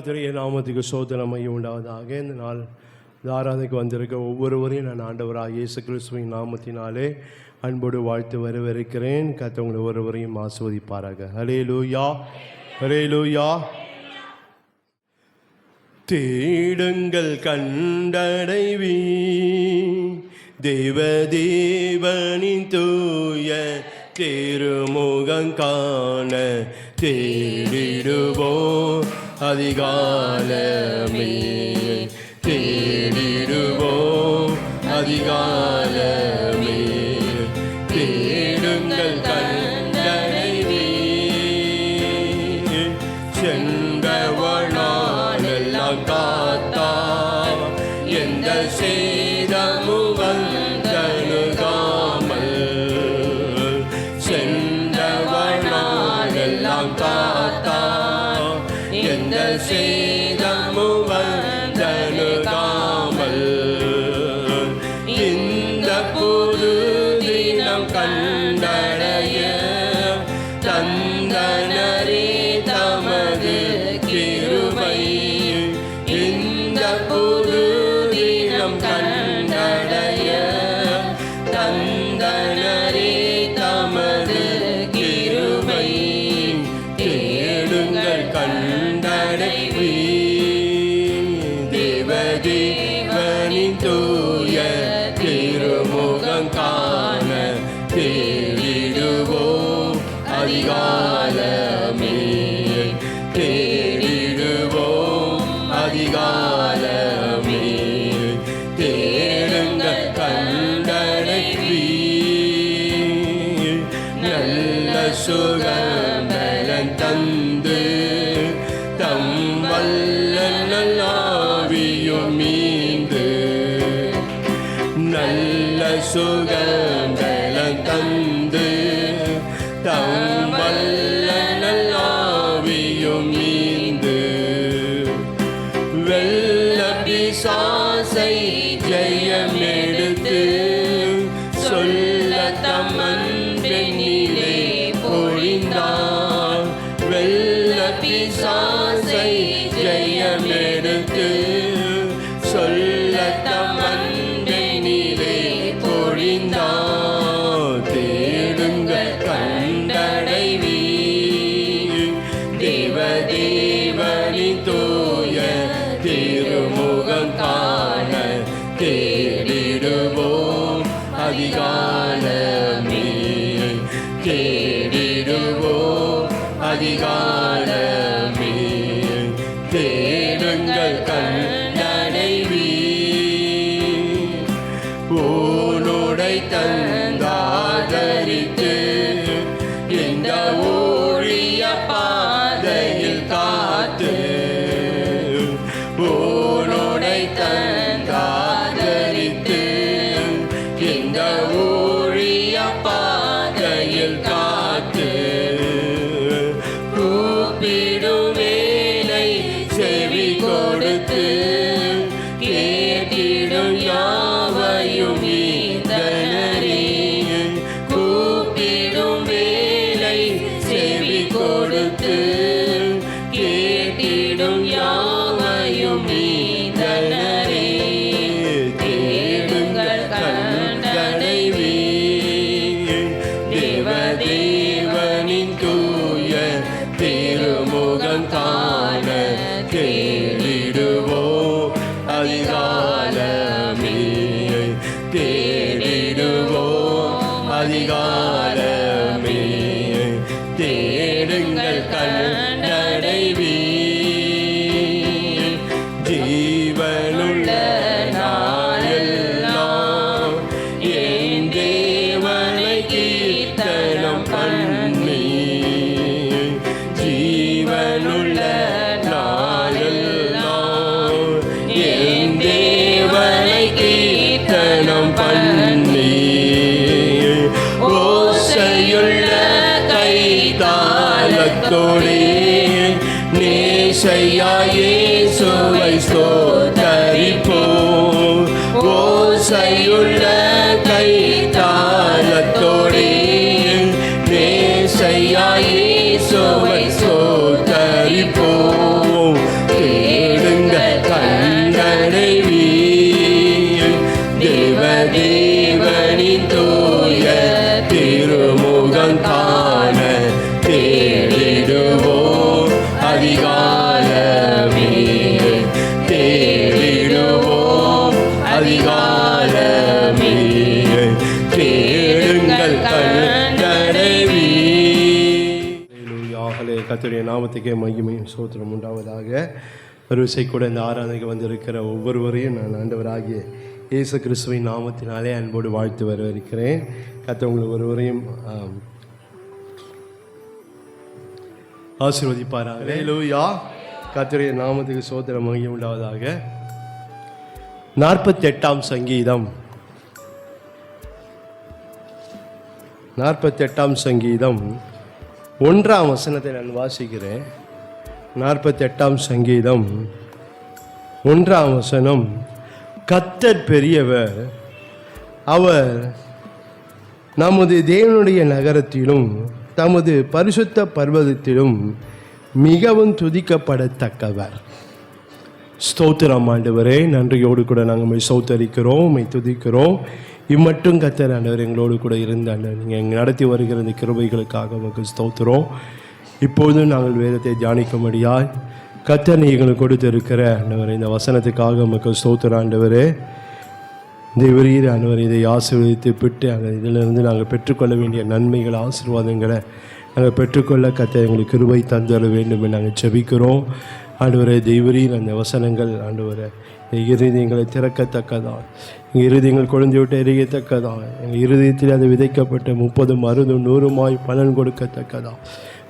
கர்த்தருடைய நாமத்துக்கு சோதனம் உண்டாவதாக. இந்த நாள் இந்த ஆராதனைக்கு வந்திருக்க ஒவ்வொருவரையும் நான் ஆண்டவராக இயேசு கிறிஸ்துவின் நாமத்தினாலே அன்போடு வாழ்த்து வரவேற்கிறேன். கர்த்தர் உங்களை ஒவ்வொருவரையும் ஆசீர்வதிப்பாராக. ஹல்லேலூயா, ஹல்லேலூயா. தேடுங்கள் கண்டடைவி தேவதேவனின் தூய திருமுகம் காண தேடிடுவோம் அதிகாலமே, தேடிடுவோம் அதிகாலமே. தேடுங்கள் கண்டடைவி சென்றவனால் எல்லாம் காத்தா எந்த சேதமும் வந்தணுகாமல், சென்றவனால் எல்லாம் காத்தா எந்த சேதமும் வந்தணுகாமல், இந்த புது தினம் கண்டடைய தந்தனரே தமது கிருபை, இந்த புது தினம் கண்டடைய தந்தனரே தமது கிருபை. தேடுங்கள் கண்டடைவி தேவதேவனின் தூய திருமுகம் காண தேடிடுவோம் அதிகாலமே, தேடிடுவோம் அதிகாலமே. தேடுங்கள் கண்டடைவி நல்ல சுகபலன் தந்து தம் வல்ல நல்லாவியும் மீந்து, நல்ல சுகபலன் தந்து தம் வல்ல நல்லாவியும் மீந்து, வெல்ல பிசாசை ஜெயமெடுத்து சொல்ல தம்மன்பினிலே பொழிந்தார், வெல்ல பிசாசை ஜெயமெடுத்து சொல்ல தம்மன்பினிலே பொழிந்தார். தேடுங்கள் கண்டடைவி தேவதேவனின் தூய திருமுகம் காண தேடிடுவோம் அதிகாலமே, தேடிடுவோம் அதிகாலமே. தேடுங்கள் கண்டடைவி ஊனுடை தந்தாதரித்து இந்த ஊழிய பாதையில் காத்து, ஊனுடை தந்தாதரித்து இந்த ஊழிய பாதையில் காத்து, கூப்பிடும் வேலை செவி கொடுத்து கேட்டிடும் யாவையும் ஈந்தனரே, கூப்பிடும் வேலை செவி கொடுத்து கேட்டிடும் யாவையும் ஈந்தனரே. தேடுங்கள் கண்டடைவி தேவதேவனின் தூய திருமுகம் காண தேடிடுவோம் அதிகாலமே, தேடிடுவோம் அதிகாலமே. தேடுங்கள் கண்டடைவி ஜீவனுள்ள நாளெல்லாம் என் தேவனை கீர்த்தனம் பண்ணி, ஜீவனுள்ள நாளெல்லாம் என் தேவனை கீர்த்தனம் பண்ணி, ஓசையுள்ள கைதாளத்தோடே நேசையா இயேசுவை ஸ்தோத்தரிப்போம், ஓசையுள்ள கைதாளத்தோடே நேசையா இயேசுவை ஸ்தோத்தரிப்போம். அதிகாலமே தேடுங்கள் கண்டடைவீர். கர்த்தருடைய நாமத்துக்கே மகிமையும் ஸ்தோத்திரம் உண்டாவதாக. வரிசை கூட இந்த ஆராதனைக்கு வந்திருக்கிற ஒவ்வொருவரையும் நான் ஆண்டவராகிய இயேசு கிறிஸ்துவின் நாமத்தினாலே அன்போடு வாழ்த்து வரவேற்கிறேன். கர்த்தர் உங்கள் ஒருவரையும் ஆசீர்வதிப்பாராக. ஹல்லேலூயா. கர்த்தருடைய நாமத்துக்கு ஸ்தோத்திரம் மகிமை உண்டாவதாக. 48ஆம் சங்கீதம் 48ஆம் சங்கீதம் 1ஆம் வசனத்தை நான் வாசிக்கிறேன். 48ஆம் சங்கீதம் 1ஆம் வசனம். கர்த்தர் பெரியவர், அவர் நமது தேவனுடைய நகரத்திலும் தமது பரிசுத்த பர்வதத்திலும் மிகவும் துதிக்கப்படத்தக்கவர். ஸ்தோத்திரம் ஆண்டவரே, நன்றியோடு கூட நாங்கள் ஸ்தோத்தரிக்கிறோம், துதிக்கிறோம். இம்மட்டும் கர்த்தர் ஆண்டவர் எங்களோடு கூட இருந்த ஆண்டவர் நீங்கள் நடத்தி வருகிற இந்த கிருபைகளுக்காக உங்களுக்கு ஸ்தோத்திரம். இப்பொழுதும் நாங்கள் வேதத்தை தியானிக்கும்படியாய் கர்த்தர் எங்களுக்கு கொடுத்திருக்கிற ஆண்டவர் இந்த வசனத்துக்காக உங்களுக்கு ஸ்தோத்திரம் ஆண்டவரே. தேவரீர் ஆண்டவர் இதை ஆசீர்வதித்து பெற்று இதிலிருந்து நாங்கள் பெற்றுக்கொள்ள வேண்டிய நன்மைகள் ஆசீர்வாதங்களை நாங்கள் பெற்றுக்கொள்ள கர்த்தர் எங்களுக்கு கிருபை தந்துட வேண்டும் என்று நாங்கள் ஜெபிக்கிறோம். ஆண்டவரே, தேவரீர் அந்த வசனங்கள் ஆண்டவரே இருதயங்களை திறக்கத்தக்கதான், எங்கள் இருதயங்கள் குழந்தைவிட்டு எரியத்தக்கதான், எங்கள் இருதயத்தில் அது விதைக்கப்பட்ட 30, 60, 100 பலன் கொடுக்கத்தக்கதான்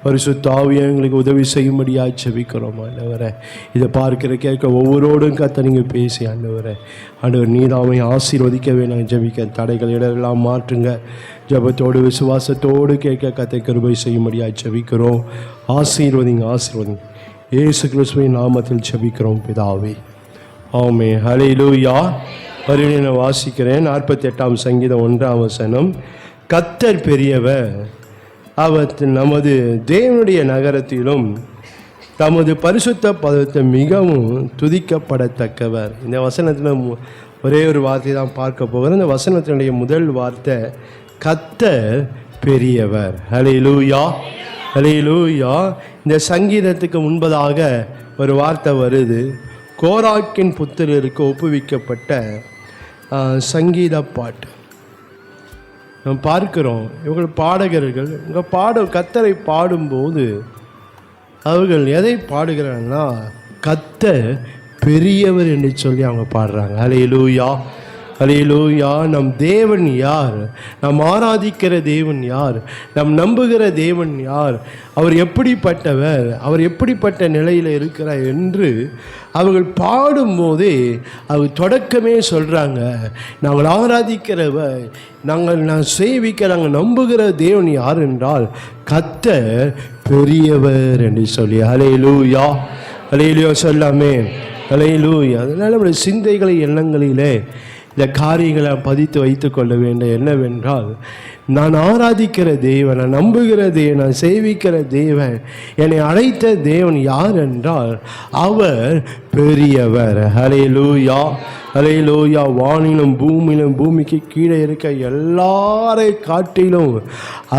பரிசுத்த ஆவியை எங்களுக்கு உதவி செய்யும்படியாக ஜெபிக்கிறோம். ஆண்டவரே, இதை பார்க்கிற கேட்க ஒவ்வொருவரோடும் கர்த்தர் நீங்கள் பேசி ஆண்டவரே ஆண்டவர் நீதாமை ஆசீர்வதிக்க வேணும். ஜெபிக்க தடைகள் இடரெல்லாம் மாற்றுங்க. ஜெபத்தோடு விசுவாசத்தோடு கேட்க கர்த்தர் கிருபை செய்யும்படியாக ஜெபிக்கிறோம். ஆசீர்வதிங்க, ஆசீர்வதிங்க. இயேசு கிறிஸ்துவின் நாமத்தில் ஜெபிக்கிறோம் பிதாவே, ஆமென். ஹல்லேலூயா. நான் வாசிக்கிறேன். 48ஆம் சங்கீதம் 1ஆம் வசனம். கர்த்தர் பெரியவர், அவர் நமது தேவனுடைய நகரத்திலும் தமது பரிசுத்த பதத்தை மிகவும் துதிக்கப்படத்தக்கவர். இந்த வசனத்தில் ஒரே ஒரு வார்த்தை தான் பார்க்க போகிறோம். இந்த வசனத்தினுடைய முதல் வார்த்தை கர்த்தர் பெரியவர். ஹல்லேலூயா, ஹல்லேலூயா. இந்த சங்கீதத்துக்கு முன்பதாக ஒரு வார்த்தை வருது. கோராக்கின் புத்திரருக்கு ஒப்புவிக்கப்பட்ட சங்கீத பாட்டு நம்ம பார்க்கிறோம். இவர்கள் பாடகர்கள் இவங்க கர்த்தரை பாடும்போது அவர்கள் எதை பாடுகிறாங்கன்னா கர்த்தர் பெரியவர் என்று சொல்லி அவங்க பாடுறாங்க. ஹல்லேலூயா, ஹல்லேலூயா. நம் தேவன் யார்? நாம் ஆராதிக்கிற தேவன் யார்? நாம் நம்புகிற தேவன் யார்? அவர் எப்படிப்பட்டவர்? அவர் எப்படிப்பட்ட நிலையில் இருக்கிறார் என்று அவர்கள் பாடும்போதே அவர் தொடக்கமே சொல்கிறாங்க, நாங்கள் ஆராதிக்கிறவர், நான் சேவிக்க நாங்கள் நம்புகிற தேவன் யார் என்றால் கர்த்தர் பெரியவர் என்று சொல்லி. ஹல்லேலூயா, ஹல்லேலூயா சொல்லாமே. ஹல்லேலூயா. அதனால் நம்முடைய சிந்தைகளை எண்ணங்களிலே இந்த காரியங்களை பதித்து வைத்து கொள்ள வேண்டும். என்னவென்றால், நான் ஆராதிக்கிற தேவன், நான் நம்புகிற தேவன், நான் சேவிக்கிற தேவன், என்னை அழைத்த தேவன் யார் என்றால் அவர் பெரியவர். ஹல்லேலூயா, ஹல்லேலூயா. வானிலும் பூமியிலும் பூமிக்கு கீழே இருக்க எல்லாரை காட்டிலும்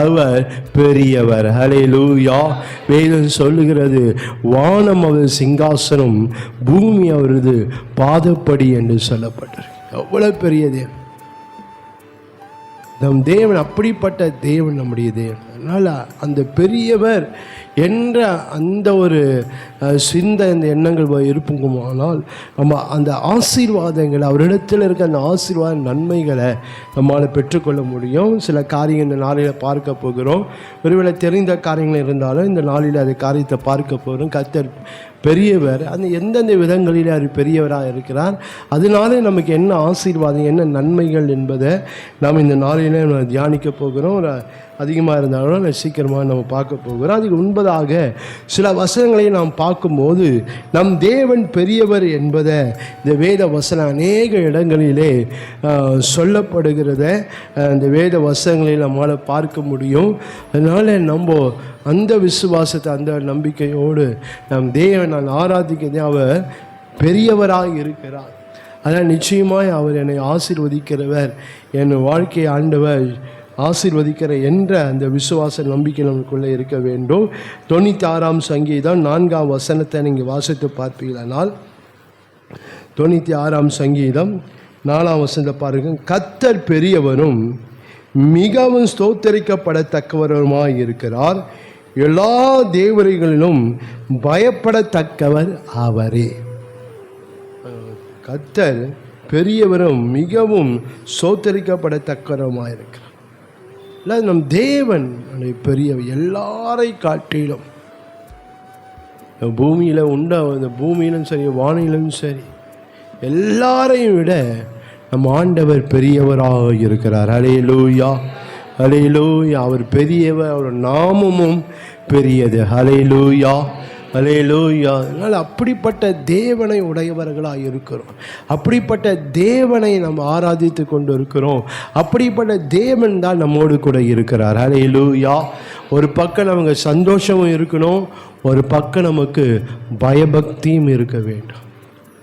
அவர் பெரியவர். ஹல்லேலூயா. வேதம் சொல்லுகிறது, வானம் அவர் சிங்காசனம், பூமி அவரது பாதப்படி என்று சொல்லப்பட்டிருக்கு. எவ்வளவு பெரிய தேவன் நம் தேவன்! அப்படிப்பட்ட தேவன் நம்முடைய தேவன். அதனால் அந்த பெரியவர் என்ற அந்த ஒரு சிந்தை, அந்த எண்ணங்கள் இருக்குமானால் நம்ம அந்த ஆசீர்வாதங்களை, அவரிடத்தில் இருக்க அந்த ஆசீர்வாத நன்மைகளை நம்மளால் பெற்றுக்கொள்ள முடியும். சில காரியங்கள் இந்த நாளில் பார்க்க போகிறோம். ஒருவேளை தெரிந்த காரியங்கள் இருந்தாலும் இந்த நாளில் அதை காரியத்தை பார்க்க போகிறோம். கர்த்தர் பெரியவர், அந்த எந்தெந்த விதங்களில் அவர் பெரியவராக இருக்கிறார், அதனாலே நமக்கு என்ன ஆசீர்வாதம், என்ன நன்மைகள் என்பதை நாம் இந்த நாளிலே தியானிக்க போகிறோம். அதிகமாக இருந்தாலும் சீக்கிரமாக நம்ம பார்க்க போகிறோம். அதுக்கு முன்பதாக சில வசனங்களை நாம் பார்க்கும்போது நம் தேவன் பெரியவர் என்பதை இந்த வேத வசனம் அநேக இடங்களிலே சொல்லப்படுகிறத இந்த வேத வசனங்களில் நம்மளால் பார்க்க முடியும். அதனால் நம்ம அந்த விசுவாசத்தை, அந்த நம்பிக்கையோடு நம் தேவன் நான் ஆராதிக்கிறதே அவர் பெரியவராக இருக்கிறார். அதனால் நிச்சயமாய் அவர் என்னை ஆசீர்வதிக்கிறவர், என் வாழ்க்கையை ஆண்டவர் ஆசீர்வதிக்கிற என்ற அந்த விசுவாச நம்பிக்கை நமக்குள்ளே இருக்க வேண்டும். 96ஆம் சங்கீதம் 4ஆம் வசனத்தை நீங்கள் வாசித்து பார்ப்பீர்களானால், 96ஆம் சங்கீதம் 4ஆம் வசனத்தை பாருங்க. கர்த்தர் பெரியவரும் மிகவும் ஸ்தோத்தரிக்கப்படத்தக்கவருமாய் இருக்கிறார். எல்லா தேவதைகளிலும் பயப்படத்தக்கவர் அவரே. கர்த்தர் பெரியவரும் மிகவும் ஸ்தோத்தரிக்கப்படத்தக்கவருமாய் இருக்கிறார். இல்லை, நம் தேவன் பெரியவர், எல்லாரை காட்டிலும். பூமியில் உண்டா, அந்த பூமியிலும் சரி வானிலும் சரி எல்லாரையும் விட நம் ஆண்டவர் பெரியவராக இருக்கிறார். ஹல்லேலூயா, ஹல்லேலூயா. அவர் பெரியவர், அவர் நாமமும் பெரியது. ஹல்லேலூயா, ஹல்லேலூயா. அதனால் அப்படிப்பட்ட தேவனை உடையவர்களாக இருக்கிறோம். அப்படிப்பட்ட தேவனை நாம் ஆராதித்து கொண்டு இருக்கிறோம். அப்படிப்பட்ட தேவன் தான் நம்மோடு கூட இருக்கிறார். ஹல்லேலூயா. ஒரு பக்கம் நமக்கு சந்தோஷமும் இருக்கணும், ஒரு பக்கம் நமக்கு பயபக்தியும் இருக்க வேண்டும்.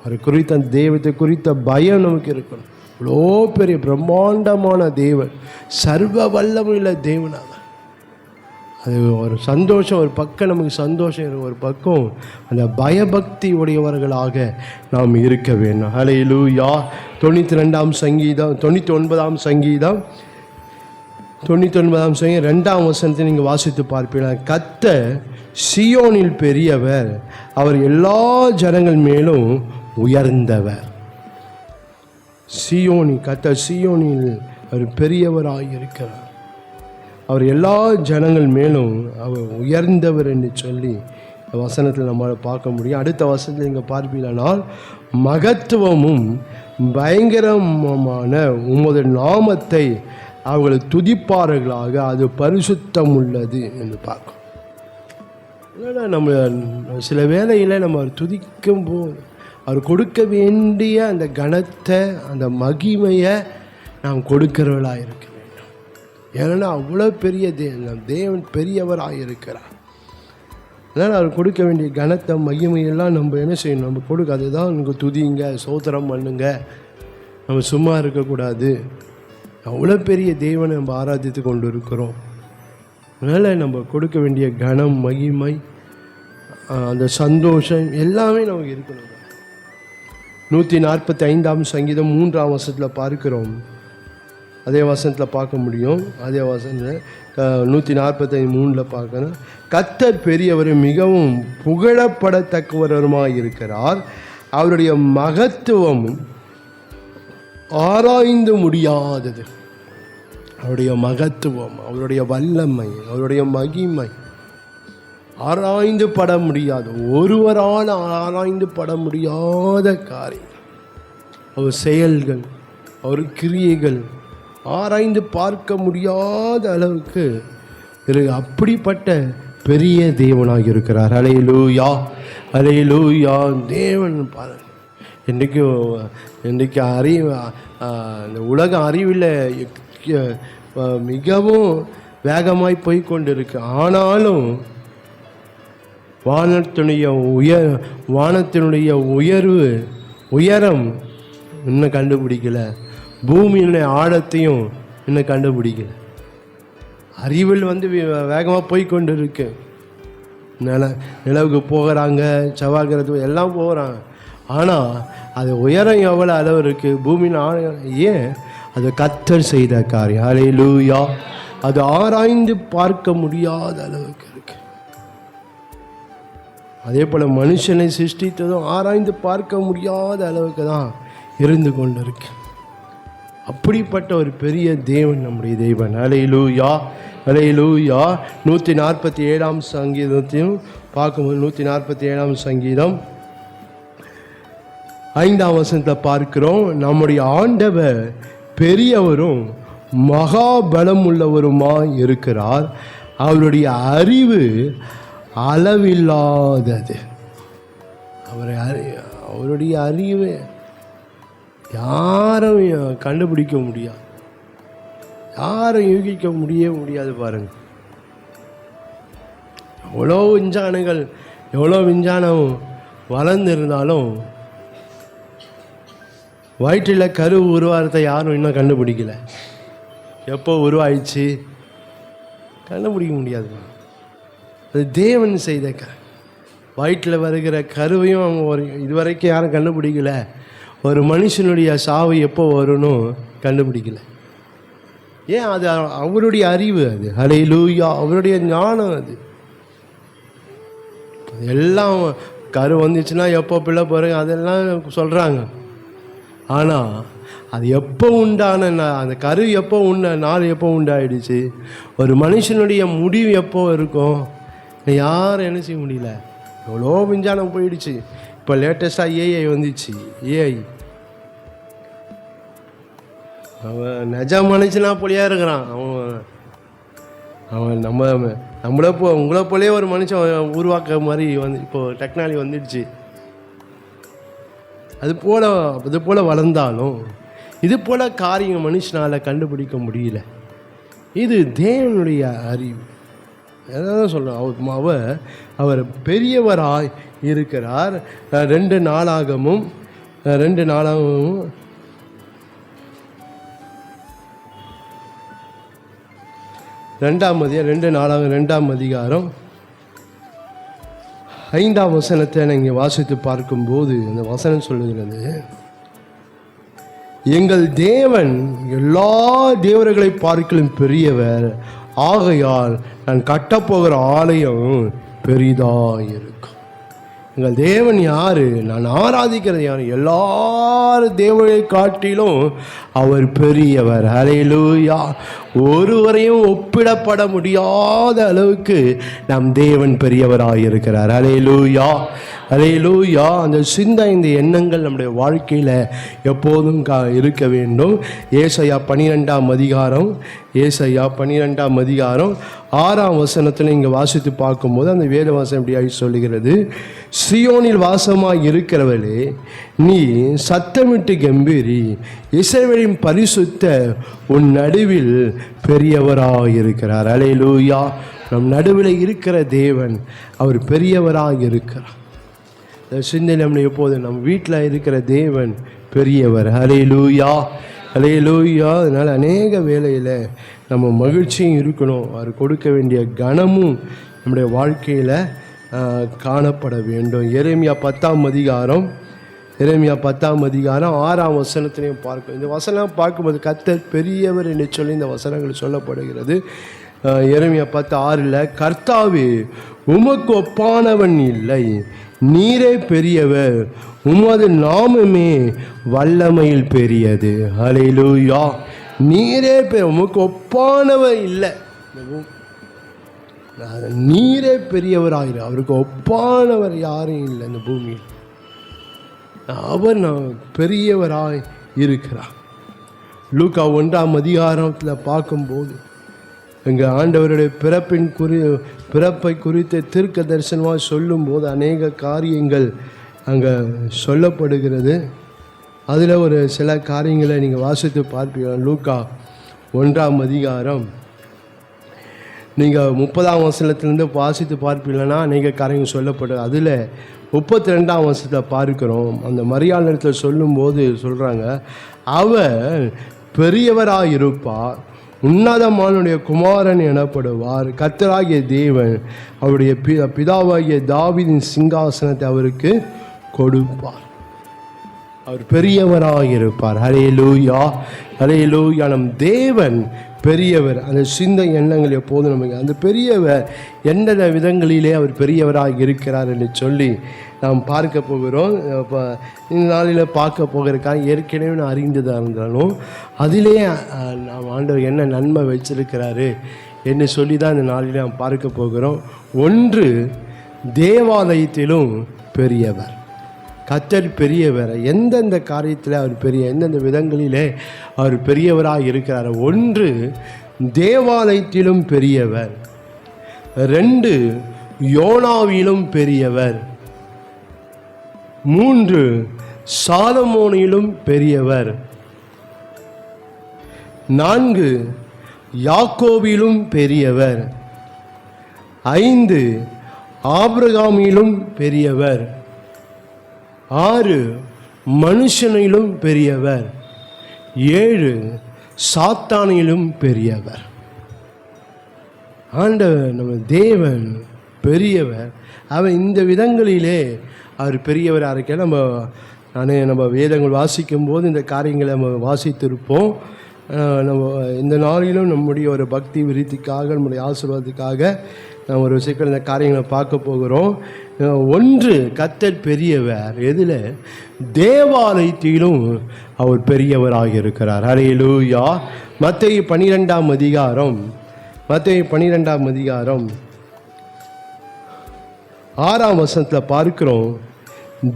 அது குறித்த அந்த தெய்வத்தை குறித்த பயம் நமக்கு இருக்கணும். இவ்வளோ பெரிய பிரம்மாண்டமான தேவன், சர்வ வல்லமையுள்ள தேவனாக. அது ஒரு சந்தோஷம், ஒரு பக்கம் நமக்கு சந்தோஷம் இருக்கும், ஒரு பக்கம் அந்த பயபக்தி உடையவர்களாக நாம் இருக்க வேண்டும். ஹல்லேலூயா. 92ஆம் சங்கீதம், 99ஆம் சங்கீதம் 99ஆம் சங்கீதம் 2ஆம் வசனத்தை நீங்கள் வாசித்து பார்ப்பீர்கள். கர்த்தர் சீயோனில் பெரியவர், அவர் எல்லா ஜனங்கள் மேலும் உயர்ந்தவர். சீயோனி, கர்த்தர் சீயோனில் அவர் பெரியவராக இருக்கிறார். அவர் எல்லா ஜனங்கள் மேலும் அவர் உயர்ந்தவர் என்று சொல்லி வசனத்தில் நம்மளால் பார்க்க முடியும். அடுத்த வசனத்தில் நீங்கள் பார்ப்பீர்களானால், மகத்துவமும் பயங்கரமான உமது நாமத்தை அவர்கள் துதிப்பார்களாக, அது பரிசுத்தம் உள்ளது என்று பார்க்கும். இல்லைன்னா நம்ம சில வேளையில் நம்ம அவர் துதிக்கும் போது அவர் கொடுக்க வேண்டிய அந்த கனத்தை, அந்த மகிமையை நாம் கொடுக்கிறவர்களாக இருக்க வேண்டும். ஏன்னா அவ்வளோ பெரிய தேவன் பெரியவராக இருக்கிறார். அதனால் அவர் கொடுக்க வேண்டிய கனத்தை மகிமையெல்லாம் நம்ம என்ன செய்யணும், நம்ம கொடுக்க. அதுதான் நீங்கள் துதிங்க, சோத்திரம் பண்ணுங்க. நம்ம சும்மா இருக்கக்கூடாது. அவ்வளோ பெரிய தேவனை நம்ம ஆராதித்து கொண்டு இருக்கிறோம். அதனால் நம்ம கொடுக்க வேண்டிய கனம், மகிமை, அந்த சந்தோஷம் எல்லாமே நமக்கு இருக்கணும். 145ஆம் சங்கீதம் 3ஆம் வசனத்தில் பார்க்கிறோம். அதே வசனத்தில் பார்க்க முடியும். அதே வசனத்தில் 145:3 பார்க்கணும். கர்த்தர் பெரியவர், மிகவும் புகழப்படத்தக்கவருமாய் இருக்கிறார். அவருடைய மகத்துவம் ஆராய்ந்து முடியாதது. அவருடைய மகத்துவம், அவருடைய வல்லமை, அவருடைய மகிமை ஆராய்ந்து பட முடியாது. ஒருவரால் ஆராய்ந்து பட முடியாத காரியம். அவர் செயல்கள், அவர் கிரியைகள் ஆராய்ந்து பார்க்க முடியாத அளவுக்கு அப்படிப்பட்ட பெரிய தேவனாக இருக்கிறார். ஹல்லேலூயா, ஹல்லேலூயா. தேவன் பாருங்க, இன்றைக்கு அறிவு, இந்த உலக அறிவில் மிகவும் வேகமாய் போய்கொண்டிருக்கு. ஆனாலும் வானத்தினுடைய உயரம் இன்னும் கண்டுபிடிக்கல. பூமியினுடைய ஆழத்தையும் இன்னும் கண்டுபிடிக்கல. அறிவில் வேகமாக போய்கொண்டு இருக்கு. நிலவுக்கு போகிறாங்க, செவ்வாய் கிரகத்துக்கு எல்லாம் போகிறாங்க. ஆனால் அது உயரம் எவ்வளோ அளவு இருக்குது, பூமியின் ஆழம். ஏன்? அது கர்த்தர் செய்த காரியம். ஹல்லேலூயா. அது ஆராய்ந்து பார்க்க முடியாத அளவுக்கு இருக்கு. அதே போல் மனுஷனை சிருஷ்டித்ததும் ஆராய்ந்து பார்க்க முடியாத அளவுக்கு தான் இருந்து கொண்டு இருக்கு. அப்படிப்பட்ட ஒரு பெரிய தேவன் நம்முடைய தேவன். ஹல்லேலூயா, ஹல்லேலூயா. 147ஆம் சங்கீதத்தையும் பார்க்கும்போது 147ஆம் சங்கீதம் 5ஆம் வசனத்தை பார்க்கிறோம். நம்முடைய ஆண்டவர் பெரியவரும் மகாபலம் உள்ளவருமாய் இருக்கிறார். அவருடைய அறிவு அளவில்லாதது. அவருடைய அறிவு யாரும் கண்டுபிடிக்க முடியாது, யாரும் யூகிக்க முடியாது. பாருங்க, எவ்வளோ விஞ்ஞானிகள், எவ்வளோ விஞ்ஞானம் வளர்ந்துருந்தாலும் வயிற்றில் கரு உருவாகிறத யாரும் இன்னும் கண்டுபிடிக்கல. எப்போ உருவாயிடுச்சு கண்டுபிடிக்க முடியாது. அது தேவன் செய்த வயிற்றில் வருகிற கருவையும் அவங்க இதுவரைக்கும் யாரும் கண்டுபிடிக்கல. ஒரு மனுஷனுடைய சாவு எப்போ வரணும் கண்டுபிடிக்கல. ஏன்? அது அவருடைய அறிவு, அது ஹல்லேலூயா, அவருடைய ஞானம். அது எல்லாம் கரு வந்துச்சுன்னா எப்போ பிள்ளை போகிறேங்க அதெல்லாம் சொல்கிறாங்க. ஆனால் அது எப்போ உண்டான அந்த கரு எப்போ நாள் எப்போ உண்டாயிடுச்சு, ஒரு மனுஷனுடைய முடிவு எப்போ இருக்கும் யாரும் என்ன செய்ய முடியல. எவ்வளோ விஞ்ஞானம் போயிடுச்சு. இப்போ லேட்டஸ்டாக ஏஐ வந்துச்சு. ஏஐ அவன் நிஜ மனுஷனா போலியா இருக்கிறான். அவன் நம்மளை உங்களை போலே ஒரு மனுஷன் உருவாக்க மாதிரி இப்போது டெக்னாலஜி வந்துடுச்சு. அது போல் வளர்ந்தாலும் இது போல் காரியம் மனுஷனால் கண்டுபிடிக்க முடியல. இது தேவனுடைய அறிவு. எதாவது சொல்கிறோம், அவர் பெரியவராய் இருக்கிறார். 2 நாளாகமும் 2 அதிகாரம் 5ஆம் வசனத்தை நீங்கள் வாசித்து பார்க்கும்போது அந்த வசனம் சொல்லுகிறது, எங்கள் தேவன் எல்லா தேவர்களை பார்க்கலும் பெரியவர், ஆகையால் நான் கட்டப்போகிற ஆலயம் பெரிதாயிருக்கும். எங்கள் தேவன் யாரு? நான் ஆராதிக்கிறது யாரு? எல்லாரும் தேவனை காட்டிலும் அவர் பெரியவர். ஹல்லேலூயா. ஒருவரையும் ஒப்பிடப்பட முடியாத அளவுக்கு நம் தேவன் பெரியவராயிருக்கிறார். ஹல்லேலூயா, ஹல்லேலூயா. அந்த சிந்தை, இந்த எண்ணங்கள் நம்முடைய வாழ்க்கையில் எப்போதும் இருக்க வேண்டும். ஏசாயா 12ஆம் அதிகாரம் 6ஆம் வசனத்தில் இங்கே வாசித்து பார்க்கும்போது அந்த வேத வசனம் இப்படியாகி சொல்லுகிறது, சியோனில் வாசமாய் இருக்கிறவளே நீ சத்தமிட்டு கம்பீரி, இஸ்ரவேலின் பரிசுத்த உன் நடுவில் பெரியவராயிருக்கிறார். ஹல்லேலூயா. நம் நடுவில் இருக்கிற தேவன் அவர் பெரியவராக இருக்கிறார். சிந்தை நம்முடைய எப்போது நம் வீட்டில் இருக்கிற தேவன் பெரியவர். ஹல்லேலூயா, ஹல்லேலூயா. அதனால் அநேக வேளையில் நம்ம மகிழ்ச்சியும் இருக்கணும். அவர் கொடுக்க வேண்டிய கனமும் நம்முடைய வாழ்க்கையில் காணப்பட வேண்டும். எரேமியா 10ஆம் அதிகாரம் 6ஆம் வசனத்திலையும் பார்க்கும். இந்த வசனம் பார்க்கும்போது கர்த்தர் பெரியவர் என்று சொல்லி இந்த வசனங்கள் சொல்லப்படுகிறது. எரேமியா 10:6 கர்த்தாவே உமக்கு ஒப்பானவன் இல்லை, நீரே பெரியவர், உமது நாமமே வல்லமையில் பெரியது. ஹல்லேலூயா. நீரே உமக்கு ஒப்பானவர் இல்லை, நீரே பெரியவராயிரு. அவருக்கு ஒப்பானவர் யாரும் இல்லை இந்த பூமியில். அவர் பெரியவராய் இருக்கிறார். லூக்கா 1ஆம் அதிகாரத்தில் பார்க்கும்போது எங்கள் ஆண்டவருடைய பிறப்பை குறித்த தீர்க்க தரிசனமாக சொல்லும்போது அநேக காரியங்கள் அங்கே சொல்லப்படுகிறது. அதில் ஒரு சில காரியங்களை நீங்கள் வாசித்து பார்ப்பீங்க. லூக்கா 1ஆம் அதிகாரம் நீங்கள் 30ஆம் வசனத்திலேருந்து வாசித்து பார்ப்பீங்கன்னா அநேக காரியங்கள் சொல்லப்படுது. அதில் 32ஆம் வசனத்தில் பார்க்கிறோம். அந்த மரியாள் இடத்துல சொல்லும்போது சொல்கிறாங்க, அவர் பெரியவராக இருப்பார், உன்னதமானுடைய குமாரன் எனப்படுவார், கர்த்தராகிய தேவன் அவருடைய பிதாவாகிய தாவீதின் சிங்காசனத்தை அவருக்கு கொடுப்பார். அவர் பெரியவராக இருப்பார். ஹல்லேலூயா, ஹல்லேலூயா. நம் தேவன் பெரியவர். அந்த சிந்தை எண்ணங்கள் எப்போதும் நமக்கு அந்த பெரியவர் எந்த விதங்களிலே அவர் பெரியவராக இருக்கிறார் என்று சொல்லி நாம் பார்க்க போகிறோம். இப்போ இந்த நாளில் பார்க்க போகிறதுக்காக ஏற்கனவே நான் அறிந்ததாக இருந்தாலும் அதிலே நாம் ஆண்டவர் என்ன நன்மை வச்சிருக்கிறாரு என்று சொல்லி தான் இந்த நாளில் நாம் பார்க்க போகிறோம். ஒன்று, தேவாலயத்திலும் பெரியவர். கர்த்தர் பெரியவர். எந்தெந்த காரியத்தில் அவர் எந்தெந்த விதங்களிலே அவர் பெரியவராக இருக்கிறார். ஒன்று, தேவாலயத்திலும் பெரியவர். 2, யோனாவிலும் பெரியவர். 3, சாலமோனிலும் பெரியவர். 4, யாக்கோபிலும் பெரியவர். 5, ஆபிரகாமிலும் பெரியவர். 6, மனுஷனிலும் பெரியவர். 7, சாத்தானிலும் பெரியவர். ஆண்டவர் நம்ம தேவன் பெரியவர். அவர் இந்த விதங்களிலே அவர் பெரியவராக இருக்க நம்ம நம்ம வேதங்கள் வாசிக்கும் போது இந்த காரியங்களை நம்ம வாசித்திருப்போம். நம்ம இந்த நாளிலும் நம்முடைய ஒரு பக்தி விருத்திக்காக, நம்முடைய ஆசீர்வாதத்துக்காக நம்ம ஒரு சிக்கல் இந்த காரியங்களை பார்க்க போகிறோம். ஒன்று, கர்த்தர் பெரியவர். எதில்? தேவாலயத்திலும் அவர் பெரியவராக இருக்கிறார். ஹல்லேலூயா. மத்தேயு 12ஆம் அதிகாரம் 6ஆம் வசனத்தில் பார்க்கிறோம்,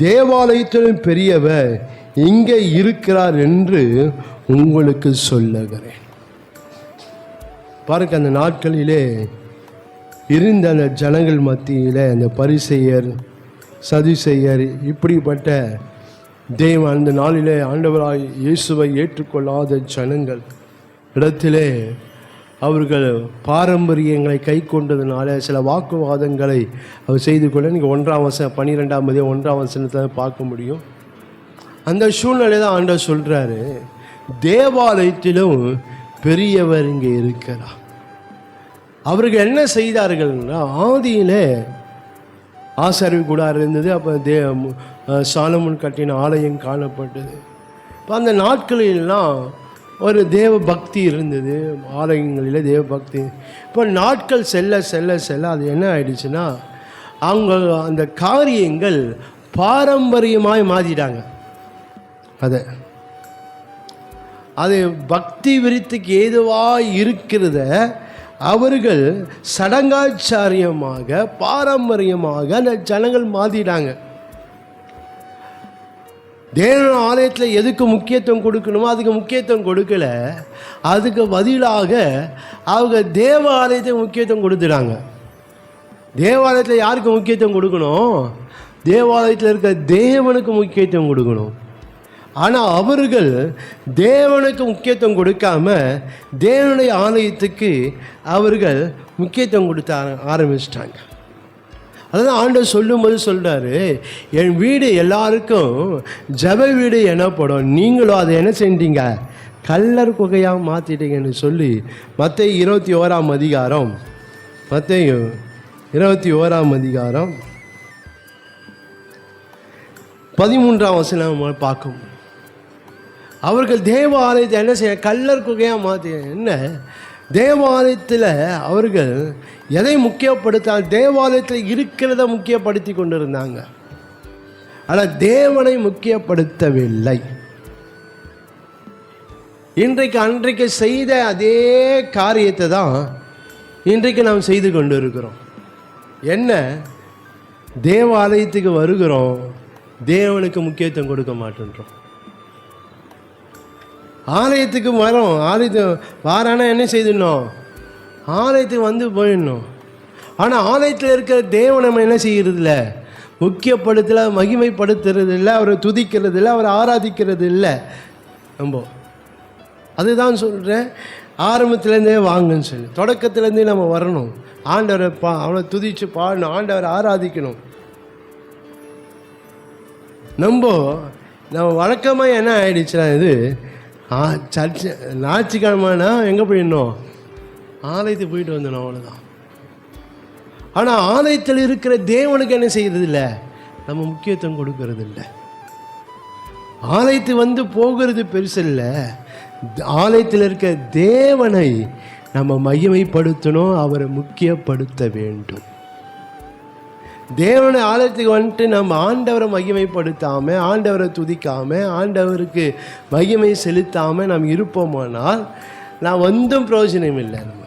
தேவாலயத்திலும் பெரியவர் இங்கே இருக்கிறார் என்று உங்களுக்கு சொல்லுகிறேன். பாருங்க, அந்த நாட்களிலே இருந்த அந்த ஜனங்கள் மத்தியில் அந்த பரிசேயர், சதுசேயர், இப்படிப்பட்ட அந்த நாளிலே ஆண்டவராய் இயேசுவை ஏற்றுக்கொள்ளாத ஜனங்கள் இடத்திலே அவர்கள் பாரம்பரியங்களை கை கொண்டதுனால சில வாக்குவாதங்களை அவர் செய்து கொள்ள நீங்கள் 1ஆம் வசனம் 12ஆம் அதிகாரம் 1ஆம் வசனத்தில் பார்க்க முடியும். அந்த சூழ்நிலை தான் ஆண்டவர் சொல்கிறாரு, தேவாலயத்திலும் பெரியவர் இங்கே இருக்கிறார். அவர்கள் என்ன செய்தார்கள்னா, ஆதியில் ஆசாரிய கூடாரம் இருந்தது. அப்போ சாலமோன் கட்டின ஆலயம் காணப்பட்டது. இப்போ அந்த நாட்களிலெல்லாம் ஒரு தேவ பக்தி இருந்தது, ஆலயங்களில் தேவ பக்தி. இப்போ நாட்கள் செல்ல செல்ல செல்ல அது என்ன ஆயிடுச்சுன்னா, அவங்க அந்த காரியங்கள் பாரம்பரியமாய் மாற்றிட்டாங்க. அது பக்தி விருத்திக்கு ஏதுவாக இருக்கிறத அவர்கள் சடங்காச்சாரியமாக, பாரம்பரியமாக அந்த ஜனங்கள் மாற்றிட்டாங்க. தேவ ஆலயத்தில் எதுக்கு முக்கியத்துவம் கொடுக்கணுமோ அதுக்கு முக்கியத்துவம் கொடுக்கல. அதுக்கு பதிலாக அவங்க தேவ ஆலயத்துக்கு முக்கியத்துவம் கொடுத்துட்டாங்க. தேவாலயத்தில் யாருக்கு முக்கியத்துவம் கொடுக்கணும்? தேவாலயத்தில் இருக்க தேவனுக்கு முக்கியத்துவம் கொடுக்கணும். ஆனால் அவர்கள் தேவனுக்கு முக்கியத்துவம் கொடுக்காம தேவனுடைய ஆலயத்துக்கு அவர்கள் முக்கியத்துவம் கொடுத்த ஆரம்பிச்சிட்டாங்க. அதுதான் ஆண்டவர் சொல்லும்போது சொல்கிறாரு, என் வீடு எல்லாருக்கும் ஜப வீடு எனப்படும், நீங்களும் அதை என்ன செஞ்சீங்க? கல்லர் குகையாக மாற்றிட்டீங்கன்னு சொல்லி மத்தேயு 21ஆம் அதிகாரம் 13ஆம் வசனம் பார்க்கும். அவர்கள் தேவாலயத்தை என்ன செய்ய? கல்லர் குகையாக மாற்றி. என்ன தேவாலயத்தில் அவர்கள் எதை முக்கியப்படுத்த? தேவாலயத்தில் இருக்கிறத முக்கியப்படுத்தி கொண்டிருந்தாங்க. ஆனால் தேவனை முக்கியப்படுத்தவில்லை. அன்றைக்கு செய்த அதே காரியத்தை தான் இன்றைக்கு நாம் செய்து கொண்டு இருக்கிறோம். என்ன? தேவாலயத்துக்கு வருகிறோம், தேவனுக்கு முக்கியத்துவம் கொடுக்க மாட்டேன்றோம். ஆலயத்துக்கு வரோம், வாரானா என்ன செய்திடணும்? ஆலயத்துக்கு வந்து போயிடணும். ஆனால் ஆலயத்தில் இருக்கிற தேவனை நம்ம என்ன செய்யறதில்ல? முக்கியப்படுத்தலை, மகிமைப்படுத்துறது இல்லை, அவரை துதிக்கிறது இல்லை, அவரை ஆராதிக்கிறது இல்லை. நம்ம அதுதான் சொல்கிறேன், ஆரம்பத்துலேருந்தே வாங்கன்னு சொல்லி தொடக்கத்துலேருந்தே நம்ம வரணும். ஆண்டவரை அவனை துதித்து பாடணும், ஆண்டவரை ஆராதிக்கணும். நம்ம வழக்கமாக என்ன ஆயிடுச்சுன்னா, இது சர்ச்சு ஞாயிற்றுக்கிழமைனா எங்கே போயிடணும்? ஆலயத்துக்கு போயிட்டு வந்தோம், அவ்வளோதான். ஆனால் ஆலயத்தில் இருக்கிற தேவனுக்கு என்ன செய்யறது இல்லை? நம்ம முக்கியத்துவம் கொடுக்கறது இல்லை. ஆலயத்துக்கு வந்து போகிறது பெருசு இல்லை, ஆலயத்தில் இருக்க தேவனை நம்ம மகிமைப்படுத்தணும், அவரை முக்கியப்படுத்த வேண்டும். தேவனை ஆலயத்துக்கு வந்துட்டு நம்ம ஆண்டவரை மகிமைப்படுத்தாமல், ஆண்டவரை துதிக்காமல், ஆண்டவருக்கு மகிமை செலுத்தாமல் நாம் இருப்போமானால் நான் வந்தும் பிரயோஜனம் இல்லை. நம்ம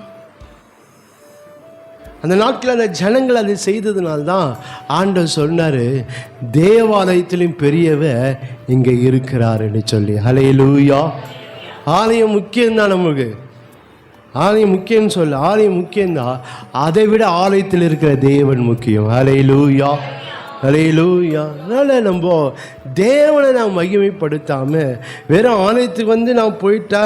அந்த நாட்களில் அந்த ஜனங்கள் அதை செய்ததுனால்தான் ஆண்டவர் சொன்னார், தேவாலயத்திலும் பெரியவர் இங்கே இருக்கிறாருன்னு சொல்லி. ஹல்லேலூயா. ஆலயம் முக்கியம்தான், நமக்கு ஆலயம் முக்கியம்னு சொல்ல, ஆலயம் முக்கியம்தான். அதை விட ஆலயத்தில் இருக்கிற தேவன் முக்கியம். ஹல்லேலூயா, ஹல்லேலூயா. அதனால் நம்ம தேவனை நாம் மகிமைப்படுத்தாமல் வெறும் ஆலயத்துக்கு வந்து நாம் போயிட்டா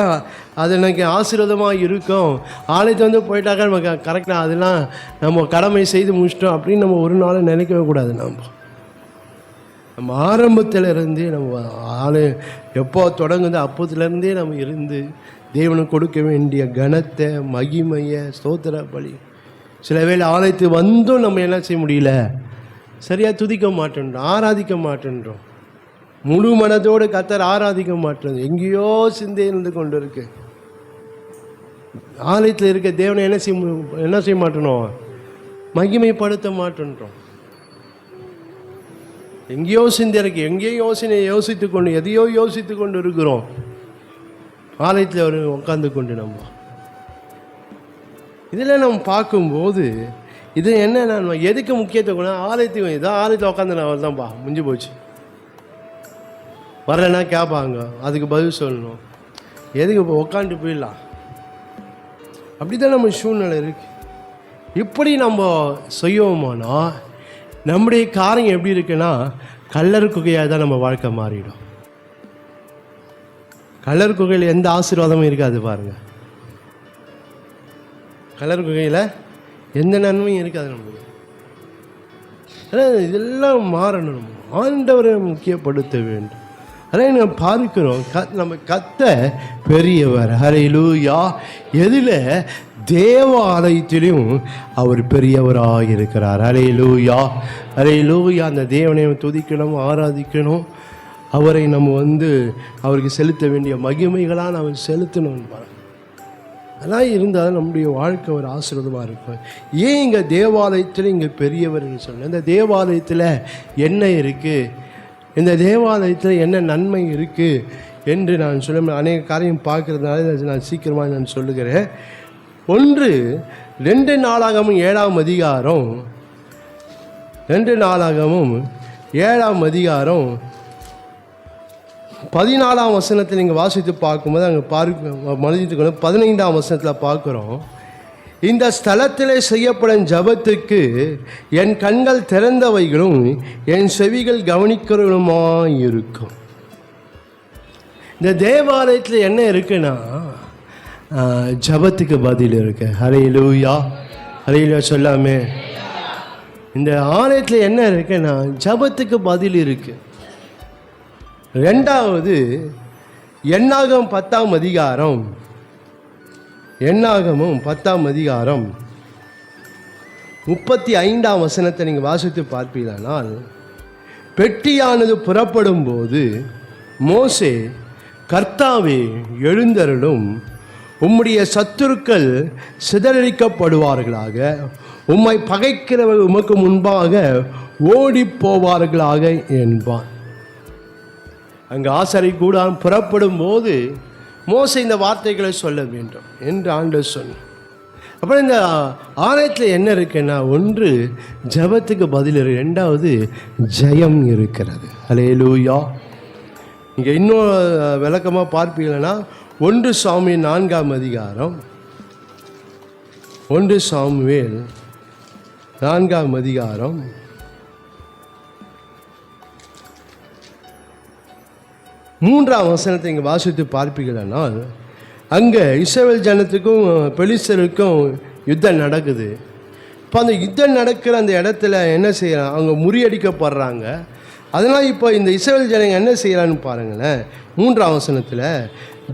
அது எனக்கு ஆசீர்வாதமாக இருக்கும், ஆலயத்தை வந்து போயிட்டாக்கா நமக்கு கரெக்டாக அதெல்லாம் நம்ம கடமை செய்து முடிச்சிட்டோம் அப்படின்னு நம்ம ஒரு நாளும் நினைக்கவே கூடாது. நம்ம ஆரம்பத்தில் இருந்தே நம்ம ஆலயம் எப்போ தொடங்குது அப்போதுலேருந்தே நம்ம இருந்து தேவனுக்கு கொடுக்க வேண்டிய கனத்தை, மகிமையை, ஸ்தோத்திர பலி. சில வேளை ஆலயத்துக்கு வந்தும் நம்ம என்ன செய்ய முடியல? சரியாக துதிக்க மாட்டேன்றோம், ஆராதிக்க மாட்டேன்றோம். முழு மனதோடு கர்த்தர் ஆராதிக்க மாட்டோம். எங்கேயோ சிந்தை இருந்து கொண்டு இருக்கு. ஆலயத்தில் இருக்க தேவனை என்ன செய்ய மாட்டோம்? மகிமைப்படுத்த மாட்டோன்றோம். எங்கேயோ சிந்தை இருக்கு, எங்கேயோ யோசித்து கொண்டு எதையோ யோசித்து கொண்டு இருக்கிறோம். ஆலயத்தில் அவர் உட்கார்ந்து கொண்டு நம்ம இதில் நம்ம பார்க்கும்போது இது என்ன, நான் எதுக்கு முக்கியத்துவம்? ஆலயத்துக்கு இதான் ஆலயத்தில் உட்காந்து நான் தான்ப்பா முடிஞ்சு போச்சு. வரலைன்னா கேட்பாங்க, அதுக்கு பதில் சொல்லணும். எதுக்கு இப்போ உட்காந்துட்டு போயிடலாம். அப்படி தான் நம்ம சூழ்நிலை இருக்கு. இப்படி நம்ம செய்வோமானா நம்முடைய காரியம் எப்படி இருக்குன்னா கல்லர் குகையாக தான் நம்ம வாழ்க்கை மாறிடும். கல்லர் குகையில் எந்த ஆசீர்வாதமும் இருக்காது பாருங்க. கல்லர் குகையில் எந்த நன்மையும் இருக்காது நமக்கு. இதெல்லாம் மாறணும். ஆண்டவரை முக்கியப்படுத்த வேண்டும். அதான் நம்ம பார்க்கிறோம், நம்ம கத்த பெரியவர். ஹல்லேலூயா. எதில்? தேவாலயத்திலும் அவர் பெரியவராக இருக்கிறார். ஹல்லேலூயா, ஹல்லேலூயா. அந்த தேவனை துதிக்கணும், ஆராதிக்கணும். அவரை நம்ம அவருக்கு செலுத்த வேண்டிய மகிமைகளாக நம்ம செலுத்தணும். அதெல்லாம் இருந்தால் நம்முடைய வாழ்க்கை ஒரு ஆசீர்வாதமாக இருக்கும். ஏன் இங்கே தேவாலயத்தில் இங்கே பெரியவர்னு சொன்னேன்? இந்த தேவாலயத்தில் என்ன இருக்குது, இந்த தேவாலயத்தில் என்ன நன்மை இருக்குது என்று நான் சொல்ல அநேக காரியம் பார்க்குறதுனால நான் சீக்கிரமாக நான் சொல்லுகிறேன். 2 நாளாகமும் 7ஆம் அதிகாரம் 2 நாளாகமும் 7ஆம் அதிகாரம் 14ஆம் வசனத்தில் நீங்கள் வாசித்து பார்க்கும்போது அங்கே மனிதத்துக்கு 15ஆம் வசனத்தில் பார்க்குறோம். இந்த ஸ்தலத்திலே செய்யப்படும் ஜபத்துக்கு என் கண்கள் திறந்தவைகளும் என் செவிகள் கவனிக்கிறவங்களுமாய் இருக்கும். இந்த தேவாலயத்தில் என்ன இருக்குன்னா ஜபத்துக்கு பதில் இருக்கு. ஹல்லேலூயா, ஹல்லேலூயா சொல்லாமே. இந்த ஆலயத்தில் என்ன இருக்குன்னா ஜபத்துக்கு பதில் இருக்கு. 2வது எண்ணாகமம் 10ஆம் அதிகாரம், எண்ணாகமும் 10ஆம் அதிகாரம் 35ஆம் வசனத்தை நீங்கள் வாசித்து பார்ப்பீர்களானால், பெட்டியானது புறப்படும் போது மோசே, கர்த்தாவே எழுந்தருளும், உம்முடைய சத்துருக்கள் சிதறடிக்கப்படுவார்களாக, உம்மை பகைக்கிறவர்கள் உமக்கு முன்பாக ஓடி போவார்களாக என்பான். அங்கே ஆசாரி கூடாரம் புறப்படும் போது மோசே இந்த வார்த்தைகளை சொல்ல வேண்டும் என்று ஆண்டவர் சொன்னார். அப்புறம் இந்த ஆலயத்தில் என்ன இருக்குன்னா, 1 ஜபத்துக்கு பதில் இருக்கு, 2வது ஜெயம் இருக்கிறது. ஹல்லேலூயா. நீங்கள் இன்னும் விளக்கமாக பார்ப்பீங்கன்னா 1 சாமுவேல் 4ஆம் அதிகாரம், 1 சாமுவேல் 4ஆம் அதிகாரம் 3ஆம் வசனத்தை இங்கே வாசித்து பார்ப்பீர்களானால், அங்கே இஸ்ரவேல் ஜனத்துக்கும் பெலிஸ்தருக்கும் யுத்தம் நடக்குது. இப்போ அந்த யுத்தம் நடக்கிற அந்த இடத்துல என்ன செய்யறாங்க, அவங்க முறியடிக்கப்படுறாங்க. அதனால் இப்போ இந்த இஸ்ரவேல் ஜனங்க என்ன செய்யறான்னு பாருங்களேன். 3ஆம் வசனத்தில்,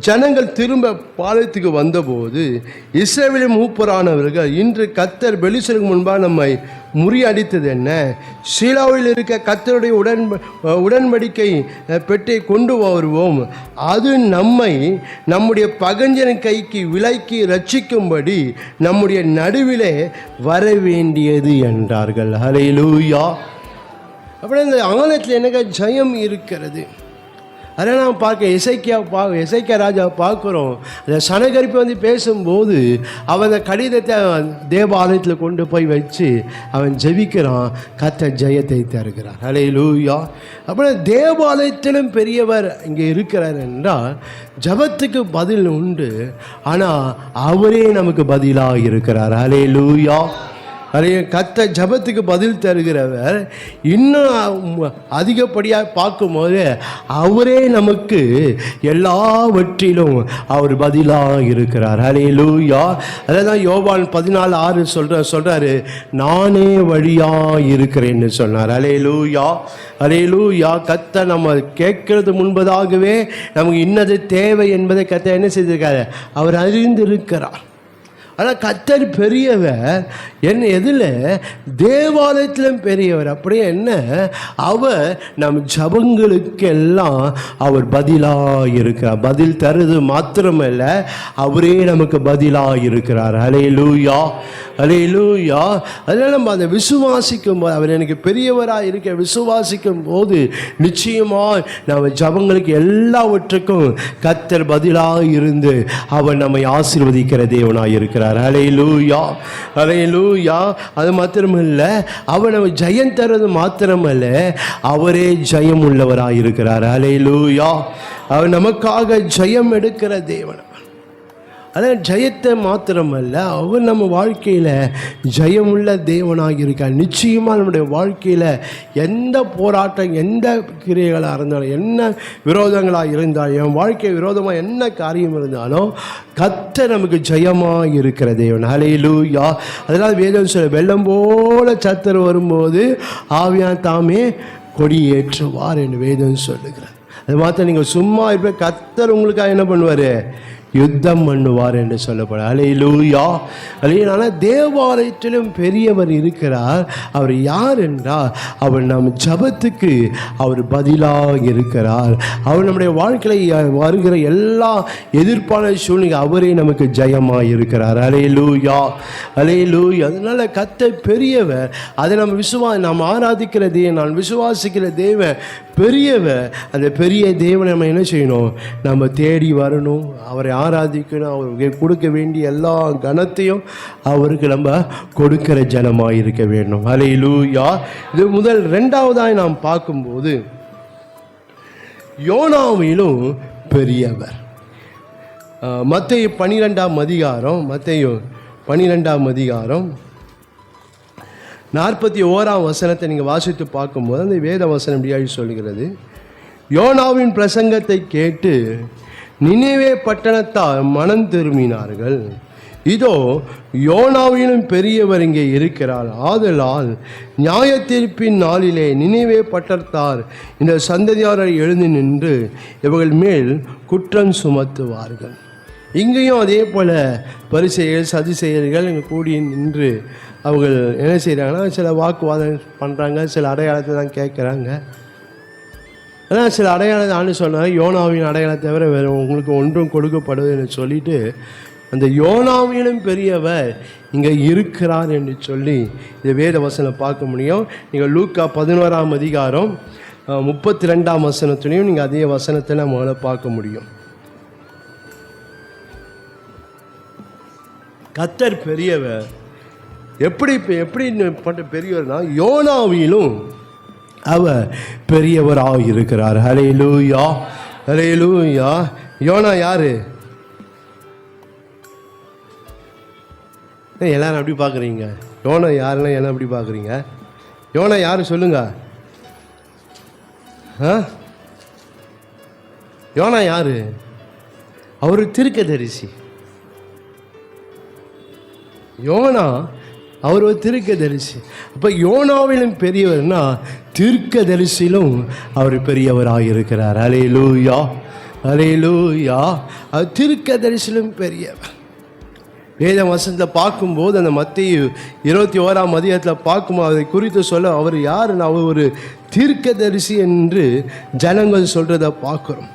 ஜனங்கள் திரும்ப பாளையத்துக்கு வந்தபோது இஸ்ரவேலின் மூப்பரானவர்கள், இன்று கர்த்தர் பெலிஸ்தருக்கு முன்பாக நம்மை முறியடித்தது என்ன? சீலோவில் இருக்க கர்த்தருடைய உடன்படிக்கை பெட்டை கொண்டு வருவோம், அது நம்மை நம்முடைய பகஞ்சனின் கைக்கு விலக்கி ரட்சிக்கும்படி நம்முடைய நடுவிலே வர வேண்டியது என்றார்கள். ஹல்லேலூயா. அப்படியே இந்த ஆலயத்தில் எனக்கு ஜெயம் இருக்கிறது. அதனால் நாம் பார்க்க எசேக்கியா ராஜாவை பார்க்குறோம். அந்த சனகரிப்பு பேசும்போது அவன் அந்த கடிதத்தை தேவாலயத்தில் கொண்டு போய் வச்சு அவன் ஜெபிக்கிறான். கர்த்தர் ஜெயத்தை தருகிறார். ஹல்லேலூயா. அப்புறம் தேவாலயத்திலும் பெரியவர் இங்கே இருக்கிறார் என்றால் ஜபத்துக்கு பதில் உண்டு. ஆனால் அவரே நமக்கு பதிலாக இருக்கிறார். ஹல்லேலூயா. கர்த்தர் ஜபத்துக்கு பதில் தருகிறவர். இன்னும் அதிகப்படியாக பார்க்கும்போது அவரே நமக்கு எல்லாவற்றிலும் அவர் பதிலாக இருக்கிறார். ஹல்லேலூயா. அதான் யோவான் 14:6 சொல்றாரு, நானே வழியாக இருக்கிறேன்னு சொன்னார். ஹல்லேலூயா, ஹல்லேலூயா. கர்த்தர் நம்ம கேட்கறது முன்பதாகவே நமக்கு இன்னது தேவை என்பதை கர்த்தர் என்ன செய்திருக்காரு, அவர் அறிந்திருக்கிறார். ஆனால் கர்த்தர் பெரியவர் என்ன எதில்? தேவாலயத்திலும் பெரியவர். அப்படியே என்ன? அவர் நம் ஜபங்களுக்கெல்லாம் அவர் பதிலாக இருக்கிறார். பதில் தருது மாத்திரமல்ல, அவரே நமக்கு பதிலாக இருக்கிறார். அல்லேலூயா, அல்லேலூயா. அதனால் நம்ம அதை விசுவாசிக்கும் போது, அவர் எனக்கு பெரியவராக இருக்க விசுவாசிக்கும் போது நிச்சயமாக நம்ம ஜபங்களுக்கு எல்லாவற்றுக்கும் கர்த்தர் பதிலாக இருந்து அவர் நம்மை ஆசீர்வதிக்கிற தேவனாக இருக்கிறார். அல்லேலூயா, அல்லேலூயா. அது மாத்திரமல்ல, அவர் நம்ம ஜெயம் தர்றது மாத்திரமல்ல, அவரே ஜெயம் உள்ளவராக இருக்கிறார். அல்லேலூயா. அவர் நமக்காக ஜெயம் எடுக்கிற தேவன். அதான் ஜெயத்தை மாத்திரமல்ல, அவர் நம்ம வாழ்க்கையில் ஜெயமுள்ள தேவனாக இருக்கார். நிச்சயமாக நம்முடைய வாழ்க்கையில் எந்த போராட்டம், எந்த கிரியைகளாக இருந்தாலும், என்ன விரோதங்களாக இருந்தாலும், என் வாழ்க்கை விரோதமாக என்ன காரியம் இருந்தாலும் கர்த்தர் நமக்கு ஜெயமாக இருக்கிற தேவன். அல்லேலூயா. அதனால் வேதம் சொல்ல, வெள்ளம் போல சத்தர் வரும்போது ஆவியான் தாமே கொடியேற்றுவார் என்று வேதம் சொல்லுகிறார். அது மாத்திரம் நீங்கள் சும்மா இருப்ப, கர்த்தர் உங்களுக்காக என்ன பண்ணுவார்? யுத்தம் பண்ணுவார் என்று சொல்லப்படும். அல்லேலூயா. அல்லேலூயா. தேவாலயத்திலும் பெரியவர் இருக்கிறார். அவர் யார் என்றால், அவர் நம் ஜபத்துக்கு அவர் பதிலாக இருக்கிறார். அவர் நம்முடைய வாழ்க்கையில் வருகிற எல்லா எதிர்ப்பான சூழ்நிலை அவரே நமக்கு ஜெயமாக இருக்கிறார். அல்லேலூயா, அல்லேலூயா. அதனால கர்த்தர் பெரியவர். அதை நம்ம நாம் ஆராதிக்கிற தேவன், நான் விசுவாசிக்கிற தேவன் பெரியவர். அந்த பெரிய தேவனை நம்ம என்ன செய்யணும்? நம்ம தேடி வரணும், அவரை ஆராதிக்கணும், அவருக்கு கொடுக்க வேண்டிய எல்லா கனத்தையும் அவருக்கு நம்ம கொடுக்கிற ஜனமாக இருக்க வேண்டும். அல்லேலூயா. இது முதல். இரண்டாவதாய் நாம் பார்க்கும்போது யோனாவிலும் பெரியவர். மத்தேயு 12ஆம் அதிகாரம், மத்தேயு 12ஆம் அதிகாரம் 41ஆம் வசனத்தை நீங்கள் வாசித்து பார்க்கும்போது அந்த வேத வசனம் இப்படியாக சொல்கிறது. யோனாவின் பிரசங்கத்தை கேட்டு நினிவே பட்டணத்தார் மனம் திரும்பினார்கள். இதோ யோனாவிலும் பெரியவர் இங்கே இருக்கிறார். ஆதலால் நியாயத்தீர்ப்பின் நாளிலே நினிவே பட்டணத்தார் இந்த சந்ததியாரை எழுந்து நின்று இவர்கள் மேல் குற்றம் சுமத்துவார்கள். இங்கேயும் அதே போல் பரிசேயர்கள் சதுசேயர்கள் இங்கே கூடி நின்று அவங்க என்ன செய்கிறாங்கன்னா, சில வாக்குவாதம் பண்ணுறாங்க, சில அடையாளத்தை தான் கேட்குறாங்க. ஆனால் சில அடையாளத்தை ஆண்டு சொன்னாங்க, யோனாவின் அடையாளத்தை தவிர வேறு உங்களுக்கு ஒன்றும் கொடுக்கப்படுதுன்னு சொல்லிட்டு அந்த யோனாவிலும் பெரியவர் இங்கே இருக்கிறார் என்று சொல்லி இந்த வேத வசனம் பார்க்க முடியும். நீங்கள் லூக்கா 11ஆம் அதிகாரம் 32ஆம் வசனத்துலையும் நீங்கள் அதே வசனத்தை நம்மளால் பார்க்க முடியும். கர்த்தர் பெரியவர். எப்படி பட்ட பெரியவர்னா, யோனாவிலும் அவர் பெரியவராக இருக்கிறார். அல்லேலூயா, அல்லேலூயா. யோனா யாரு? எல்லாரும் அப்படி பார்க்குறீங்க. யோனா யாருன்னா எல்லாம் அப்படி பார்க்குறீங்க? யோனா யாரு சொல்லுங்க. யோனா யாரு? அவர் தீர்க்கதரிசி. யோனா அவர் ஒரு தீர்க்கதரிசி. அப்போ யோனாவிலும் பெரியவர்னா தீர்க்கதரிசியிலும் அவர் பெரியவராக இருக்கிறார். அல்லேலூயா, அல்லேலூயா. அவர் தீர்க்கதரிசியிலும் பெரியவர். வேத வசனத்தில் பார்க்கும்போது அந்த மத்தேயு 21ஆம் அதிகாரத்தில் பார்க்கும்போது அதை குறித்து சொல்ல, அவர் யாருன்னா அவர் ஒரு தீர்க்கதரிசி என்று ஜனங்கள் சொல்கிறத பார்க்குறோம்.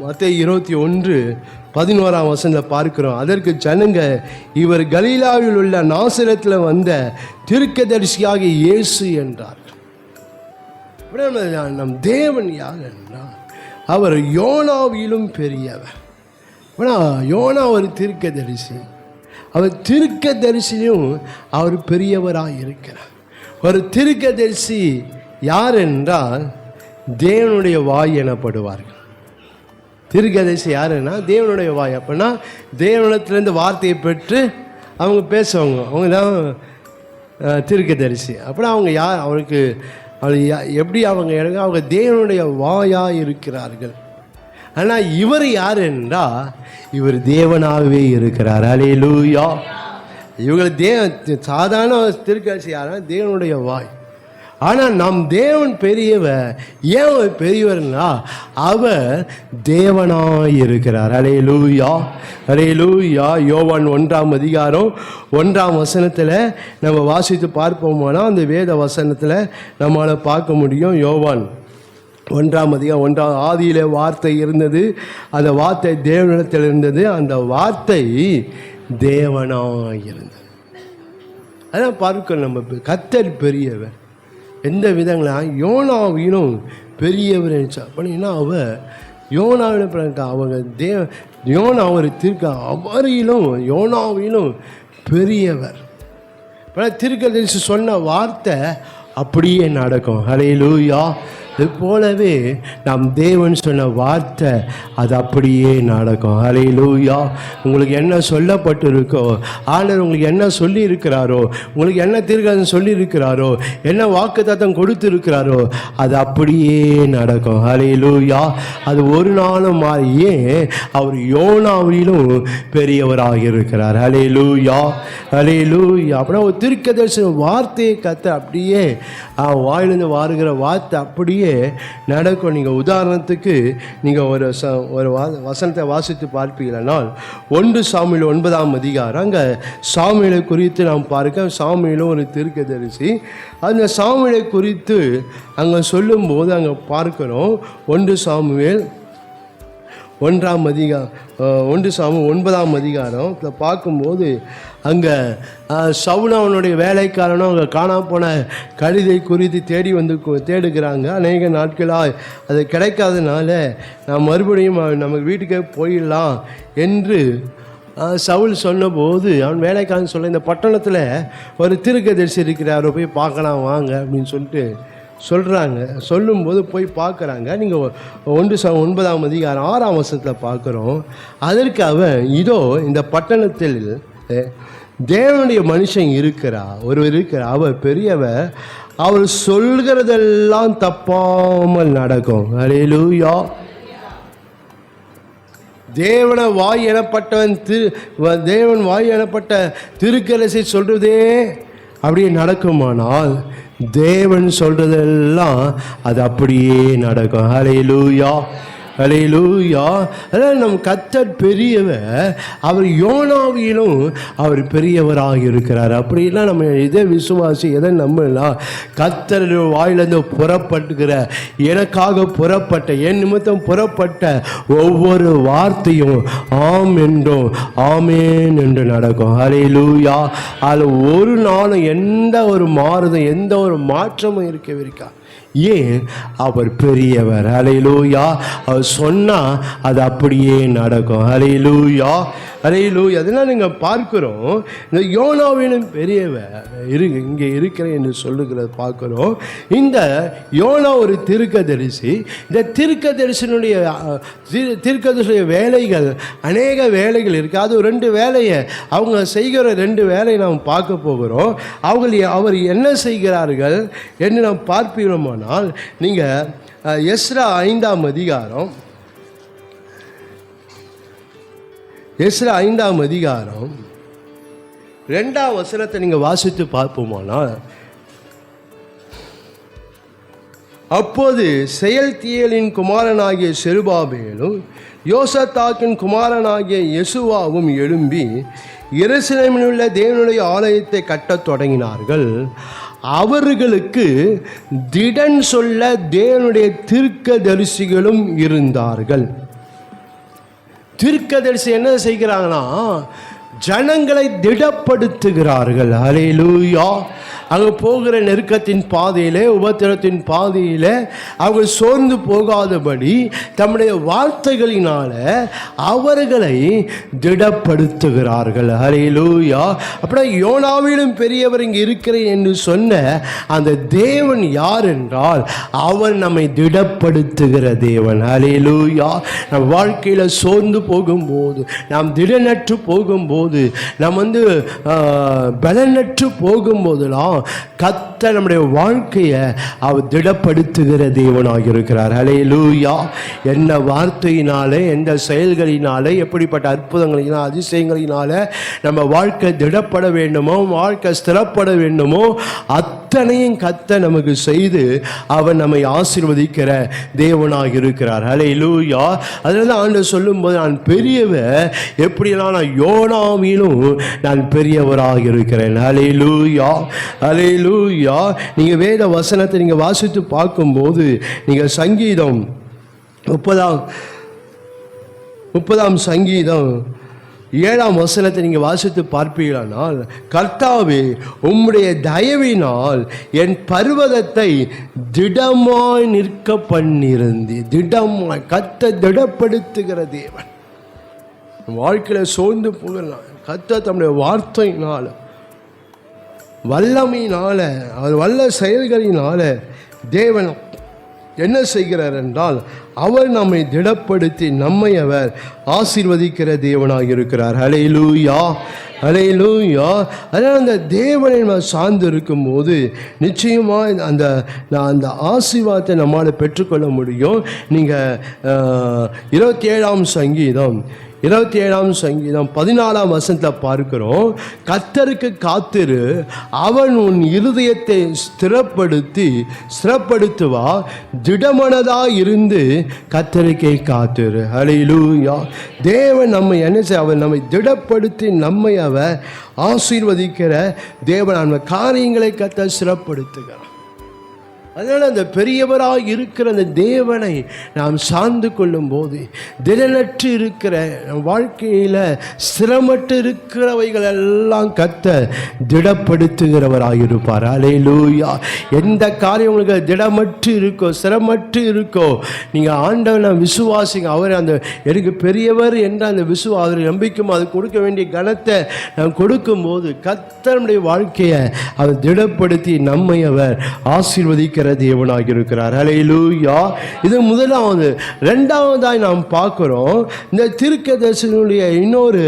மத்தேயு 21:11ஆம் வசனத்தில் பார்க்கிறோம். அதற்கு ஜனங்க, இவர் கலிலாவில் உள்ள நாசரத்தில் வந்த தீர்க்கதரிசியாக இயேசு என்றார். நம் தேவன் யார் என்றால் அவர் யோனாவிலும் பெரியவர். யோனா ஒரு தீர்க்கதரிசி. அவர் தீர்க்கதரிசியும் அவர் பெரியவராக இருக்கிறார். ஒரு தீர்க்கதரிசி யார் என்றால் தேவனுடைய வாய் எனப்படுவார்கள். தீர்க்கதரிசி யாருன்னா தேவனுடைய வாய். அப்படின்னா தேவனிடத்திலேருந்து வார்த்தையை பெற்று அவங்க பேசுவாங்க, அவங்க தான் தீர்க்கதரிசி. அப்படின்னா அவங்க யார்? அவருக்கு எப்படி அவங்க தேவனுடைய வாயாக இருக்கிறார்கள். ஆனால் இவர் யார் என்றால் இவர் தேவனாகவே இருக்கிறார். அல்லேலூயா. இவங்களை சாதாரண தீர்க்கதரிசி யாருன்னா தேவனுடைய வாய். ஆனால் நம் தேவன் பெரியவர். ஏன் அவர் பெரியவர்னா அவர் தேவனாயிருக்கிறார். அல்லேலூயா, அல்லேலூயா. யோவான் 1ஆம் அதிகாரம் 1ஆம் வசனத்தில் நம்ம வாசித்து பார்ப்போமானா அந்த வேத வசனத்தில் நம்மளால் பார்க்க முடியும். யோவான் 1ஆம் அதிகாரம் 1ஆம் ஆதியிலே வார்த்தை இருந்தது, அந்த வார்த்தை தேவனிடத்தில் இருந்தது, அந்த வார்த்தை தேவனாயிருந்தது. அதான் பார்க்க நம்ம கர்த்தர் பெரியவர். எந்த விதங்களா யோனாவிலும் பெரியவர் அப்படின்னா அவர் யோனாவிலும் அவங்க யோனா அவர் அவரிலும் யோனாவிலும் பெரியவர். தீர்க்கதரிசி சொன்ன வார்த்தை அப்படியே நடக்கும். அல்லேலூயா. இது போலவே நம் தேவன் சொன்ன வார்த்தை அது அப்படியே நடக்கும். அல்லேலூயா. உங்களுக்கு என்ன சொல்லப்பட்டிருக்கோ, ஆண்டவர் உங்களுக்கு என்ன சொல்லி இருக்கிறாரோ, உங்களுக்கு என்ன தீர்க்கதரிசி சொல்லி இருக்கிறாரோ, என்ன வாக்குத்தத்தம் கொடுத்திருக்கிறாரோ அது அப்படியே நடக்கும். அல்லேலூயா. அது ஒரு நாளும் மாறியே அவர் யோனாவிலும் பெரியவராக இருக்கிறார். அல்லேலூயா, அல்லேலூயா. அப்படின்னா ஒரு தீர்க்கதரிசி வார்த்தையை கத்த அப்படியே வாயிலிருந்து வாருகிற வார்த்தை அப்படியே நடக்கும். நீங்கள் உதாரணத்துக்கு நீங்கள் ஒரு வசனத்தை வாசித்து பார்ப்பீங்களானால் 1 சாமுவேல் 9ஆம் அதிகாரம், அங்கே சாமுவேலை குறித்து நாம் பார்க்க, சாமுவேலும் ஒரு தீர்க்கதரிசி. அந்த சாமுவேலை குறித்து அங்கே சொல்லும்போது அங்கே பார்க்கிறோம் 1 சாமுவேல் 1ஆம் அதிகாரம் 1 சாமுவேல் 9ஆம் அதிகாரம் பார்க்கும்போது அங்கே சவுல் அவனுடைய வேலைக்காரனும் அங்கே காணாம போன கழுதை குறித்து தேடுகிறாங்க. அநேக நாட்களாக அது கிடைக்காதனால நான் மறுபடியும் நம்ம வீட்டுக்கே போயிடலாம் என்று சவுல் சொன்னபோது அவன் வேலைக்காரன் சொல்ல, இந்த பட்டணத்தில் ஒரு தீர்க்கதரிசி இருக்கிறாரோ, போய் பார்க்கலாம் வாங்க அப்படின்னு சொல்லிட்டு சொல்கிறாங்க. சொல்லும்போது போய் பார்க்குறாங்க. நீங்கள் 1 சாமுவேல் 9ஆம் அதிகாரம் 6ஆம் வசனத்தில் பார்க்குறோம். அதற்கு அவன், இதோ இந்த பட்டணத்தில் தேவனுடைய மனுஷன் ஒருவர் இருக்கிறார், அவர் பெரியவர், அவர் சொல்கிறதெல்லாம் தப்பாமல் நடக்கும். அல்லேலூயா. தேவன் வாய் எனப்பட்ட தீர்க்கதரிசி சொல்றதே அப்படியே நடக்குமானால் தேவன் சொல்றதெல்லாம் அது அப்படியே நடக்கும். ஹல்லேலூயா, ஹல்லேலூயா. அதான் நம் கர்த்தர் பெரியவர். அவர் யோனாவிலும் அவர் பெரியவராக இருக்கிறார். அப்படின்னா நம்ம எதை விசுவாசி, எதை நம்பலாம்? கர்த்தர் வாயிலிருந்து புறப்பட்டுகிற, எனக்காக புறப்பட்ட, என் நிமித்தம் புறப்பட்ட ஒவ்வொரு வார்த்தையும் ஆம் என்றும் ஆமேன் என்று நடக்கும். ஹல்லேலூயா. அதில் ஒரு நாளும் எந்த ஒரு மாறுதல், எந்த ஒரு மாற்றமும் இருக்கவிருக்கா. ஏன்? அவர் பெரியவர். ஹல்லேலூயா. அவர் சொன்னால் அது அப்படியே நடக்கும். ஹல்லேலூயா, ஹல்லேலூயா. அதெல்லாம் நீங்கள் பார்க்குறோம். இந்த யோனாவிலும் பெரியவர் இங்கே இருக்கிறேன் என்று சொல்லுகிறத பார்க்குறோம். இந்த யோனா ஒரு தீர்க்கதரிசி. இந்த தீர்க்கதரிசியுடைய வேலைகள், அநேக வேலைகள் இருக்குது. அது 2 வேலையை அவங்க செய்கிற 2 வேலையை நாம் பார்க்க போகிறோம். அவர் என்ன செய்கிறார்கள் என்று நாம் பார்ப்போமானால், நீங்கள் எஸ்ரா 5ஆம் அதிகாரம், எஸ்ரா 5ஆம் அதிகாரம் 2ஆம் வசனத்தை நீங்கள் வாசித்து பார்ப்போமானால், அப்போது செயல்தியேலின் குமாரனாகிய செருபாபேலும் யோசதாக்கின் குமாரனாகிய யெசுவாவும் எழும்பி எருசலேமில் உள்ள தேவனுடைய ஆலயத்தை கட்டத் தொடங்கினார்கள். அவர்களுக்கு திடன் சொல்ல தேவனுடைய தீர்க்கதரிசிகளும் இருந்தார்கள். தீர்க்கதரிசி என்ன செய்கிறாங்கன்னா, ஜனங்களை திடப்படுத்துகிறார்கள். ஹல்லேலூயா. அங்கே போகிற நெருக்கத்தின் பாதையில், உபத்திரத்தின் பாதையில் அவங்க சோர்ந்து போகாதபடி தம்முடைய வார்த்தைகளினால அவர்களை திடப்படுத்துகிறார்கள். ஹல்லேலூயா. அப்படின்னா யோனாவிலும் பெரியவர் இங்கே இருக்கிறேன் என்று சொன்ன அந்த தேவன் யார் என்றால், அவர் நம்மை திடப்படுத்துகிற தேவன். ஹல்லேலூயா. நம் வாழ்க்கையில் சோர்ந்து போகும்போது, நாம் திடனற்று போகும்போது, நாம் பலனற்று போகும்போதெல்லாம் கர்த்தர் நம்முடைய வாழ்க்கையை அவர் திடப்படுத்துகிற தேவனாக இருக்கிறார். ஹல்லேலூயா. என்ன வார்த்தையினாலே, எந்த செயல்களினாலே, எப்படிப்பட்ட அற்புதங்களினால், அதிசயங்களினால நம்ம வாழ்க்கை திடப்பட வேண்டுமோ, வாழ்க்கை ஸ்திரப்பட வேண்டுமோ, அத்தனையும் கர்த்தர் நமக்கு செய்து அவர் நம்மை ஆசீர்வதிக்கிற தேவனாக இருக்கிறார். ஹல்லேலூயா. அதனால ஆண்டவர் சொல்லும்போது, நான் பெரியவர், எப்படியெல்லாம் நான் யோனாவிலும் நான் பெரியவராக இருக்கிறேன். ஹல்லேலூயா, ஹல்லேலூயா. நீங்க வேத வசனத்தை நீங்க வாசித்து பார்க்கும்போது, நீங்க சங்கீதம் 30ஆம் சங்கீதம் 7ஆம் வசனத்தை நீங்கள் வாசித்து பார்ப்பீர்களானால், கர்த்தாவே உம்முடைய தயவினால் என் பர்வதத்தை திடமாய் நிற்க பண்ணியிருந்தி. திடமாய் கர்த்தர் திடப்படுத்துகிற தேவன். வாழ்க்கையில் சோர்ந்து போகலாம். கர்த்தர் தம்முடைய வார்த்தையினால, வல்லமையினால, அவர் வல்ல செயல்களினால தேவன் என்ன செய்கிறார் என்றால், அவர் நம்மை திடப்படுத்தி நம்மை அவர் ஆசீர்வதிக்கிற தேவனாக இருக்கிறார். ஹல்லேலூயா, ஹல்லேலூயா. அதனால் அந்த தேவனை நம்ம சார்ந்து இருக்கும்போது நிச்சயமாக அந்த ஆசீர்வாதத்தை நம்மால் பெற்றுக்கொள்ள முடியும். நீங்கள் 27ஆம் சங்கீதம் 14ஆம் வசனத்தில் பார்க்கிறோம், கர்த்தருக்கு காத்திரு, அவன் உன் இருதயத்தை ஸ்திரப்படுத்துவா, திடமனதாக இருந்து கர்த்தருக்கே காத்திரு. ஹல்லேலூயா. தேவன் நம்மை என்ன செய்ய, அவர் நம்மை திடப்படுத்தி நம்மை அவர் ஆசீர்வதிக்கிற தேவன். அந்த காரியங்களை கர்த்தர் ஸ்திரப்படுத்துகிறார். அதனால் அந்த பெரியவராக இருக்கிற அந்த தேவனை நாம் சார்ந்து கொள்ளும் போது, திடனற்று இருக்கிற வாழ்க்கையில் சிரமற்று இருக்கிறவைகள் எல்லாம் கர்த்தர் திடப்படுத்துகிறவராக இருப்பார். ஹல்லேலூயா. எந்த காரியம் உங்களுக்கு திடமற்று இருக்கோ, சிரமற்று இருக்கோ, நீங்கள் ஆண்டவனை நான் விசுவாசிங்க, அவர் அந்த எனக்கு பெரியவர் என்ற அந்த அவர் நம்பிக்கும் அது கொடுக்க வேண்டிய கனத்தை நாம் கொடுக்கும்போது கர்த்தருடைய வாழ்க்கையை அவர் திடப்படுத்தி நம்மை அவர் ஆசீர்வதிக்க தேவனாக இருக்கிறார். ஹல்லேலூயா. இது முதலாவது. இரண்டாவதாய் நாம் பார்க்கிறோம், இந்த தீர்க்கதரிசியினுடைய இன்னொரு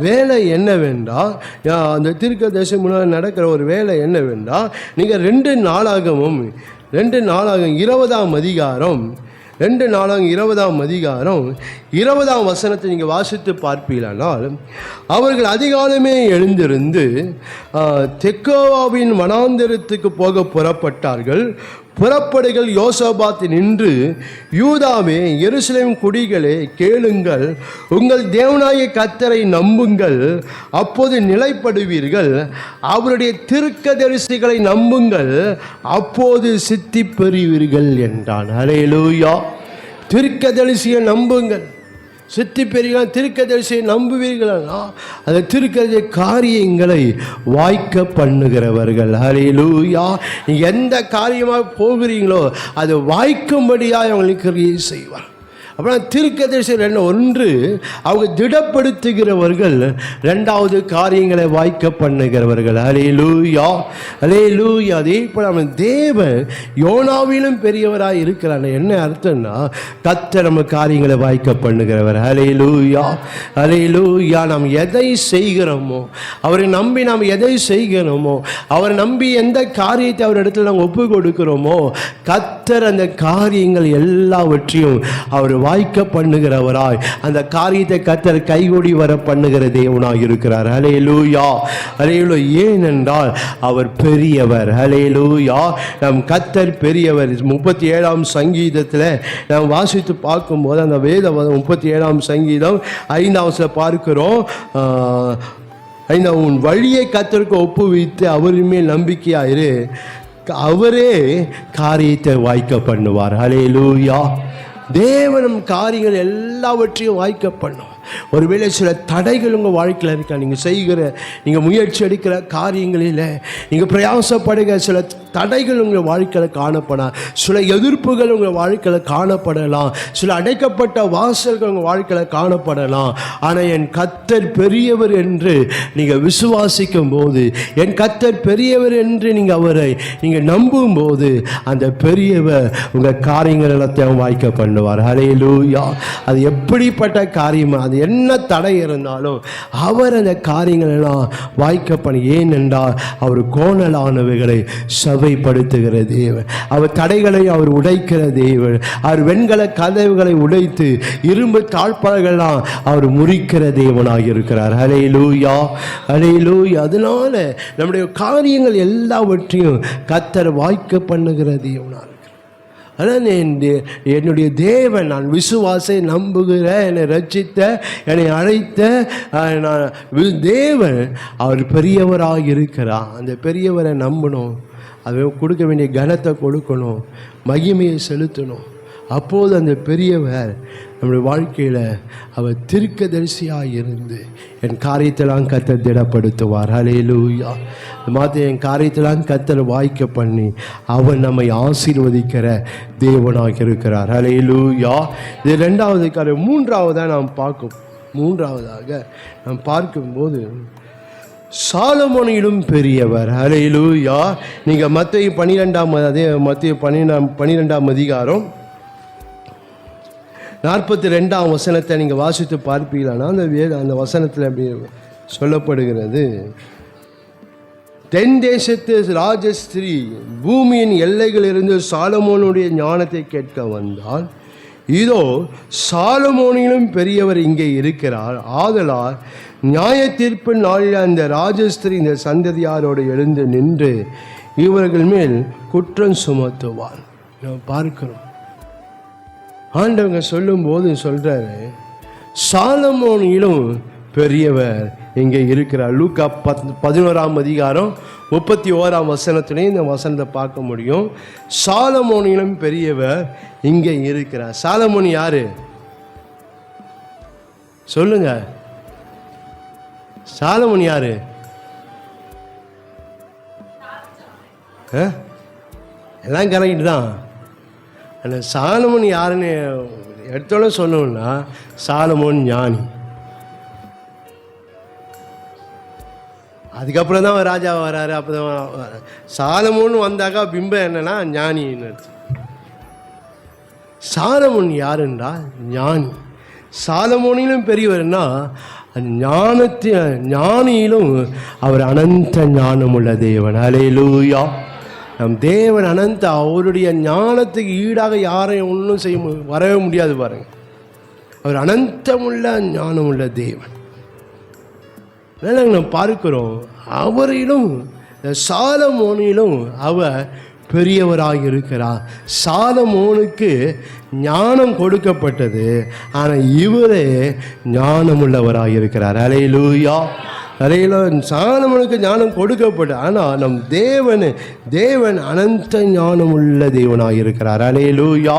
வேலை என்னவென்றால், அந்த தீர்க்கதரிசி முன்னாடி நடக்கிற ஒரு வேலை என்னவென்றால், நீங்கள் 2 நாளாகமும் 20ஆம் அதிகாரம் 20ஆம் வசனத்தை நீங்கள் வாசித்து பார்ப்பீர்களானால், அவர்கள் அதிகாலமே எழுந்திருந்து தெக்கோவாவின் வனாந்தரத்துக்கு போக புறப்பட்டார்கள். புறப்படுகள் யோசபாத் நின்று, யூதாவே எருசலேம் குடிகளே கேளுங்கள், உங்கள் தேவனாகிய கர்த்தரை நம்புங்கள், அப்போது நிலைப்படுவீர்கள். அவருடைய தீர்க்கதரிசிகளை நம்புங்கள், அப்போது சித்தி பெறுவீர்கள் என்றான். ஹல்லேலூயா. தீர்க்கதரிசியை நம்புங்கள், சித்தி பெறுவீர்கள். தீர்க்கதரிசியை நம்புவீர்களா, அந்த தீர்க்கதரிசி காரியங்களை வாய்க்க பண்ணுகிறவர்கள். ஹல்லேலூயா. நீங்கள் எந்த காரியமாக போகிறீங்களோ அது வாய்க்கும்படியாக அவங்களுக்கு செய்வார். அப்புறம் தீர்க்கதரிசி ஒன்று அவங்க திடப்படுத்துகிறவர்கள், இரண்டாவது காரியங்களை வாய்க்க பண்ணுகிறவர்கள். ஹல்லேலூயா, ஹல்லேலூயா. அதே போல் அவன் தேவன் யோனாவிலும் பெரியவராக இருக்கிறான். என்ன அர்த்தம்னா, கர்த்தர் நம்ம காரியங்களை வாய்க்க பண்ணுகிறவர். ஹல்லேலூயா, ஹல்லேலூயா. நாம் எதை செய்கிறோமோ, அவரை நம்பி நாம் எதை செய்கிறோமோ, அவரை நம்பி எந்த காரியத்தை அவர் இடத்துல நாம் ஒப்பு கொடுக்கிறோமோ, கர்த்தர் அந்த காரியங்கள் எல்லாவற்றையும் அவர் வாய்க்க பண்ணுகிறவராய், அந்த காரியத்தை கர்த்தர் கைகூடி வர பண்ணுகிற தேவனாய் இருக்கிறார். ஹல்லேலூயா, ஹல்லேலூயா. ஏனென்றால் அவர் பெரியவர். ஹல்லேலூயா. நம் கர்த்தர் பெரியவர். 37ஆம் சங்கீதத்தில் நாம் வாசித்து பார்க்கும்போது, அந்த வேத 37ஆம் சங்கீதம் 5ஆம் பார்க்கிறோம், உன் வழியை கர்த்தருக்கு ஒப்புவித்து அவரின் மேல் நம்பிக்கையாயிரு, அவரே காரியத்தை வாய்க்க பண்ணுவார். ஹல்லேலூயா. தேவனும் காரியங்கள் எல்லாவற்றையும் வாய்க்க பண்ணும். ஒருவேளை சில தடைகள் உங்கள் வாழ்க்கையில் இருக்கா, நீங்கள் செய்கிற, நீங்கள் முயற்சி எடுக்கிற காரியங்களில், நீங்கள் பிரயாசப்படுகிற சில தடைகள் உங்கள் வாழ்க்கையில் காணப்படலாம், சில எதிர்ப்புகள் உங்கள் வாழ்க்கையில் காணப்படலாம், சில அடைக்கப்பட்ட வாசல்கள் உங்கள் வாழ்க்கையில் காணப்படலாம். ஆனால் என் கர்த்தர் பெரியவர் என்று நீங்கள் விசுவாசிக்கும் போது, என் கர்த்தர் பெரியவர் என்று நீங்கள் அவரை நீங்கள் நம்பும் போது, அந்த பெரியவர் உங்கள் காரியங்கள் எல்லாத்தையும் வாய்க்க பண்ணுவார். ஹல்லேலூயா. அது எப்படிப்பட்ட காரியம், அது என்ன தடை இருந்தாலும் அவர் அந்த காரியங்கள் எல்லாம் வாய்க்க பண்ணி. ஏனென்றால் அவர் கோணலானவைகளை சபைப்படுத்துகிற தேவன், அவர் தடைகளை அவர் உடைக்கிற தேவன், அவர் வெண்கல கதவுகளை உடைத்து இரும்பு தாழ்பாளர்களெல்லாம் அவர் முறிக்கிற தேவனாக இருக்கிறார். ஹல்லேலூயா, ஹல்லேலூயா. அதனால நம்முடைய காரியங்கள் எல்லாவற்றையும் கர்த்தர் வாய்க்க பண்ணுகிற தேவனாக. அதான் என்னுடைய தேவன், நான் விசுவாசை நம்புகிற, என்னை ரட்சித்த, என்னை அழைத்த தேவன் அவர் பெரியவராக இருக்கிறார். அந்த பெரியவரை நம்பணும், அதை கொடுக்க வேண்டிய கனத்தை கொடுக்கணும், மகிமையை செலுத்தணும். அப்போது அந்த பெரியவர் நம்முடைய வாழ்க்கையில் அவர் தீர்க்கதரிசியாக இருந்து என் காரியத்தெல்லாம் கர்த்தர் திடப்படுத்துவார். ஹல்லேலூயா. மாத்திரம் என் காரியத்தெல்லாம் கர்த்தர் வாய்க்க பண்ணி அவர் நம்மை ஆசீர்வதிக்கிற தேவனாக இருக்கிறார். ஹல்லேலூயா. இது ரெண்டாவது காரியம். மூன்றாவதாக நாம் பார்க்கும்போது சாலமோனிலும் பெரியவர். ஹல்லேலூயா. நீங்கள் மத்தேயு 12ஆம் அதிகாரம் 42ஆம் வசனத்தை நீங்கள் வாசித்து பார்ப்பீங்களா? அந்த வசனத்தில் அப்படி சொல்லப்படுகிறது, தென் தேசத்து ராஜஸ்திரீ பூமியின் எல்லைகளிலிருந்து சாலமோனுடைய ஞானத்தை கேட்க வந்தால், இதோ சாலமோனிலும் பெரியவர் இங்கே இருக்கிறார். ஆதலால் நியாய தீர்ப்பு நாளில் அந்த ராஜஸ்திரீ இந்த சந்ததியாரோடு எழுந்து நின்று இவர்கள் மேல் குற்றம் சுமத்துவார். நாம் பார்க்கிறோம், ஆண்டவங்க சொல்லும்போது சொல்றாரு, சாலமோனிலும் பெரியவர் இங்கே இருக்கிறார். லூக்கா 11ஆம் அதிகாரம் 31ஆம் வசனத்திலையும் இந்த வசனத்தை பார்க்க முடியும். சாலமோனிலும் பெரியவர் இங்கே இருக்கிறார். சாலமோன் யாரு சொல்லுங்க? சாலமோன் யாரு? எல்லாம் கரெக்ட் தான். ஆனால் சாலமோன் யாருன்னு எடுத்தோட சொன்னோம்னா, சாலமோன் ஞானி. அதுக்கப்புறம் தான் ராஜா வராரு. அப்போ தான் சாலமோன் வந்தாக்கா பிம்பம் என்னன்னா ஞானின்னு அர்த்தம். சாலமோன் யாருன்றா ஞானி. சாலமோனிலும் பெரியவர்னா ஞானியிலும் அவர் அனந்த ஞானமுள்ள தேவன். ஹல்லேலூயா. நம் தேவன் அனந்த, அவருடைய ஞானத்துக்கு ஈடாக யாரையும் ஒன்றும் வரவே முடியாது பாருங்க. அவர் அனந்தமுள்ள ஞானமுள்ள தேவன். அதனால் நாம் பார்க்கிறோம், அவரிலும் சாலமோனிலும் அவர் பெரியவராக இருக்கிறார். சாலமோனுக்கு ஞானம் கொடுக்கப்பட்டது, ஆனால் இவரே ஞானமுள்ளவராக இருக்கிறார். ஹல்லேலூயா. சாலமோனுக்கு ஞானம் கொடுக்கப்பட்ட, ஆனால் நம் தேவன் அனந்த ஞானமுள்ள தேவனாக இருக்கிறார். ஹல்லேலூயா.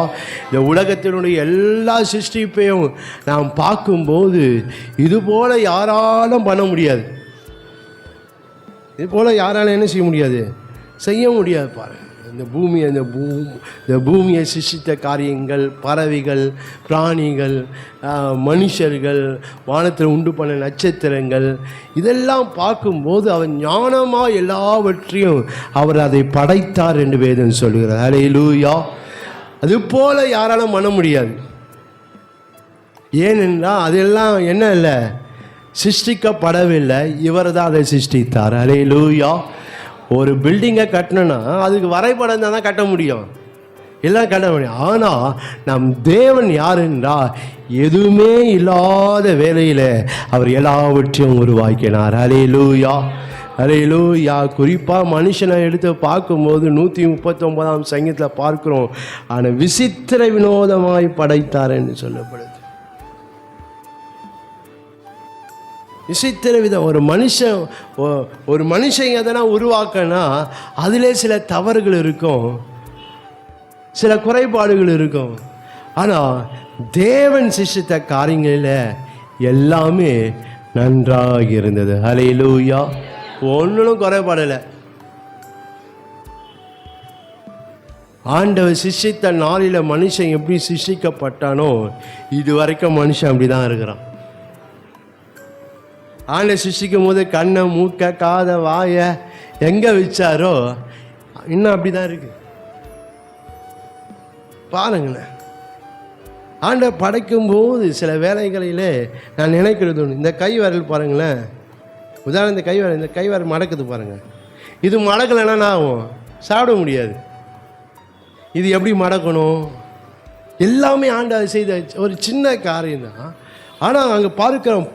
இந்த உலகத்தினுடைய எல்லா சிருஷ்டிப்பையும் நாம் பார்க்கும்போது இதுபோல யாராலும் பண்ண முடியாது. இதுபோல் யாராலும் என்ன செய்ய முடியாது? செய்ய முடியாது. பாருங்கள், இந்த பூமியை சிருஷ்டித்த காரியங்கள், பறவைகள், பிராணிகள், மனுஷர்கள், வானத்தில் உண்டு பண்ண நட்சத்திரங்கள், இதெல்லாம் பார்க்கும்போது அவர் ஞானமாக எல்லாவற்றையும் அவர் அதை படைத்தார் என்று வேதம் சொல்கிறார். ஹல்லேலூயா. அது போல யாராலும் பண்ண முடியாது. ஏனென்றால் அதெல்லாம் என்ன இல்லை, சிருஷ்டிக்கப்படவில்லை, இவர் தான் அதை சிருஷ்டித்தார். ஹல்லேலூயா. ஒரு பில்டிங்கை கட்டணுன்னா அதுக்கு வரைபடம் தான் கட்ட முடியும், எல்லாம் கட்ட முடியும். ஆனால் நம் தேவன் யார் என்றால் எதுவுமே இல்லாத வேலையில் அவர் எல்லாவற்றையும் உருவாக்கினார். ஹல்லேலூயா, ஹல்லேலூயா. குறிப்பாக மனுஷனை எடுத்து பார்க்கும்போது 139ஆம் சங்கீதத்தில் பார்க்குறோம், ஆனால் விசித்திர வினோதமாய் படைத்தார் என்று சொல்லப்படுது. விசித்திர விதம். ஒரு மனுஷன் எதனா உருவாக்கனா அதிலே சில தவறுகள் இருக்கும், சில குறைபாடுகள் இருக்கும். ஆனால் தேவன் சிருஷ்டித்த காரியங்களில் எல்லாமே நன்றாக இருந்தது. ஹல்லேலூயா. ஒன்றும் குறைபாடலை. ஆண்டவர் சிருஷ்டித்த நாளில் மனுஷன் எப்படி சிருஷ்டிக்கப்பட்டானோ இது வரைக்கும் மனுஷன் அப்படி தான் இருக்கிறான். ஆண்டவர் சிருஷ்டிக்கும் போது கண்ணை, மூக்கை, காதை, வாயை எங்கே வச்சாரோ இன்னும் அப்படி தான் இருக்கு. பாருங்களேன், ஆண்டவர் படைக்கும்போது சில வேலைகளிலே நான் நினைக்கிறது ஒன்று. இந்த கை விரல் பாருங்களேன், உதாரணம் இந்த கை விரல் மடக்குது பாருங்கள். இது மடக்கலைன்னா நான் ஆகும், சாப்பிட முடியாது. இது எப்படி மடக்கணும்? எல்லாமே ஆண்டவர் செய்த ஒரு சின்ன காரியம்தான். ஆனால் அங்கே பார்க்கிறோம்,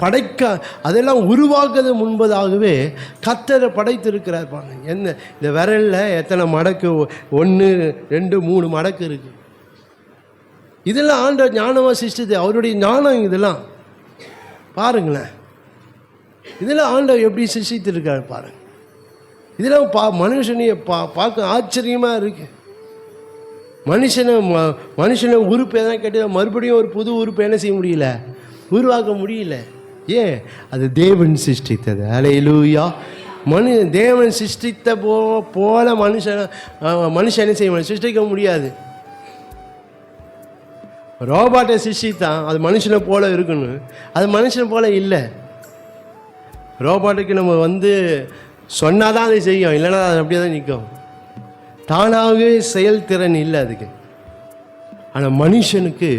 அதெல்லாம் உருவாக்குறது முன்பதாகவே கர்த்தரை படைத்திருக்கிறார். பாருங்க, என்ன இந்த விரலில் எத்தனை மடக்கு, 1 2 3 மடக்கு இருக்குது. இதெல்லாம் ஆண்டவர் ஞானமாக சிருஷ்டிது, அவருடைய ஞானம். இதெல்லாம் பாருங்களேன், இதெல்லாம் ஆண்டவர் எப்படி சிருஷ்டித்திருக்காரு பாருங்க. இதெல்லாம் மனுஷனையை பார்க்க ஆச்சரியமாக இருக்குது. மனுஷனை உறுப்பு எதாவது கேட்டு மறுபடியும் ஒரு புது உறுப்பு என்ன செய்ய முடியல, உருவாக்க முடியல. ஏன்? அது தேவன் சிருஷ்டித்தது. அல்லேலூயா. தேவன் சிருஷ்டித்த போல மனுஷன் என்ன செய்ய முடியாது, சிருஷ்டிக்க முடியாது. ரோபாட்டை சிருஷ்டித்தான், அது மனுஷனை போல இருக்கணும், அது மனுஷனை போல இல்லை. ரோபாட்டுக்கு நம்ம சொன்னால் தான் அதை செய்யும், இல்லைன்னா அது அப்படியே தான் நிற்கும். தானாகவே செயல்திறன் இல்லை அதுக்கு. ஆனால் மனுஷனுக்கு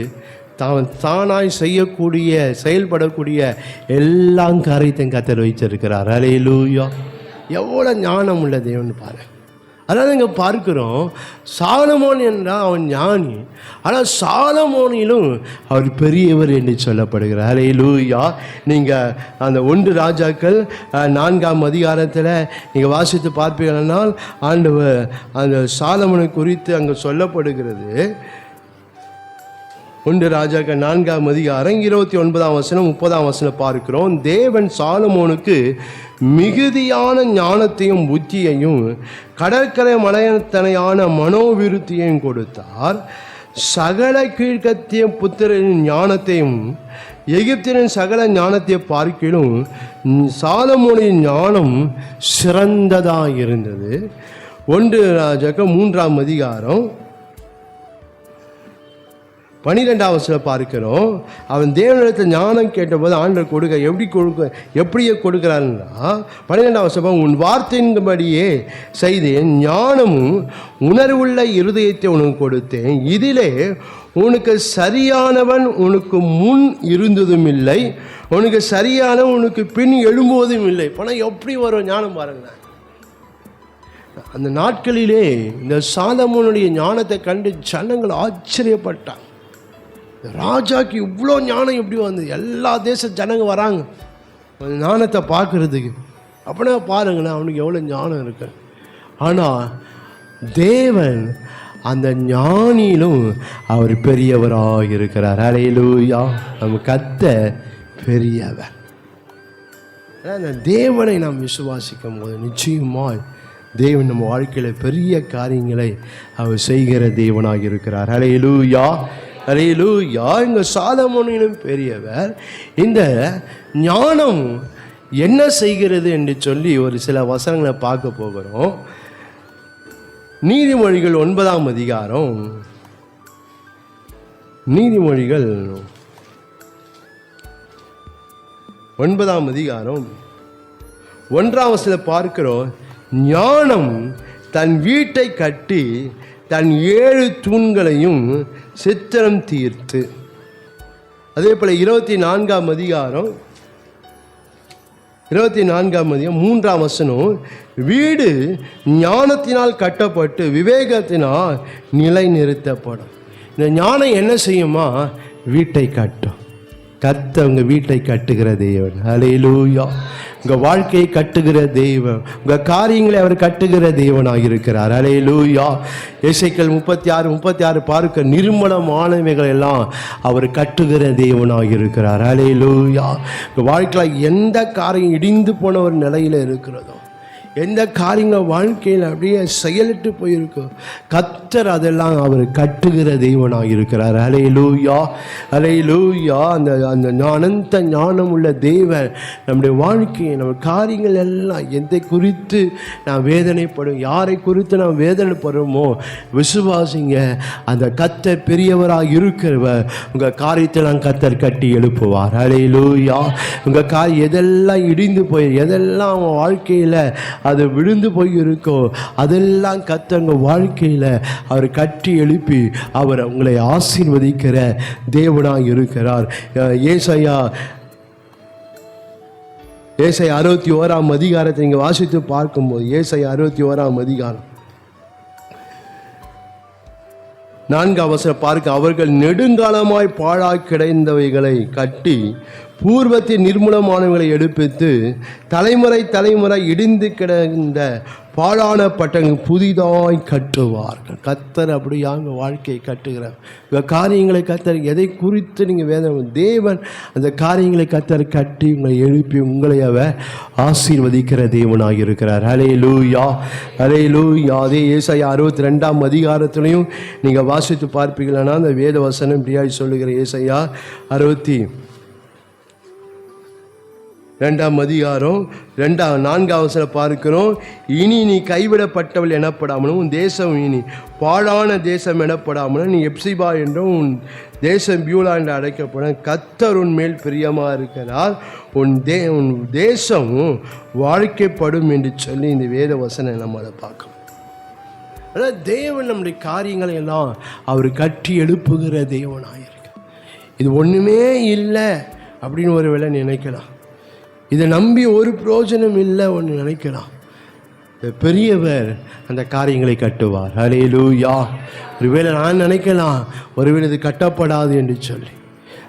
தானாய் செய்யக்கூடிய, செயல்படக்கூடிய எல்லா காரியத்தையும் கர்த்தர் வைச்சிருக்கிறார். அல்லேலூயா. எவ்வளோ ஞானம் உள்ள தேவன் பாரு. அதனால் இங்கே பார்க்கிறோம், சாலமோன் என்றால் அவன் ஞானி, ஆனால் சாலமோனிலும் அவர் பெரியவர் என்று சொல்லப்படுகிறார். அல்லேலூயா. நீங்கள் அந்த 1 ராஜாக்கள் 4ஆம் அதிகாரத்தில் நீங்கள் வாசித்து பார்ப்பீர்களானால் ஆண்டவர் அந்த சாலமோனை குறித்து அங்கே சொல்லப்படுகிறது. 1 ராஜாக்கள் 4ஆம் அதிகாரம் 29ஆம் வசனம் 30ஆம் வசனம் பார்க்கிறோம். தேவன் சாலமோனுக்கு மிகுதியான ஞானத்தையும் புத்தியையும் கடற்கரை மலையத்தனையான மனோவிருத்தியையும் கொடுத்தார். சகல கீழ்கத்திய புத்திரனின் ஞானத்தையும் எகிப்தின் சகல ஞானத்தை பார்க்கிலும் சாலமோனின் ஞானம் சிறந்ததாக இருந்தது. 1 ராஜாக்கள் 3ஆம் அதிகாரம் 12ஆம் வசனம் பார்க்கிறோம். அவன் தேவனிடத்தில் ஞானம் கேட்டபோது ஆண்டவர் எப்படியே கொடுக்கிறாருன்னா 12ஆம் வசனம், உன் வார்த்தையின்படியே செய்தேன், ஞானமும் உணர்வுள்ள இருதயத்தை உனக்கு கொடுத்தேன், இதிலே உனக்கு சரியானவன் உனக்கு முன் இருந்ததும் இல்லை, உனக்கு சரியானவன் உனக்கு பின் எழும்புவதும் இல்லை. பணம் எப்படி வரும் ஞானம் பாருங்களேன். அந்த நாட்களிலே இந்த சாலமோனுடைய ஞானத்தை கண்டு ஜனங்கள் ஆச்சரியப்பட்டாங்க. ராஜாக்கு இவ்வளோ ஞானம் எப்படி வந்தது? எல்லா தேச ஜனங்க வராங்க ஞானத்தை பார்க்கறதுக்கு. அப்படின்னா பாருங்களேன், அவனுக்கு எவ்வளோ ஞானம் இருக்கு. ஆனால் தேவன் அந்த ஞானியிலும் அவர் பெரியவராக இருக்கிறார். அல்லேலூயா. நம்ம கர்த்தர் பெரியவர். அந்த தேவனை நாம் விசுவாசிக்கும் போது நிச்சயமாய் தேவன் நம்ம வாழ்க்கையில் பெரிய காரியங்களை அவர் செய்கிற தேவனாக இருக்கிறார். அல்லேலூயா. அல்லேலூயா. இங்கே சாலமோனிலும் பெரியவர். இந்த ஞானம் என்ன செய்கிறது என்று சொல்லி ஒரு சில வசனங்களை பார்க்க போகிறோம். நீதிமொழிகள் 9ஆம் அதிகாரம், நீதிமொழிகள் 9ஆம் அதிகாரம் 1ஆம் வசனத்தில் பார்க்கிறோம், ஞானம் தன் வீட்டை கட்டி தன் 7 தூண்களையும் சித்திரம் தீர்த்து. அதே போல் 24ஆம் அதிகாரம் 3ஆம் வசனம், வீடு ஞானத்தினால் கட்டப்பட்டு விவேகத்தினால் நிலை நிறுத்தப்படும். இந்த ஞானம் என்ன செய்யுமா? வீட்டை கட்டும். கர்த்தர் உங்கள் வீட்டை கட்டுகிற தேவன். அல்லேலூயா. உங்கள் வாழ்க்கையை கட்டுகிற தேவன், உங்கள் காரியங்களை அவர் கட்டுகிற தேவனாக இருக்கிறார். அல்லேலூயா. எசேக்கியேல் 36 பார்க்க நிர்மலமானவைகள் எல்லாம் அவர் கட்டுகிற தேவனாக இருக்கிறார். அல்லேலூயா. உங்கள் வாழ்க்கையில் எந்த காரியம் இடிந்து போன ஒரு நிலையில் இருக்கிறதோ, எந்த காரியங்கள் வாழ்க்கையில் அப்படியே செயலிட்டு போயிருக்கோ கர்த்தர் அதெல்லாம் அவர் கட்டுகிற தெய்வனாக இருக்கிறார். ஹல்லேலூயா, ஹல்லேலூயா. அந்த அனந்த ஞானம் உள்ள தேவன் நம்முடைய வாழ்க்கையை, நம்ம காரியங்கள் எல்லாம் எதை குறித்து நான் வேதனைப்படும், யாரை குறித்து நான் வேதனைப்படுறோமோ விசுவாசிங்க, அந்த கர்த்தர் பெரியவராக இருக்கிறவர் உங்கள் காரியத்தெல்லாம் கர்த்தர் கட்டி எழுப்புவார். ஹல்லேலூயா. உங்கள் காரியம் எதெல்லாம் இடிந்து போய், எதெல்லாம் உங்கள் வாழ்க்கையில் அது விழுந்து போய் இருக்கோ அதெல்லாம் கர்த்தர் வாழ்க்கையில் அவர் கட்டி எழுப்பி அவர் உங்களை ஆசீர்வதிக்கிற தேவனாக இருக்கிறார். ஏசாயா 61ஆம் அதிகாரத்தை நீங்கள் வாசித்து பார்க்கும்போது, ஏசாயா 61ஆம் அதிகாரம் 4ஆம் வசனம் பார்க்க, அவர்கள் நெடுங்காலமாய் பாழாய் கிடைந்தவைகளை கட்டி பூர்வத்தில் நிர்மூலமானவர்களை எடுப்பித்து தலைமுறை தலைமுறை இடிந்து கிடந்த பாழான பட்டங்கள் புதிதாய் கட்டுவார்கள். கர்த்தர் அப்படியாக வாழ்க்கையை கட்டுகிறார். உங்கள் காரியங்களை கர்த்தர் எதை குறித்து நீங்கள் வேதனை தேவன் அந்த காரியங்களை கர்த்தர் கட்டி உங்களை எழுப்பி உங்களை அவர் ஆசீர்வதிக்கிற தேவனாக இருக்கிறார். ஹல்லேலூயா, ஹல்லேலூயா. அதே ஏசாயா 62ஆம் அதிகாரத்திலையும் நீங்கள் வாசித்து பார்ப்பீங்களா, அந்த வேத வசனம் இப்படியாய் சொல்லுகிற ஏசாயா 62ஆம் அதிகாரம் 4ஆம் வசனம் பார்க்கிறோம். இனி நீ கைவிடப்பட்டவள் எனப்படாமலும் உன் தேசம் இனி பாழான தேசம் எனப்படாமலும் நீ எப்சிபா என்றும் உன் தேசம் பியூலா என்று அழைக்கப்படும். கர்த்தர் உன் மேல் பிரியமாக இருக்கிறார், உன் தேசம் வாழ்க்கைப்படும் என்று சொல்லி இந்த வேத வசனம் நம்மளை பார்க்கணும். அதாவது தேவன் நம்முடைய காரியங்களை எல்லாம் அவர் கட்டி எழுப்புகிற தேவனாயிருக்கு. இது ஒன்றுமே இல்லை அப்படின்னு ஒரு வேளை நினைக்கலாம், இதை நம்பி ஒரு பிரயோஜனம் இல்லை ஒன்று நினைக்கலாம். பெரியவர் அந்த காரியங்களை கட்டுவார். ஹல்லேலூயா. ஒருவேளை நான் நினைக்கலாம் ஒருவேளை இது கட்டப்படாது என்று சொல்லி,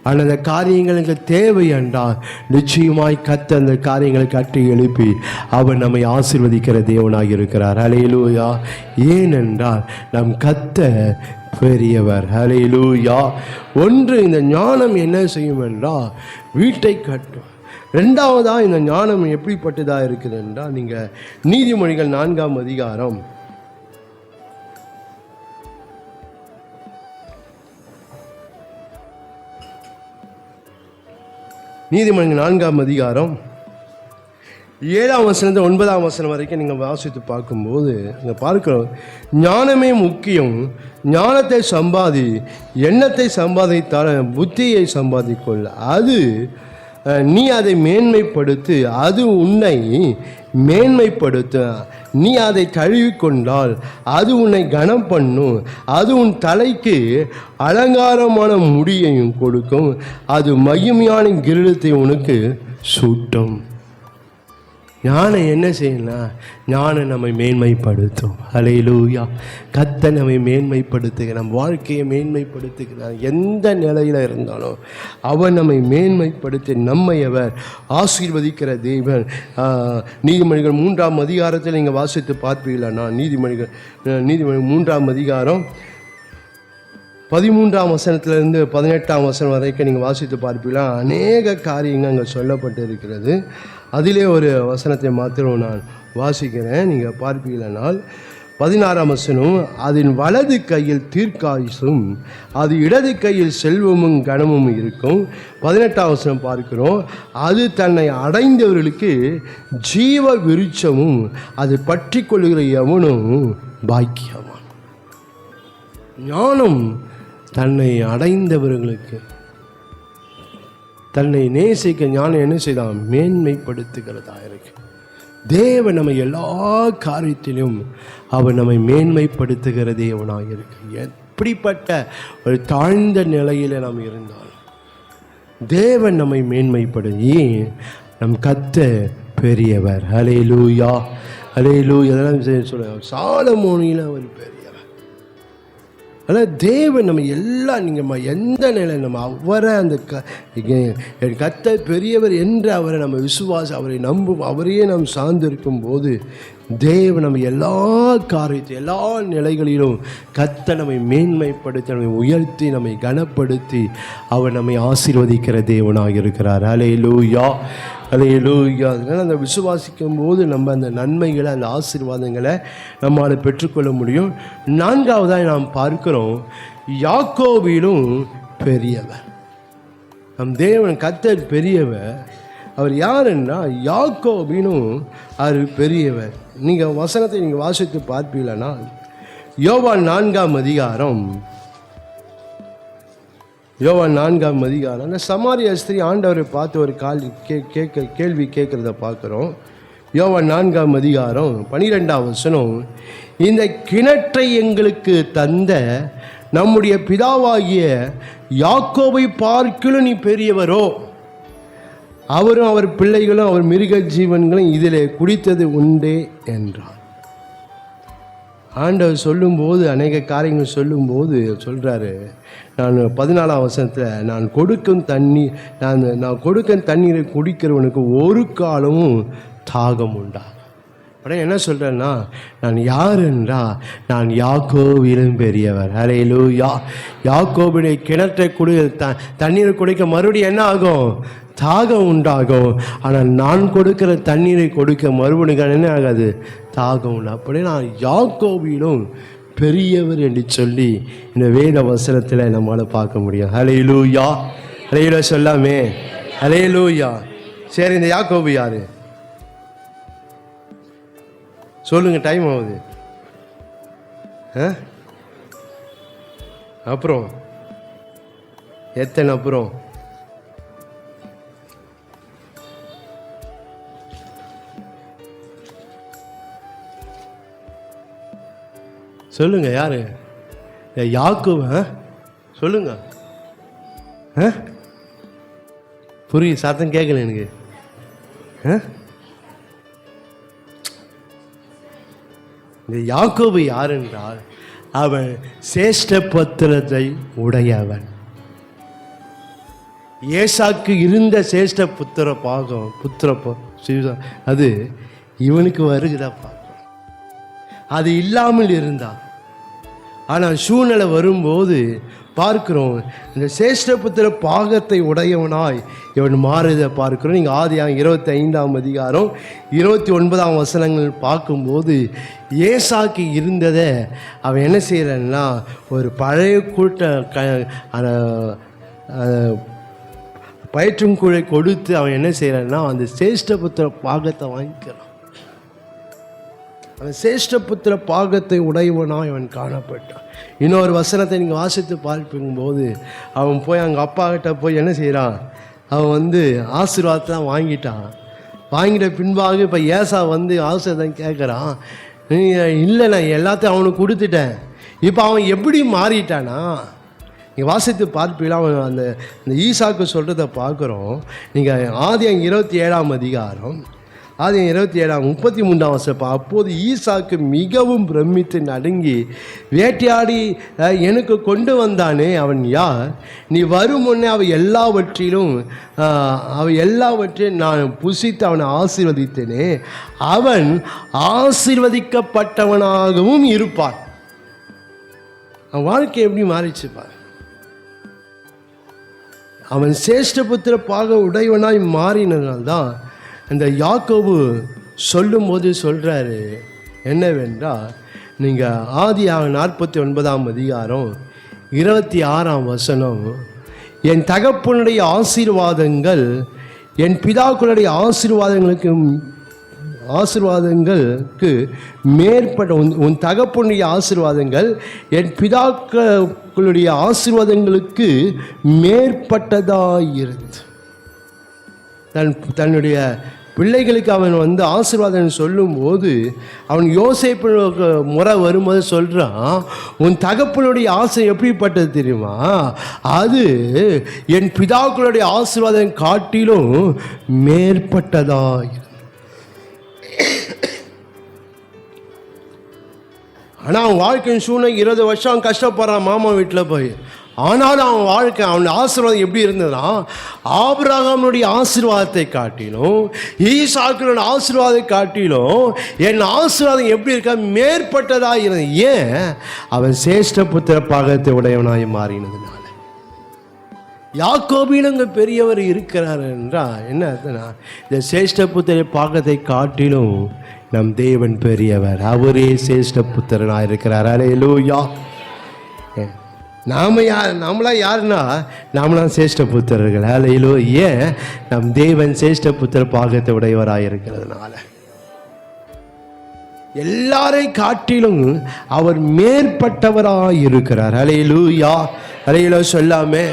ஆனால் அந்த காரியங்களுக்கு தேவை என்றால் நிச்சயமாய் கர்த்தர் அந்த காரியங்களை கட்டி எழுப்பி அவர் நம்மை ஆசீர்வதிக்கிற தேவனாக இருக்கிறார். ஹல்லேலூயா. ஏனென்றால் நம் கர்த்தர் பெரியவர். ஹல்லேலூயா. ஒன்று, இந்த ஞானம் என்ன செய்யும் என்றால் வீட்டை கட்டும். ரெண்டாவதாக இந்த ஞானம் எப்படிப்பட்டதாக இருக்குது என்றால், நீங்கள் நீதிமொழிகள் 4ஆம் அதிகாரம் 4ஆம் அதிகாரம் 7ஆம் வசனத்தை 9ஆம் வசனம் வரைக்கும் நீங்கள் வாசித்து பார்க்கும்போது அங்கே பார்க்கிறோம், ஞானமே முக்கியம், ஞானத்தை சம்பாதி, எண்ணத்தை சம்பாதித்தால் புத்தியை சம்பாதிக்கொள்ள, அது நீ அதை மேன்மைப்படுத்து, அது உன்னை மேன்மைப்படுத்த, நீ அதை கழுவிக்கொண்டால் அது உன்னை கனம் பண்ணும், அது உன் தலைக்கு அலங்காரமான முடியையும் கொடுக்கும், அது மகிமையான கிரீடத்தை உனக்கு சூட்டும். ஞானம் என்ன செய்யலாம்? ஞானம் நம்மை மேன்மைப்படுத்தும். ஹல்லேலூயா. கர்த்தர் நம்மை மேன்மைப்படுத்துகிற, நம் வாழ்க்கையை மேன்மைப்படுத்துகிறார். எந்த நிலையில் இருந்தாலும் அவர் நம்மை மேன்மைப்படுத்தி நம்மை அவர் ஆசீர்வதிக்கிற தேவன். நீதிமொழிகள் 3ஆம் அதிகாரத்தில் நீங்கள் வாசித்து பார்ப்பீங்களா? நான் நீதிமொழிகள் 3ஆம் அதிகாரம் 13ஆம் வசனத்திலிருந்து 18ஆம் வசனம் வரைக்கும் நீங்கள் வாசித்து பார்ப்பீங்களா? அநேக காரியங்கள் அங்கே சொல்லப்பட்டு இருக்கிறது. அதிலே ஒரு வசனத்தை மாத்திரம் நான் வாசிக்கிறேன், நீங்கள் பார்ப்பீங்களானால் 16ஆம் வசனம், அதன் வலது கையில் தீர்க்காயுசும் அது இடது கையில் செல்வமும் கனமும் இருக்கும். 18ஆம் வசனம் பார்க்கிறோம், அது தன்னை அடைந்தவர்களுக்கு ஜீவ விருட்சமும் அது பற்றி கொள்ளுகிற எவனும் பாக்கியவான். ஞானம் தன்னை அடைந்தவர்களுக்கு, தன்னை நேசிக்க ஞானம் என்ன செய்தான்? மேன்மைப்படுத்துகிறதா இருக்கு. தேவன் நம்மை எல்லா காரியத்திலும் அவர் நம்மை மேன்மைப்படுத்துகிற தேவனாக இருக்கு. எப்படிப்பட்ட ஒரு தாழ்ந்த நிலையில் நாம் இருந்தாலும் தேவன் நம்மை மேன்மைப்படுத்தி, நம் கர்த்தர் பெரியவர். ஹல்லேலூயா, ஹல்லேலூயா. அதெல்லாம் சொல்ல சாலமோனில் அவர் பெரியவர். ஆனால் தேவன் நம்ம எல்லாம், நீங்கள் எந்த நிலையில் நம்ம அவரை அந்த கர்த்தர் பெரியவர் என்று அவரை நம்ம விசுவாசம், அவரை நம்பும், அவரையே நாம் சார்ந்திருக்கும் போது தேவன் நம்ம எல்லா காரியத்தையும் எல்லா நிலைகளிலும் கர்த்தர் நம்மை மேன்மைப்படுத்தி, நம்மை உயர்த்தி, நம்மை கனப்படுத்தி அவர் நம்மை ஆசீர்வதிக்கிற தேவனாக இருக்கிறார். ஹல்லேலூயா, அல்லேலூயா. அதனால் அந்த விசுவாசிக்கும் போது நம்ம அந்த நன்மைகளை, அந்த ஆசீர்வாதங்களை நம்மால் பெற்றுக்கொள்ள முடியும். நான்காவதாக நாம் பார்க்கிறோம், யாக்கோபிலும் பெரியவர். நம் தேவன் கர்த்தர் பெரியவர். அவர் யாருன்னா யாக்கோபினும் அவர் பெரியவர். நீங்கள் வசனத்தை நீங்கள் வாசித்து பார்ப்பீங்களா, யோவான் 4ஆம் அதிகாரம், யோவான் 4ஆம் அதிகாரம், அந்த சமாரிய ஸ்திரீ ஆண்டவரை பார்த்து ஒரு கேள்வி கேட்குறத பார்க்குறோம். யோவான் 4ஆம் அதிகாரம் 12ஆம் வசனம், இந்த கிணற்றை எங்களுக்கு தந்த நம்முடைய பிதாவாகிய யாக்கோபை பார்க்கிலும் நீ பெரியவரோ, அவரும் அவர் பிள்ளைகளும் அவர் மிருக ஜீவன்களும் இதிலே குடித்தது உண்டே என்றார். ஆண்டவர் சொல்லும்போது, அநேக காரியங்கள் சொல்லும்போது சொல்கிறாரு, நான் 14ஆம் வசனத்தில், நான் கொடுக்கும் தண்ணீரை குடிக்கிறவனுக்கு ஒரு காலமும் தாகம் உண்டாகும். உடனே என்ன சொல்கிறேன்னா, நான் யார் என்றா, நான் யாக்கோபிலும் பெரியவர். அல்லேலூயா. யாக்கோபுடைய கிணற்றை தண்ணீரை குடிக்க மறுபடியும் என்ன ஆகும்? தாகம் உண்டாகும். ஆனால் நான் கொடுக்கிற தண்ணீரை கொடுக்க மறுபடியும் என்ன ஆகாது? தாகம் உண்டு. அப்படியே நான் யாக்கோபிலும் பெரியவர் என்று சொல்லி இந்த வேத வசனத்தில் நம்மளால் பார்க்க முடியும். அல்லேலூயா. அல்லேலூயா சொல்லாமே. அல்லேலூயா. சரி, இந்த யாக்கோபு யாரு சொல்லுங்க, டைம் ஆகுது. அப்புறம் எத்தனை அப்புறம் சொல்லுங்க, யாரு? யாக்கோபு. சொல்லுங்க, புரியுது, சத்தம் கேட்கல எனக்கு. இந்த யாக்கோபு யார் என்றால், அவன் சேஷ்ட பத்திரத்தை உடையவன். ஏசாக்கு இருந்த சேஷ்ட புத்திர பாகம் அது இவனுக்கு வருகிறதா பார்க்கும். அது இல்லாமல் இருந்தான். ஆனால் சூழ்நிலை வரும்போது பார்க்கிறோம், இந்த சேஷ்டபுத்திர பாகத்தை உடையவனாய் இவன் மாறுதை பார்க்கிறோம். நீங்கள் ஆதியாகமம் 25ஆம் அதிகாரம் 29ஆம் வசனங்கள் பார்க்கும்போது, ஏசாக்கு இருந்ததை அவன் என்ன செய்கிறான்னா, ஒரு பழைய பயிற்றும் கூழை கொடுத்து அவன் என்ன செய்கிறான்னா, அந்த சேஷ்டபுத்திர பாகத்தை வாங்கிக்கிறான். அவன் சேஷ்டபுத்திர பாகத்தை உடையவனாக அவன் காணப்பட்டான். இன்னொரு வசனத்தை நீங்கள் வாசித்து பார்க்கும்போது, அவன் போய் அவங்க அப்பா கிட்ட போய் என்ன செய்கிறான், அவன் ஆசீர்வாதத்தை தான் வாங்கிட்டான். வாங்கிட்ட பின்பாக இப்போ ஏசா ஆசீர்வாதம் கேட்குறான். இல்லை, நான் எல்லாத்தையும் அவனுக்கு கொடுத்துட்டேன். இப்போ அவன் எப்படி மாறிட்டானா, நீங்கள் வாசித்து பார்ப்பீங்களா? அவன் அந்த ஈசாக்கு சொல்கிறத பார்க்குறோம். நீங்கள் ஆதியாகமம் 27ஆம் அதிகாரம், ஆதியாகமம் 27 33ஆம் வசனம், அப்போது ஈசாக்கு மிகவும் பிரமித்து நடுங்கி, வேட்டையாடி எனக்கு கொண்டு வந்தானே அவன் யார்? நீ வரும் முன்னே அவை எல்லாவற்றையும் நான் புசித்து அவனை ஆசீர்வதித்தேனே, அவன் ஆசீர்வதிக்கப்பட்டவனாகவும் இருப்பான். அவன் வாழ்க்கை எப்படி மாறிச்சுப்பான்? அவன் சேஷ்டபுத்திர பாக உடையவனாய் மாறினதுனால்தான் இந்த யாக்கோபு சொல்லும்போது சொல்கிறாரு என்னவென்றால், நீங்கள் ஆதியாகமம் 49ஆம் அதிகாரம் 26ஆம் வசனம், என் தகப்பனுடைய ஆசீர்வாதங்கள் என் பிதாக்களுடைய ஆசீர்வாதங்களுக்கு மேற்பட்ட உன் தகப்பனுடைய ஆசீர்வாதங்கள் என் பிதாக்களுடைய ஆசீர்வாதங்களுக்கு மேற்பட்டதாயிருந்து. தன்னுடைய பிள்ளைகளுக்கு அவன் ஆசீர்வாதம் சொல்லும்போது, அவன் யோசேப்பு முறை வரும்போது சொல்கிறான், உன் தகப்பனுடைய ஆசை எப்படிப்பட்டது தெரியுமா? அது என் பிதாக்களுடைய ஆசீர்வாதம் காட்டிலும் மேற்பட்டதா. ஆனால் அவன் வாழ்க்கையின் சூழ்நிலை 20 வருஷம் கஷ்டப்படுறான் மாமா வீட்டில் போய். ஆனாலும் அவன் வாழ்க்கை, அவன் ஆசீர்வாதம் எப்படி இருந்ததுன்னா, ஆபிரகாமுடைய ஆசீர்வாதத்தை காட்டிலும் ஈசாக்குடைய ஆசீர்வாதத்தை காட்டிலும் என் ஆசீர்வாதம் எப்படி இருக்க மேற்பட்டதாக இருந்தது. ஏன்? அவன் சேஷ்ட புத்திர பாகத்தை உடையவனாய் மாறினதுனால. யாக்கோபிலும் இங்கே பெரியவர் இருக்கிறார் என்றால் என்ன அர்த்தம்னா, இந்த சேஷ்ட புத்திர பாகத்தை காட்டிலும் நம் தேவன் பெரியவர். அவரே சேஷ்ட புத்திரனாக இருக்கிறார். அல்லேலூயா. நம்மளாம் யாருன்னா நாமளாம் சேஷ்ட புத்திரர்கள். அல்லேலூயா. ஏன்? நம் தேவன் சேஷ்ட புத்திர பாகத்தை உடையவராக இருக்கிறதுனால எல்லாரையும் காட்டிலும் அவர் மேற்பட்டவராக இருக்கிறார். அல்லேலூயா. அல்லேலூயா சொல்லாமே.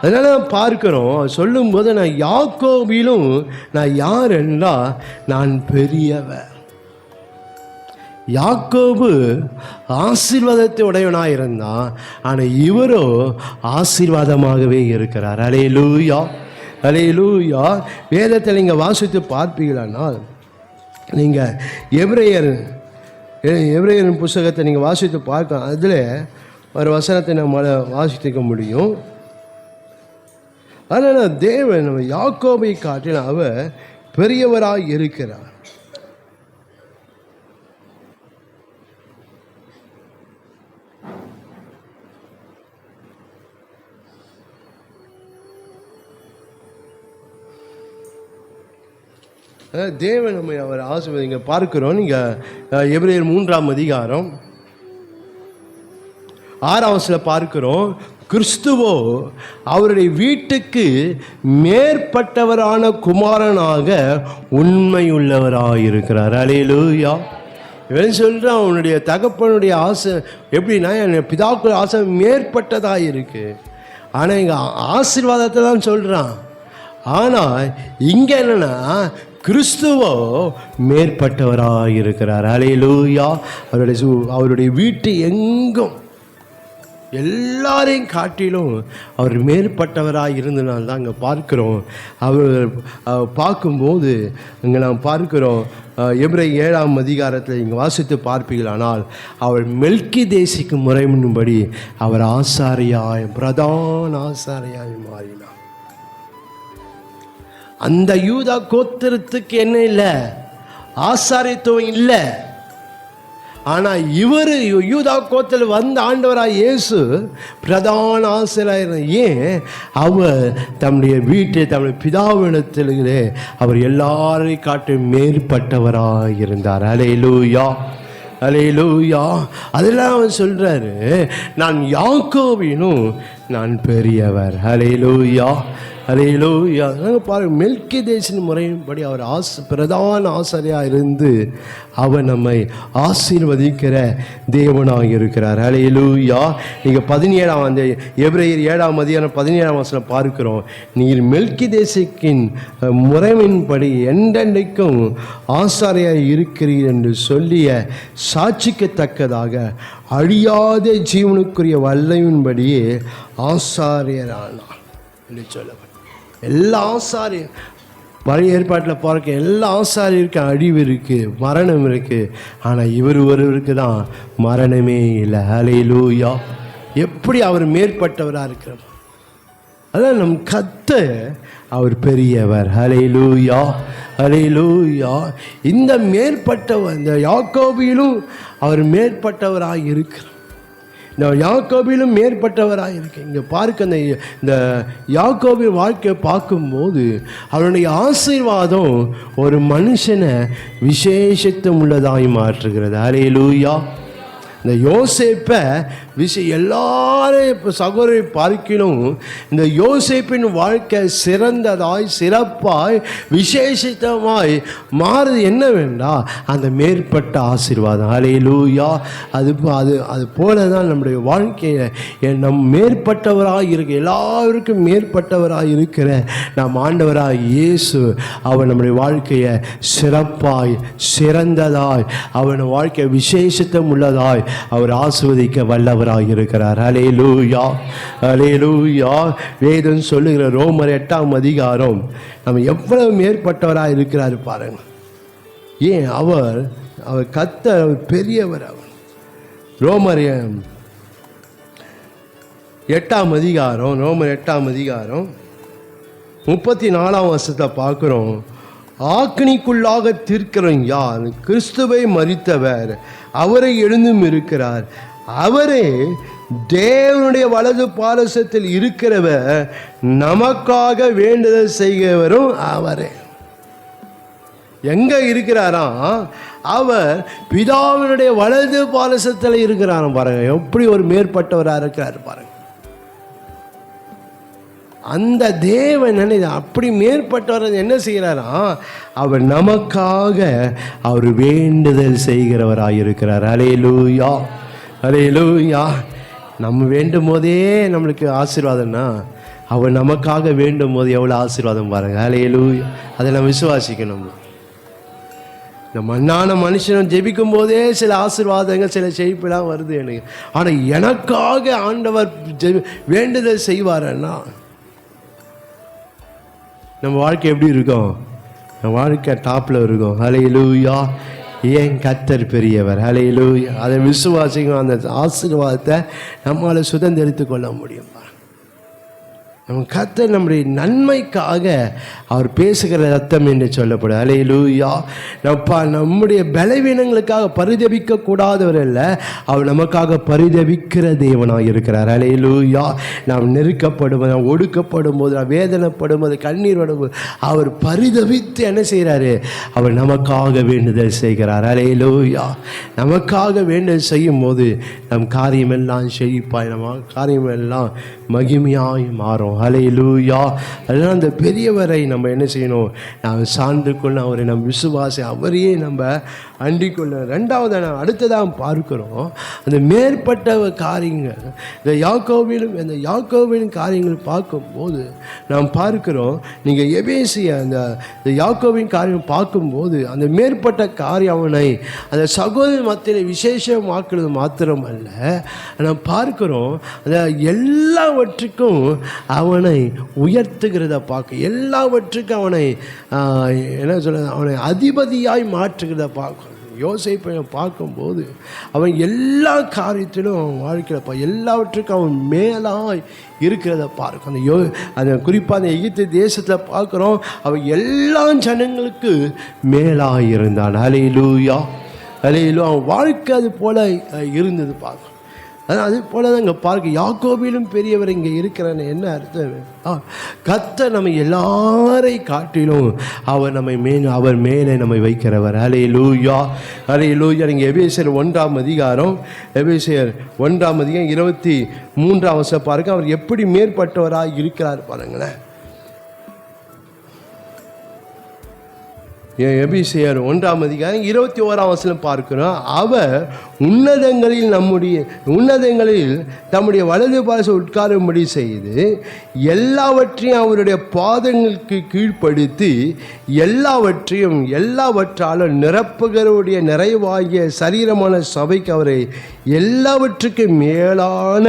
அதனால பார்க்கிறோம், சொல்லும்போது நான் யாக்கோபிலும் நான் யார் என்றால் நான் பெரியவர். யாக்கோபு ஆசீர்வாதத்தை உடையவனாக இருந்தான், ஆனால் இவரோ ஆசீர்வாதமாகவே இருக்கிறார். அல்லேலூயா. அல்லேலூயா. வேதத்தில் நீங்கள் வாசித்து பார்ப்பீங்களானால், நீங்கள் எபிரேயரின் புஸ்தகத்தை நீங்கள் வாசித்து பார்க்க, அதில் ஒரு வசனத்தை நம்மளால் வாசித்துக்க முடியும். அதனால் தேவன் நம்ம யாக்கோபை காட்டின அவர் பெரியவராக இருக்கிறார். தேவன் நம்ம அவர் ஆசீர்வதிங்க பார்க்கிறோம். நீங்கள் எபிரேயர் 3ஆம் அதிகாரம் 6ஆம் வசனத்தில் பார்க்கிறோம், கிறிஸ்துவோ அவருடைய வீட்டுக்கு மேற்பட்டவரான குமாரனாக உண்மையுள்ளவராக இருக்கிறார். அல்லேலூயா. இவன் சொல்கிறான், அவனுடைய தகப்பனுடைய ஆசை எப்படின்னா, என் பிதாக்குள்ள ஆசை மேற்பட்டதாக இருக்குது. ஆனால் இங்கே ஆசீர்வாதத்தை தான் சொல்கிறான். ஆனால் இங்கே என்னென்னா, கிறிஸ்துவோ மேற்பட்டவராக இருக்கிறார். அல்லேலூயா. அவருடைய வீட்டு எங்கும் எல்லாரையும் காட்டிலும் அவர் மேற்பட்டவராக இருந்தனால்தான் அங்கே பார்க்குறோம். அவர் பார்க்கும்போது இங்கே நாம் பார்க்குறோம், எபிரேயர் 7ஆம் அதிகாரத்தில் இங்கே வாசித்து பார்ப்பீர்களானால், அவர் மெல்கிதேசிக்கு முறையின்படி அவர் ஆசாரியாய், பிரதான ஆசாரியாய் மாறினார். அந்த யூதா கோத்திரத்துக்கு என்ன இல்லை? ஆசாரியத்துவம் இல்லை. ஆனால் இவர் யூதா கோத்திரத்தில் வந்த ஆண்டவராக இயேசு பிரதான ஆசிரியர். ஏன்? அவர் தம்முடைய வீட்டில் தம்முடைய பிதாவினத்திலே அவர் எல்லாரையும் காட்டி மேற்பட்டவராக இருந்தார். அல்லேலூயா. அல்லேலூயா. அதெல்லாம் அவர் சொல்கிறாரு, நான் யாக்கோபினும் நான் பெரியவர். அல்லேலூயா. அல்லேலூயா. பாருங்க, மெல்கிதேசின் முறையின்படி அவர் பிரதான ஆசாரியாக இருந்து அவர் நம்மை ஆசீர்வதிக்கிற தேவனாக இருக்கிறார். அல்லேலூயா. நீங்கள் 17ஆம் அந்த எபிரேயர் 7ஆம் அதிகாரம் 17ஆம் வசனம் பார்க்கிறோம், நீர் மெல்கிதேசின் முறையின்படி என்றென்றைக்கும் ஆசாரியாக இருக்கிறீர் என்று சொல்லிய சாட்சிக்கத்தக்கதாக அழியாத ஜீவனுக்குரிய வல்லமையின்படியே ஆசாரியரானார் என்று சொல்லப்படும். எல்லா ஆசாரியம் பழைய ஏற்பாட்டில் பார்க்க எல்லா ஆசாரியருக்கு அழிவு இருக்குது, மரணம் இருக்குது. ஆனால் இவர் ஒருவருக்கு தான் மரணமே இல்லை. அல்லேலூயா. எப்படி அவர் மேற்பட்டவராக இருக்கிறார்? அதான் நம் அவர் பெரியவர். அல்லேலூயா. அல்லேலூயா. இந்த மேற்பட்டவர், இந்த யாக்கோபிலும் அவர் மேற்பட்டவராக இருக்கிறார். இந்த யாக்கோபிலும் மேற்பட்டவராக இருக்கு. இங்கே பார்க்க இந்த யாக்கோபின் வாழ்க்கையை பார்க்கும்போது அவருடைய ஆசீர்வாதம் ஒரு மனுஷனை விசேஷத்துவம் உள்ளதாய் மாற்றுகிறது. அல்லேலூயா. இந்த யோசேப்பை எல்லாரும் இப்போ சகோதரி பார்க்கணும். இந்த யோசேப்பின் வாழ்க்கை சிறந்ததாய், சிறப்பாய், விசேஷமாய் மாறுது என்னவென்றா அந்த மேற்பட்ட ஆசீர்வாதம். அல்லேலூயா. அது போல தான் நம்முடைய வாழ்க்கையை நம் மேற்பட்டவராக இருக்க, எல்லாருக்கும் மேற்பட்டவராக இருக்கிற நம் ஆண்டவராக இயேசு அவர் நம்முடைய வாழ்க்கையை சிறப்பாய், சிறந்ததாய், அவன் வாழ்க்கை விசேஷத்தம் உள்ளதாய் அவர் ஆசீர்வதிக்க வல்லவராக இருக்கிறார். அல்லேலூயா. அல்லேலூயா. வேதம் சொல்லுகிற ரோமர் 8ஆம் அதிகாரம் நம்ம எவ்வளவு மேற்பட்டவராக இருக்கிறார் பாருங்க. ஏன்? அவர் கர்த்தர் பெரியவர். அவர் ரோமர் 8ஆம் அதிகாரம் 34ஆம் வசனத்தை பார்க்குறோம். ஆக்கினிக்குள்ளாக தீர்க்கிறோம் யார்? கிறிஸ்துவை மரித்தவர், அவரை எழுந்தும் இருக்கிறார், அவரே தேவனுடைய வலது பாரசத்தில் இருக்கிறவர் நமக்காக வேண்டுதல் செய்கிறவரும் அவரே. எங்க இருக்கிறாராம்? அவர் பிதாவினுடைய வலது பாரசத்தில் இருக்கிறாராம். பாருங்க, எப்படி ஒரு மேற்பட்டவராக இருக்கிறார் பாருங்க. அந்த தேவன் அப்படி மேற்பட்டவர் என்ன செய்கிறாராம்? அவர் நமக்காக அவர் வேண்டுதல் செய்கிறவராயிருக்கிறார். அல்லேலூயா, அல்லேலூயா. நம்ம வேண்டும் போதே நம்மளுக்கு ஆசீர்வாதம்னா, அவர் நமக்காக வேண்டும் போது எவ்வளோ ஆசீர்வாதம் பாருங்க. அல்லேலூயா. அதை நம்ம விசுவாசிக்கணும். இந்த மண்ணான மனுஷனும் ஜெபிக்கும் போதே சில ஆசீர்வாதங்கள், சில செழிப்பெல்லாம் வருது எனக்கு. ஆனால் எனக்காக ஆண்டவர் வேண்டுதல் செய்வாரன்னா நம்ம வாழ்க்கை எப்படி இருக்கும்? நம்ம வாழ்க்கை டாப்பில் இருக்கும். அல்லேலூயா. ஏன்? கர்த்தர் பெரியவர். அல்லேலூயா. அதை விசுவாசிக்கும். அந்த ஆசீர்வாதத்தை நம்மளால் சுதந்திரித்து கொள்ள முடியும். நம்ம கர்த்தர் நம்முடைய நன்மைக்காக அவர் பேசுகிற ரத்தம் என்று சொல்லப்படும். அல்லேலூயா. நம்முடைய பலவீனங்களுக்காக பரிதபிக்க கூடாதவர் அல்ல, அவர் நமக்காக பரிதபிக்கிற தேவனாக இருக்கிறார். அல்லேலூயா. நாம் நெருக்கப்படும்போது, நாம் ஒடுக்கப்படும் போது, நாம் வேதனைப்படும் போது, கண்ணீர் விடும்போது அவர் பரிதபித்து என்ன செய்கிறாரு? அவர் நமக்காக வேண்டுதல் செய்கிறார். அல்லேலூயா. நமக்காக வேண்டுதல் செய்யும் போது நம் காரியமெல்லாம் செழிப்பாய், நம்ம காரியமெல்லாம் மகிமையாய் மாறும். அல்லேலூயா. அதனால் அந்த பெரியவரை நம்ம என்ன செய்யணும்? நாம் சார்ந்து கொள்ள, அவரை நம் விசுவாசி, அவரையே நம்ம அண்டிக் கொள்ள. ரெண்டாவது அடுத்ததாக பார்க்கிறோம், அந்த மேற்பட்ட காரியங்கள், இந்த யாக்கோபின் காரியங்கள் பார்க்கும்போது நாம் பார்க்கிறோம். நீங்கள் எபேசிய அந்த யாக்கோபின் காரியம் பார்க்கும்போது அந்த மேற்பட்ட காரியம் அவனை அந்த சகோதர மத்தியில் விசேஷமாக்குறது மாத்திரம் அல்ல, நாம் பார்க்கிறோம் அந்த எல்லாவற்றுக்கும் அவனை உயர்த்துகிறத பார்க்க, எல்லாவற்றுக்கும் அவனை என்ன சொல்ல, அவனை அதிபதியாய் மாற்றுகிறத பார்க்க. யோசேப்பை பார்க்கும்போது அவன் எல்லா காரியத்திலும் அவன் வாழ்க்கையில் எல்லாவற்றுக்கும் அவன் மேலாய் இருக்கிறத பார்க்கும். அந்த குறிப்பாக அந்த எகிப்து தேசத்தில் பார்க்குறோம், அவன் எல்லா ஜனங்களுக்கு மேலாய் இருந்தான். அல்லேலூயா, அல்லேலூயா. அவன் வாழ்க்கை அது போல இருந்தது பார்க்கும். அது போல தான் இங்கே பார்க்க, யாக்கோபிலும் பெரியவர் இங்கே இருக்கிறான்னு என்ன அர்த்தம்? கர்த்தர் நம்ம எல்லாரை காட்டிலும் அவர் மேலே நம்மை வைக்கிறவர். அல்லேலூயா, அல்லேலூயா. நீங்கள் எபேசியர் 1ஆம் அதிகாரம் 23ஆம் வசனம் பாருங்க. அவர் எப்படி மேற்பட்டவராக இருக்கிறார் பாருங்களேன். எபேசியர் 1ஆம் அதிகாரம் 21ஆம் வசனம் பார்க்கிறோம். அவர் உன்னதங்களில் தம்முடைய வலது பாரசத்தில் உட்காரும்படி செய்து எல்லாவற்றையும் அவருடைய பாதங்களுக்கு கீழ்ப்படுத்தி எல்லாவற்றாலும் நிரப்புகிறவருடைய நிறைவாகிய சரீரமான சபைக்கு அவரை எல்லாவற்றுக்கும் மேலான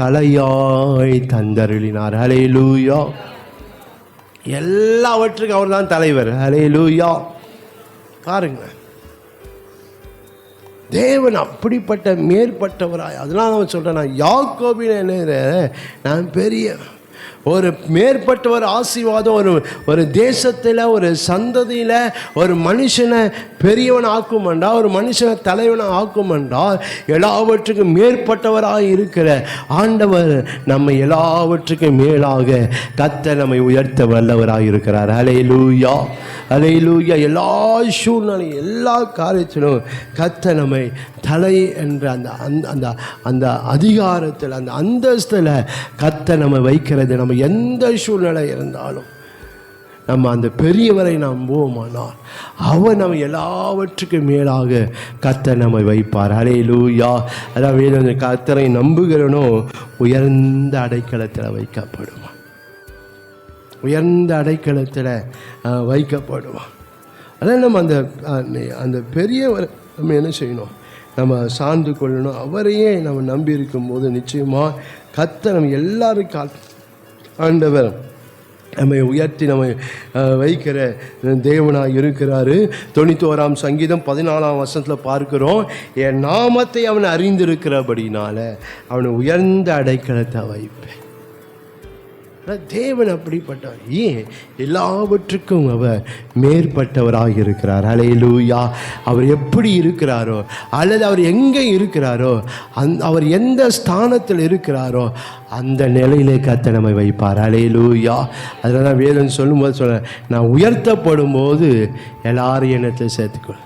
தலையாய் தந்தருளினார். அல்லேலூயா. எல்லாவற்றுக்கும் அவர் தான் தலைவர். அல்லேலூயா. பாருங்க, தேவன் அப்படிப்பட்ட மேற்பட்டவராய். அதெல்லாம் நான் சொல்கிறேன், நான் யாக்கோபின் என்ன, நான் பெரிய ஒரு மேற்பட்டவர் ஆசீர்வாதம். ஒரு தேசத்தில், ஒரு சந்ததியில் ஒரு மனுஷனை பெரியவன் ஆக்குமென்றால், ஒரு மனுஷனை தலைவனை ஆக்குமென்றால், எல்லாவற்றுக்கும் மேற்பட்டவராக இருக்கிற ஆண்டவர் நம்மை எல்லாவற்றுக்கும் மேலாக கர்த்தர் நம்மை உயர்த்த வல்லவராக இருக்கிறார். அல்லேலூயா, அல்லேலூயா. எல்லா சூழ்நிலையும், எல்லா காரியத்திலும் கர்த்தர் நம்மை தலை என்ற அந்த அதிகாரத்தில், அந்த அந்தஸ்தில் கர்த்தர் நம்ம வைக்கிறது. நம்ம எந்த சூழ்நிலை இருந்தாலும் நம்ம அந்த பெரியவரை நம்புவோமானால் அவர் நம்ம எல்லாவற்றுக்கும் மேலாக கர்த்தர் நம்மை வைப்பார். அல்லேலூயா. அதாவது கர்த்தரை நம்புகிறனோ உயர்ந்த அடைக்கலத்தில் வைக்கப்படுவான், உயர்ந்த அடைக்கலத்தில் வைக்கப்படுவான். அதான் நம்ம அந்த பெரியவர் நம்ம என்ன செய்யணும்? நம்ம சார்ந்து கொள்ளணும். அவரையே நம்ம நம்பி இருக்கும்போது நிச்சயமாக கர்த்தர் நம்ம எல்லாருக்கும் ஆண்டவர் நம்மை உயர்த்தி நம்மை வைக்கிற தேவனாக இருக்கிறாரு. 91ஆம் சங்கீதம் 14ஆம் வசனத்தில் பார்க்கிறோம், என் நாமத்தை அவன் அறிந்திருக்கிறபடினால அவனை உயர்ந்த அடைக்கலத்தை வைப்பேன். தேவன் அப்படிப்பட்டவர். ஏன்? எல்லாவற்றுக்கும் அவர் மேற்பட்டவராக இருக்கிறார். ஹல்லேலூயா. அவர் எப்படி இருக்கிறாரோ அல்லது அவர் எங்கே இருக்கிறாரோ அவர் எந்த ஸ்தானத்தில் இருக்கிறாரோ அந்த நிலையிலே கர்த்தர் நம்மை வைப்பார். ஹல்லேலூயா. அதனால தான் வேதம் சொல்லும்போது சொல்ல, நான் உயர்த்தப்படும் போது எல்லாரும் எண்ணத்தில் சேர்த்துக்கொள்.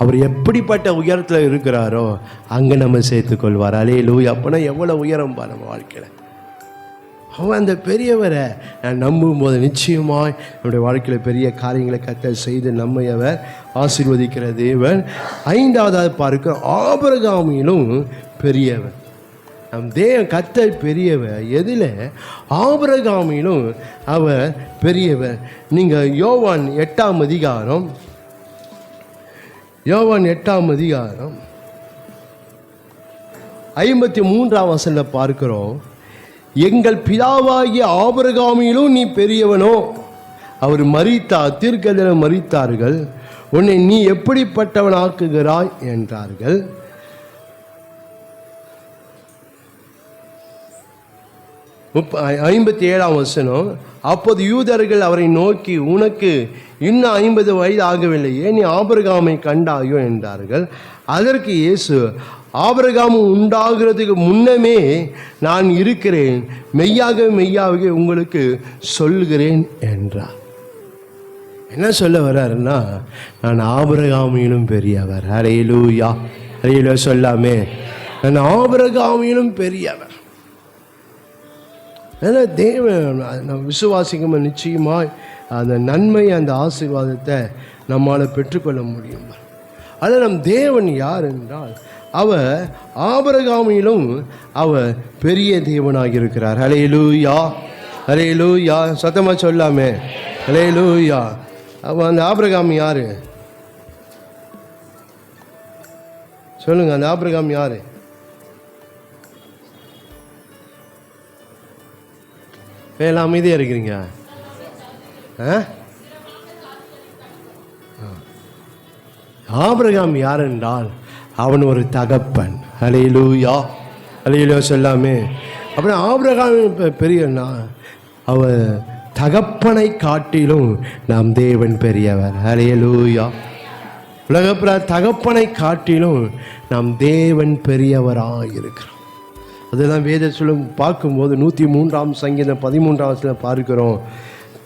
அவர் எப்படிப்பட்ட உயரத்தில் இருக்கிறாரோ அங்கே நம்ம சேர்த்துக்கொள்வார். ஹல்லேலூயா. அப்போனா எவ்வளோ உயரம் பா நம்ம வாழ்க்கையில். அவன் அந்த பெரியவரை நம்பும் போது நிச்சயமாய் நம்முடைய வாழ்க்கையில் பெரிய காரியங்களை கர்த்தர் செய்து நம்மை அவர் ஆசீர்வதிக்கிற தேவன். 5வது பார்க்கிறோம், ஆபிரகாமிலும் பெரியவர். நம் கர்த்தர் பெரியவர். எதில்? ஆபிரகாமிலும் அவர் பெரியவர். நீங்கள் யோவான் 8ஆம் அதிகாரம் 53ஆம் வசனத்தில் பார்க்கிறோம், எங்கள் பிதாவாகிய ஆபிரகாமிலும் நீ பெரியவனோ, அவர் மரித்தார், தீர்க்கதரிசிகள் மரித்தார்கள், உன்னை நீ எப்படிப்பட்டவனாக்குகிறாய் என்றார்கள். 57ஆம் வசனம், அப்போது யூதர்கள் அவரை நோக்கி, உனக்கு இன்னும் 50 வயது ஆகவில்லையே, நீ ஆபிரகாமை கண்டாயோ என்றார்கள். அதற்கு இயேசு, ஆபிரகாம் உண்டாகிறதுக்கு முன்னமே நான் இருக்கிறேன், மெய்யாக உங்களுக்கு சொல்லுகிறேன் என்றார். என்ன சொல்ல வர்றாருன்னா, நான் ஆபிரகாமிலும் பெரியவர். ஹல்லேலூயா. ஹல்லேலூயா சொல்லாமே, நான் ஆபிரகாமிலும் பெரியவர். அதனால் தேவன் நம்ம விசுவாசிக்கும் நிச்சயமாய் அந்த நன்மை, அந்த ஆசீர்வாதத்தை நம்மால் பெற்றுக்கொள்ள முடியும். அதில் நம் தேவன் யார் என்றால், அவர் ஆபிரகாமிலும் அவர் பெரிய தேவனாக இருக்கிறார். ஹல்லேலூயா. ஹல்லேலூயா. சத்தமாக சொல்லாமே, ஹல்லேலூயா. அவன் அந்த ஆபிரகாம் யாரு சொல்லுங்க? அந்த ஆபிரகாம் யாரு? எல்லாம் அமைதியாக இருக்கிறீங்க. ஆபிரகாம் யார் என்றால், அவன் ஒரு தகப்பன். ஹல்லேலூயா. ஹல்லேலூயா சொல்லாமே. அப்புறம் ஆபிரகாம் பெரியனா, அவர் தகப்பனை காட்டிலும் நாம் தேவன் பெரியவர். ஹல்லேலூயா. உலகப்புற தகப்பனை காட்டிலும் நாம் தேவன் பெரியவராக இருக்கிறோம். அதுதான் வேத சொல்லும் பார்க்கும்போது 103ஆம் சங்கீதம் 13ஆம் பார்க்கிறோம்,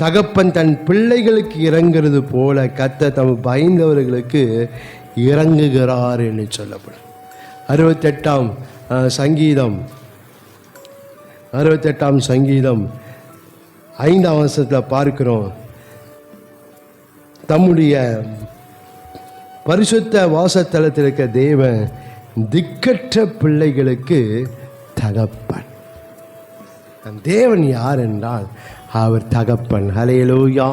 தகப்பன் தன் பிள்ளைகளுக்கு இறங்குறது போல கர்த்தர் தம் பயந்தவர்களுக்கு இறங்குகிறார் என்று சொல்லப்படும். 68ஆம் சங்கீதம் 5ஆம் வசனத்தில் பார்க்கிறோம், தம்முடைய பரிசுத்த வாசத்தலத்தில் இருக்க தேவன் திக்கற்ற பிள்ளைகளுக்கு தகப்பன். தேவன் யார் என்றால் அவர் தகப்பன். ஹல்லேலூயா.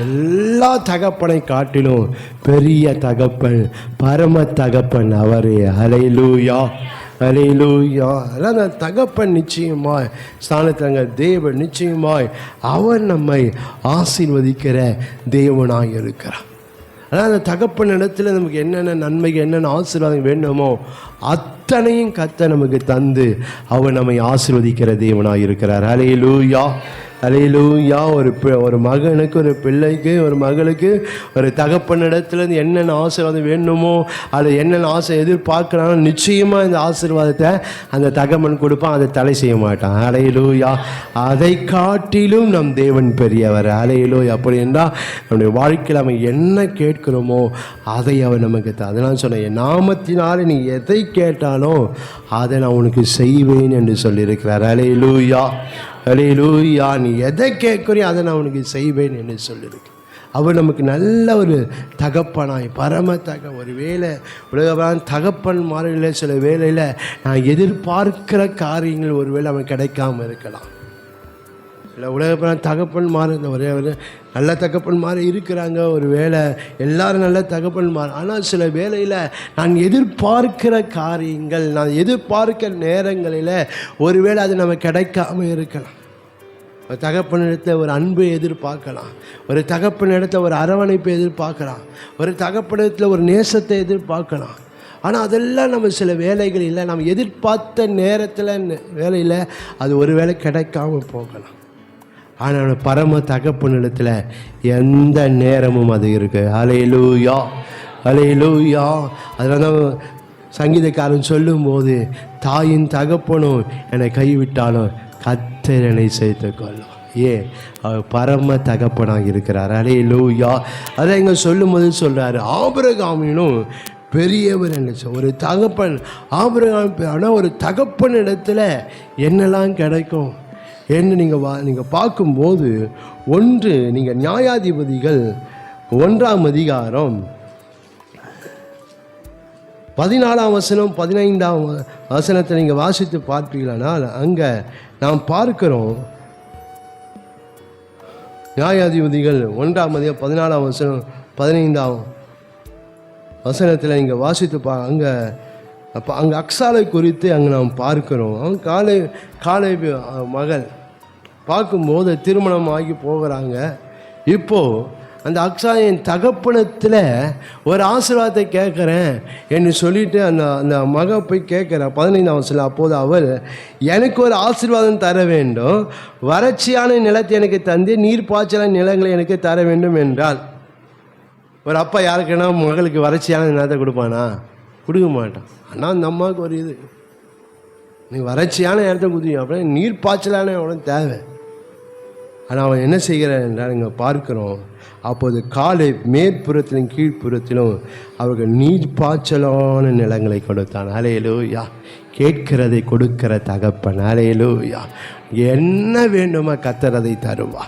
எல்லா தகப்பனை காட்டிலும் பெரிய தகப்பன், பரம தகப்பன் அவரே. ஹல்லேலூயா. ஹல்லேலூயா. அதான் அந்த தகப்பன் நிச்சயமாய் ஸ்தானத்தங்க தேவன் நிச்சயமாய் அவர் நம்மை ஆசீர்வதிக்கிற தேவனாய் இருக்கிறார். அதான் அந்த தகப்பன் இடத்துல நமக்கு என்னென்ன நன்மைகள், என்னென்ன ஆசீர்வாதம் வேண்டுமோ அத்தனையும் கர்த்தர் நமக்கு தந்து அவர் நம்மை ஆசீர்வதிக்கிற தேவனாக இருக்கிறார். ஹல்லேலூயா. ஹல்லேலூயா. ஒரு மகனுக்கு, ஒரு பிள்ளைக்கு, ஒரு மகளுக்கு ஒரு தகப்பனிடத்துலேருந்து என்னென்ன ஆசீர்வாதம் வேணுமோ அது என்னென்ன ஆசை எதிர்பார்க்கிறானோ நிச்சயமாக இந்த ஆசீர்வாதத்தை அந்த தகப்பன் கொடுப்பான். அதை தடை செய்ய மாட்டான். ஹல்லேலூயா. அதை காட்டிலும் நம் தேவன் பெரியவர். ஹல்லேலூயா. அப்படி என்றால் நம்முடைய வாழ்க்கையில் அவன் என்ன கேட்கிறோமோ அதை அவர் நமக்கு அதெல்லாம் சொன்ன, என் நாமத்தினாலே நீ எதை கேட்டானோ அதை நான் உனக்கு செய்வேன் என்று சொல்லியிருக்கிறார். ஹல்லேலூயா. ஹல்லேலூயா. நீ எதை கேட்குறியோ அதை நான் உனக்கு செய்வேன் என்று சொல்லியிருக்கேன். அவர் நமக்கு நல்ல ஒரு தகப்பனாய், பரம ஒரு வேலை உலகமான தகப்பன் மாறில சில வேலையில் நான் எதிர்பார்க்கிற காரியங்கள் ஒரு வேளை அவன் கிடைக்காம இருக்கலாம். இல்லை உலகப்பட தகப்பன் மாறி ஒரே ஒரு நல்ல தகப்பன் மாதிரி இருக்கிறாங்க, ஒரு வேளை எல்லாரும் நல்ல தகப்பன் மாறி. ஆனால் சில வேளையில் நான் எதிர்பார்க்கிற காரியங்கள், நான் எதிர்பார்க்கிற நேரங்களில் ஒருவேளை அது நம்ம கிடைக்காம இருக்கலாம். ஒரு தகப்பனிடத்தில் ஒரு அன்பை எதிர்பார்க்கலாம், ஒரு தகப்பனிடத்தில் ஒரு அரவணைப்பை எதிர்பார்க்கலாம், ஒரு தகப்பனிடத்தில் ஒரு நேசத்தை எதிர்பார்க்கலாம். ஆனால் அதெல்லாம் நம்ம சில வேலைகளில் நம்ம எதிர்பார்த்த நேரத்தில் வேலையில் அது ஒரு வேளை கிடைக்காம போகலாம். ஆனால் பரம தகப்பனிடத்தில் எந்த நேரமும் அது இருக்கு. ஹல்லேலூயா, ஹல்லேலூயா. அதனால தான் சங்கீதக்காரன் சொல்லும்போது, தாயின் தகப்பனும் என்னை கைவிட்டாலும் கர்த்தர் என்னை சேர்த்துக்கொள்ளும். ஏன்? அவர் பரம தகப்பனாக இருக்கிறார். ஹல்லேலூயா. அதை இங்கே சொல்லும்போது சொல்கிறாரு, ஆபிரகாமினும் பெரியவர் என்ன ஒரு தகப்பன். ஆபிரகாம் ஆனால் ஒரு தகப்பன் இடத்துல என்னெல்லாம் கிடைக்கும் என்று நீங்கள் பார்க்கும்போது, ஒன்று, நீங்கள் நியாயாதிபதிகள் 1ஆம் அதிகாரம் 14ஆம் வசனம் 15ஆம் வசனத்தை நீங்கள் வாசித்து பார்ப்பீங்களானால் அங்கே நாம் பார்க்கிறோம், நியாயாதிபதிகள் 1ஆம் அதிகாரம் 14ஆம் வசனம் 15ஆம் வசனத்தில் இங்கே வாசித்து அங்கே அக்சாலை குறித்து அங்கே நாம் பார்க்கிறோம். அவன் காலை மகள் பார்க்கும்போது திருமணம் ஆகி போகிறாங்க. இப்போது அந்த அக்சாயின் தகப்பனத்தில் ஒரு ஆசீர்வாதத்தை கேட்குறேன் என்று சொல்லிட்டு அந்த மக போய் கேட்குறேன். 15ஆம் வசனம், அப்போது அவள், எனக்கு ஒரு ஆசீர்வாதம் தர வேண்டும், வறட்சியான நிலத்தை எனக்கு தந்து நீர் பாய்ச்சலான நிலங்களை எனக்கு தர வேண்டும் என்றால். ஒரு அப்பா யாருக்குன்னா மகளுக்கு வறட்சியான நிலத்தை கொடுப்பானா? கொடுக்க மாட்டான். ஆனால் அந்த அம்மாவுக்கு ஒரு இது, நீ வறட்சியான இடத்த கொடுத்தீங்க அப்படின்னா நீர் பாய்ச்சலான இடம் தேவை. ஆனால் அவன் என்ன செய்கிறான் என்றால் இங்கே பார்க்கிறோம், அப்போது காலை மேற்புறத்திலும் கீழ்ப்புறத்திலும் அவர்கள் நீர் பாய்ச்சலான நிலங்களை கொடுத்தான். ஹல்லேலூயா. கேட்கிறதை கொடுக்கிற தகப்பன். ஹல்லேலூயா. என்ன வேண்டுமா கர்த்தர் அதை தருவா.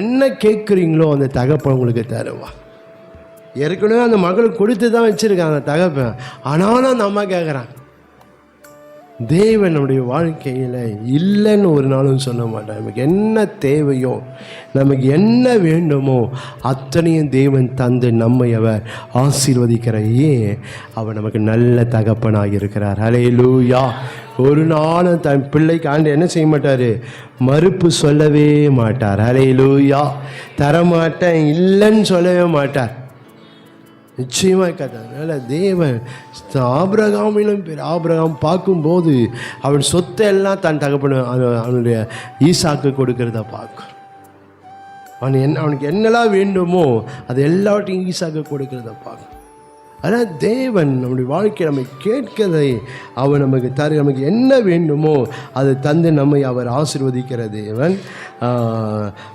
என்ன கேட்குறீங்களோ அந்த தகப்பன் உங்களுக்கு தருவா. ஏற்கனவே அந்த மகளுக்கு கொடுத்து தான் வச்சுருக்காங்க தகப்பன். ஆனாலும் அந்த அம்மா கேட்குறான். தேவன் நம்முடைய வாழ்க்கையில் இல்லைன்னு ஒரு நாளும் சொல்ல மாட்டான். நமக்கு என்ன தேவையோ, நமக்கு என்ன வேண்டுமோ அத்தனையும் தேவன் தந்து நம்மை அவர் ஆசீர்வதிக்கிற. ஏன்? அவர் நமக்கு நல்ல தகப்பனாக இருக்கிறார். ஹல்லேலூயா. ஒரு நாளும் தன் பிள்ளைக்கு ஆண்டு என்ன செய்ய மாட்டார்? மறுப்பு சொல்லவே மாட்டார். ஹல்லேலூயா. தரமாட்டேன் இல்லைன்னு சொல்லவே மாட்டார். நிச்சயமாக கதை. அதனால் தேவன் ஆபிரகாமிலும் ஆபிரகாம் பார்க்கும்போது அவன் சொத்தை எல்லாம் தன் தகப்பன அவனுடைய ஈசாக்கு கொடுக்கிறத பார்க்கும். அவனுக்கு என்னெல்லாம் வேண்டுமோ அது எல்லாவற்றையும் ஈசாக்கு கொடுக்கிறத பார்க்கும். ஆனால் தேவன் நம்முடைய வாழ்க்கையை நம்ம கேட்கிறதை அவர் நமக்கு நமக்கு என்ன வேண்டுமோ அதை தந்து நம்மை அவர் ஆசீர்வதிக்கிற தேவன்.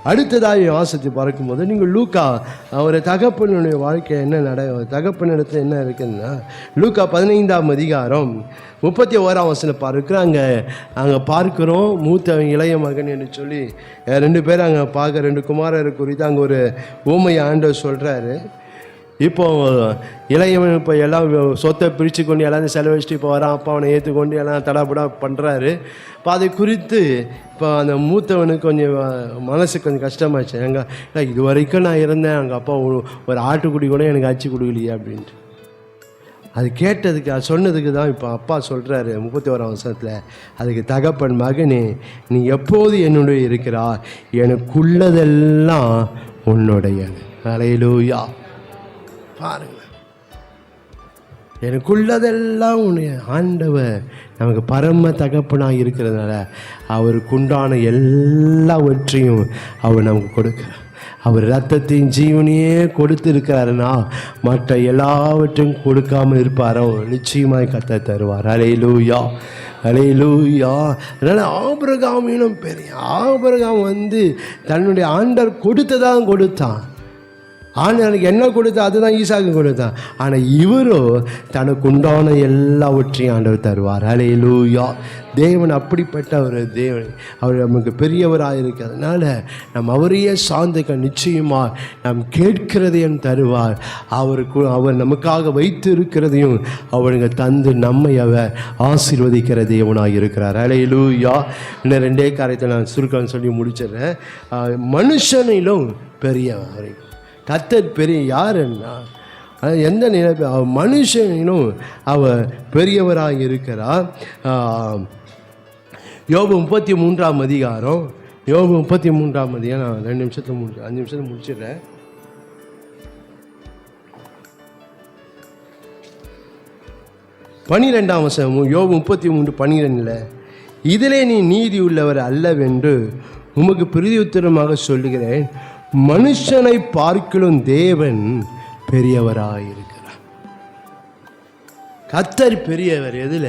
அடுத்ததாக வாசித்து பார்க்கும்போது நீங்கள் லூக்கா ஒரு தகப்பனுடைய வாழ்க்கை என்ன தகப்பனிடத்தில் என்ன இருக்குதுன்னா, லூக்கா 15ஆம் அதிகாரம் 31ஆம் வசனம் பார்க்குறாங்க. அங்கே பார்க்குறோம், மூத்தவன் இளைய மகன் என்று சொல்லி 2 பேர் அங்கே பார்க்க, 2 குமாரர் குறித்து அங்கே ஒரு ஊமையை ஆண்டவர் சொல்கிறாரு. இப்போ இளையவன் இப்போ எல்லாம் சொத்தை பிரித்து கொண்டு எல்லாத்தையும் செலவழிச்சிட்டு இப்போ வரான். அப்பா அவனை ஏற்றுக்கொண்டு எல்லாம் தடாபடா பண்ணுறாரு. இப்போ அதை குறித்து இப்போ அந்த மூத்தவனுக்கு கொஞ்சம் மனசு கொஞ்சம் கஷ்டமாச்சு. எங்கள் இது வரைக்கும் நான் இருந்தேன், எங்கள் அப்பா ஒரு ஆட்டுக்குடி கூட எனக்கு அச்சு கொடுக்கலையே அப்படின்ட்டு. அது கேட்டதுக்கு, அது சொன்னதுக்கு தான் இப்போ அப்பா சொல்கிறாரு 31ஆம் வசனத்தில், அதுக்கு தகப்பன், மகனே நீ எப்போது என்னுடைய இருக்கிறார், எனக்குள்ளதெல்லாம் உன்னுடையது. ஹல்லேலூயா. பாருங்க, எனக்குள்ளதெல்லாம் உன்னுடைய. ஆண்டவர் நமக்கு பரம தகப்பனாக இருக்கிறதுனால அவருக்குண்டான எல்லாவற்றையும் அவர் நமக்கு கொடுக்கிறார். அவர் இரத்தத்தின் ஜீவனையே கொடுத்திருக்கிறாருன்னா மற்ற எல்லாவற்றையும் கொடுக்காமல் இருப்பாரோ? நிச்சயமாய் கர்த்தர் தருவார். ஹல்லேலூயா, ஹல்லேலூயா. அதனால் ஆபிரகாமிலும் பெரிய ஆபிரகாம் தன்னுடைய ஆண்டவர் கொடுத்ததான் கொடுத்தான். ஆண்டவனுக்கு என்ன கொடுத்தா அதுதான் ஈசாக்கு கொடுத்தான். ஆனால் இவரோ தனக்கு உண்டான எல்லாவற்றையும் ஆண்டவர் தருவார். ஹல்லேலூயா. தேவன் அப்படிப்பட்ட ஒரு தேவன், அவர் நமக்கு பெரியவராக இருக்கிறதுனால நம்ம அவரையே சார்ந்துக்க நிச்சயமாக நாம் கேட்கிறதையும் தருவார். அவர் நமக்காக வைத்து இருக்கிறதையும் அவருக்கு தந்து நம்மை அவர் ஆசீர்வதிக்கிற தேவனாக இருக்கிறார். ஹல்லேலூயா. இன்னும் 2 காரியத்தை நான் சுருக்கம் சொல்லி முடிச்சிடுறேன். மனுஷனிலும் பெரியவர் கர்த்தர் பெரிய யாருன்னா எந்த நிலை மனுஷனும் அவர் பெரியவராக இருக்கிறார். யோபு 33ஆம் அதிகாரம், யோபு 33ஆம் அதிகாரம், நான் 5 நிமிஷத்தை முடிச்சிடுறேன். பன்னிரெண்டாம் வசனம் யோபு 33:12, இதிலே நீ நீதி உள்ளவர் அல்லவென்று உமக்கு பிரதியுத்தரமாக சொல்லுகிறேன், மனுஷனை பார்க்கிலும் தேவன் பெரியவராயிருக்கிறார். கர்த்தர் பெரியவர். எதுல?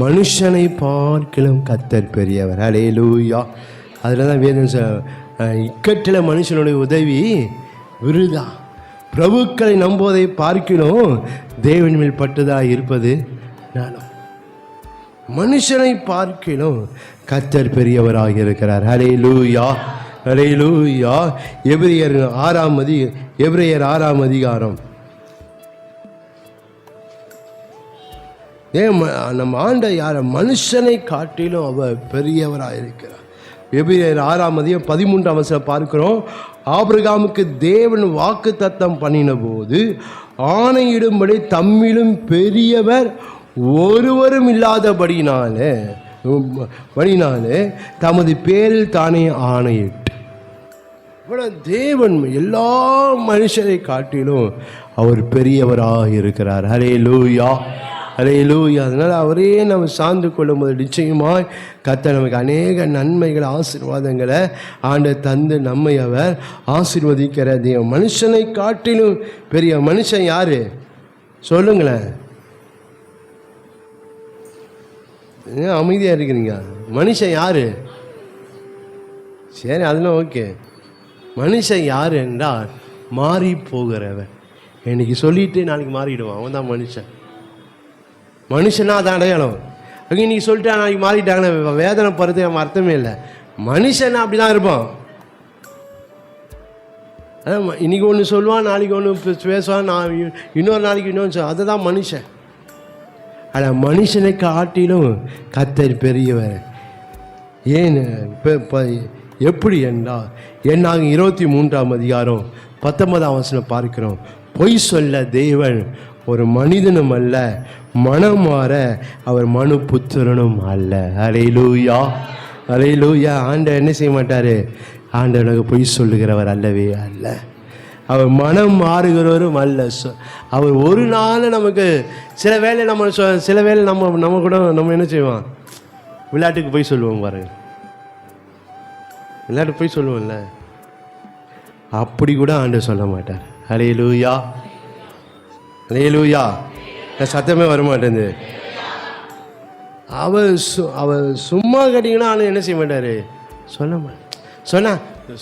மனுஷனை பார்க்கிலும் கர்த்தர் பெரியவர். அல்லேலூயா. அதில் தான் வேதம் இக்கட்டில் மனுஷனுடைய உதவி விருதா. பிரபுக்களை நம்புவதை பார்க்கிலும் தேவன் மேல் பட்டதாக இருப்பது நானும். மனுஷனை பார்க்கிலும் கர்த்தர் பெரியவராக இருக்கிறார். அல்லேலூயா, அல்லேலூயா. எபிரேயர் 6ஆம் அதிகாரம். நம்ம ஆண்ட யார? மனுஷனை காட்டிலும் அவர் பெரியவராக இருக்கிறார். எபிரேயர் 6ஆம் அதிகாரம் 13ஆம் வசனம் பார்க்கிறோம். ஆபிரகாமுக்கு தேவன் வாக்கு தத்தம் பண்ணின போது ஆணையிடும்படி தம்மிலும் பெரியவர் ஒருவரும் இல்லாதபடினாலே தமது பேரில் தானே ஆணையிட்டு. தேவன் எல்லா மனுஷரை காட்டிலும் அவர் பெரியவராக இருக்கிறார். அல்லேலூயா, அல்லேலூயா. அதனால் அவரே நம்ம சார்ந்து கொள்ளும் போது நிச்சயமாய் கர்த்தர் நமக்கு அநேக நன்மைகள், ஆசீர்வாதங்களை தந்து நம்மை அவர் ஆசீர்வதிக்கிற தேவன். மனுஷனை காட்டிலும் பெரிய மனுஷன் யாரு சொல்லுங்களேன். அமைதியாக இருக்கிறீங்க. மனுஷன் யாரு? சரி, அதெல்லாம் ஓகே. மனுஷன் யார் என்றால் மாறி போகிறவன். இன்னைக்கு சொல்லிட்டு நாளைக்கு மாறிடுவான். அவன் தான் மனுஷன். மனுஷனா அதான் அடையாளம். அங்கே இன்னைக்கு சொல்லிட்டா நாளைக்கு மாறிட்டாங்கன்னா வேதனை போகிறது நம்ம அர்த்தமே இல்லை. மனுஷனா அப்படி தான் இருப்பான். அதான் இன்னைக்கு ஒன்று சொல்லுவான், நாளைக்கு ஒன்று பேசுவான், நான் இன்னொரு நாளைக்கு இன்னொன்று சொல்லுவான். அதுதான் மனுஷன். ஆனால் மனுஷனை காட்டிலும் கர்த்தர் பெரியவர். ஏன் எப்படி என்றால் என்னாக 23ஆம் அதிகாரம் 19ஆம் வசனம் பார்க்கிறோம். பொய் சொல்ல தேவன் ஒரு மனிதனும் அல்ல, மனம் மாற அவர் மனு புத்திரனும் அல்ல. அல்லேலூயா, அல்லேலூயா. ஆண்டவர் என்ன செய்ய மாட்டார்? ஆண்டவனுக்கு பொய் சொல்லுகிறவர் அல்லவே அல்ல. அவர் மனம் மாறுகிறவரும் அல்ல. அவர் ஒரு நாள் நமக்கு சில வேளை நம்ம கூட நம்ம என்ன செய்வோம்? விளையாட்டுக்கு போய் சொல்லுவோம் பாருங்க. விளையாட்டுக்கு போய் சொல்லுவோம்ல, அப்படி கூட ஆண்டவர் சொல்ல மாட்டார். அல்லேலூயா, அல்லேலூயா. சத்தமே வரமாட்டேங்குது. அவர் சும்மா கேட்டிங்கன்னா ஆனால் என்ன செய்ய மாட்டார்? சொல்ல மாட்டேன். சொன்னா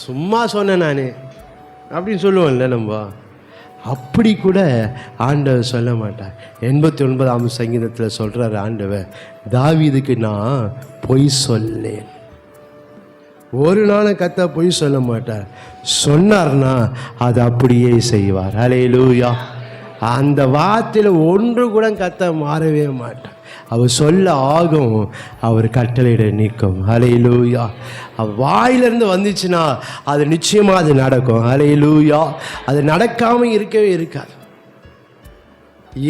சும்மா சொன்னேன் நான் அப்படின்னு சொல்லுவோம்ல நம்ம. அப்படி கூட ஆண்டவர் சொல்ல மாட்டார். 89ஆம் சங்கீதத்தில் சொல்கிறார் ஆண்டவர், தாவீதுக்கு நான் பொய் சொல்லேன். ஒரு நாள் கர்த்தர் பொய் சொல்ல மாட்டார். சொன்னார்னா அது அப்படியே செய்வார். அல்லேலூயா. அந்த வார்த்தையில் ஒன்று கூட கர்த்தர் மாறவே மாட்டார். அவர் சொல்ல ஆகும், அவர் கட்டளையிட நீக்கும். அல்லேலூயா. வாயிலிருந்து வந்துச்சுன்னா அது நிச்சயமாக அது நடக்கும். அல்லேலூயா. அது நடக்காமல் இருக்கவே இருக்காது.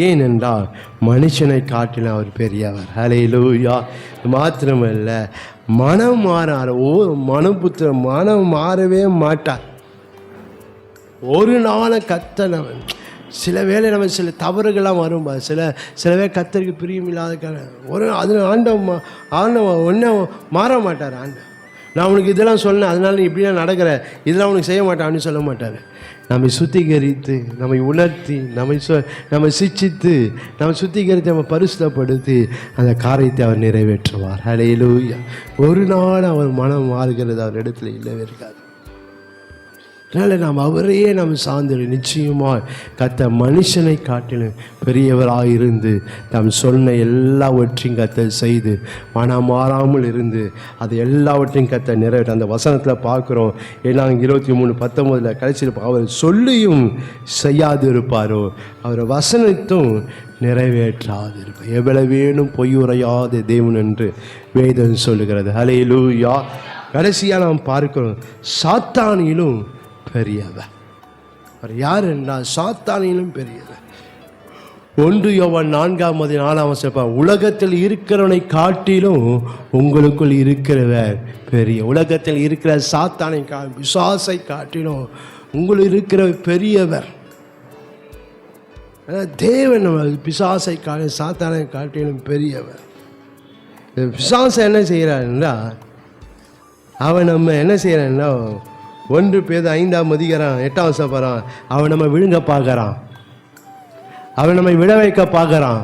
ஏனென்றால் மனுஷனை காட்டிலும் அவர் பெரியவர். அல்லேலூயா. மாத்திரமல்ல, மனம் மாறார். மனப்புத்திரன் மனம் மாறவே மாட்டார். ஒரு நாளை கத்தனவன். சில வேளை நம்ம சில தவறுகள்லாம் வரும்பா, சில வேளை கத்தருக்கு பிரியம் இல்லாத ஒரு அது ஆண்டவன் ஒன்றும் மாற மாட்டார். ஆண்டவன் நான் உனக்கு இதெல்லாம் சொன்னேன், அதனால நீ இப்படிலாம் நடக்கிற, இதெல்லாம் உனக்கு செய்ய மாட்டான் அப்படின்னு சொல்ல மாட்டார். நம்மை சுத்திகரித்து, நம்மை உணர்த்தி, நம்மை சிச்சித்து, நம்ம சுத்திகரித்து, நம்ம பரிசுத்தப்படுத்தி அந்த காரியத்தை அவர் நிறைவேற்றுவார். அல்லேலூயா. ஒரு நாள் அவர் மனம் மாறுகிறது அவர் இடத்துல இல்லவே இருக்காது. அதனால் நாம் அவரையே நாம் சார்ந்து நிச்சயமாக கர்த்தர் மனுஷனை காட்டிலும் பெரியவராக இருந்து தாம் சொன்ன எல்லாவற்றையும் கர்த்தர் செய்து மனம் மாறாமல் இருந்து அது எல்லாவற்றையும் கர்த்தர் நிறைவேற்ற அந்த வசனத்தில் பார்க்குறோம். ஏன்னா 23:19 கடைசியில் அவர் சொல்லியும் செய்யாது இருப்பாரோ, அவர் வசனத்தும் நிறைவேற்றாது இருப்பார். எவ்வளவு வேணும் பொய்யுரையாத தேவன் என்று வேதம் சொல்லுகிறது. அல்லேலூயா. கடைசியாக நாம் பார்க்கிறோம், சாத்தானிலும் பெரியவர். அவர் யார் என்றால் சாத்தானிலும் பெரியவர். 1 யோவான் 4:4 உலகத்தில் இருக்கிறவனை காட்டிலும் உங்களுக்குள் இருக்கிறவர் பெரிய. உலகத்தில் இருக்கிற சாத்தானை பிசாசை காட்டிலும் உங்களுக்கு இருக்கிற பெரியவர். தேவன் பிசாசை சாத்தானை காட்டிலும் பெரியவர். பிசாசை என்ன செய்கிறார் என்றால் அவன் நம்ம என்ன செய்யறான்னா 1 பேதுரு 5ஆம் அதிகாரம் 8ஆம் வசனம் பாருங்க. அவன் நம்ம விழுங்க பார்க்கறான், அவன் நம்மை விட வைக்க பார்க்கறான்.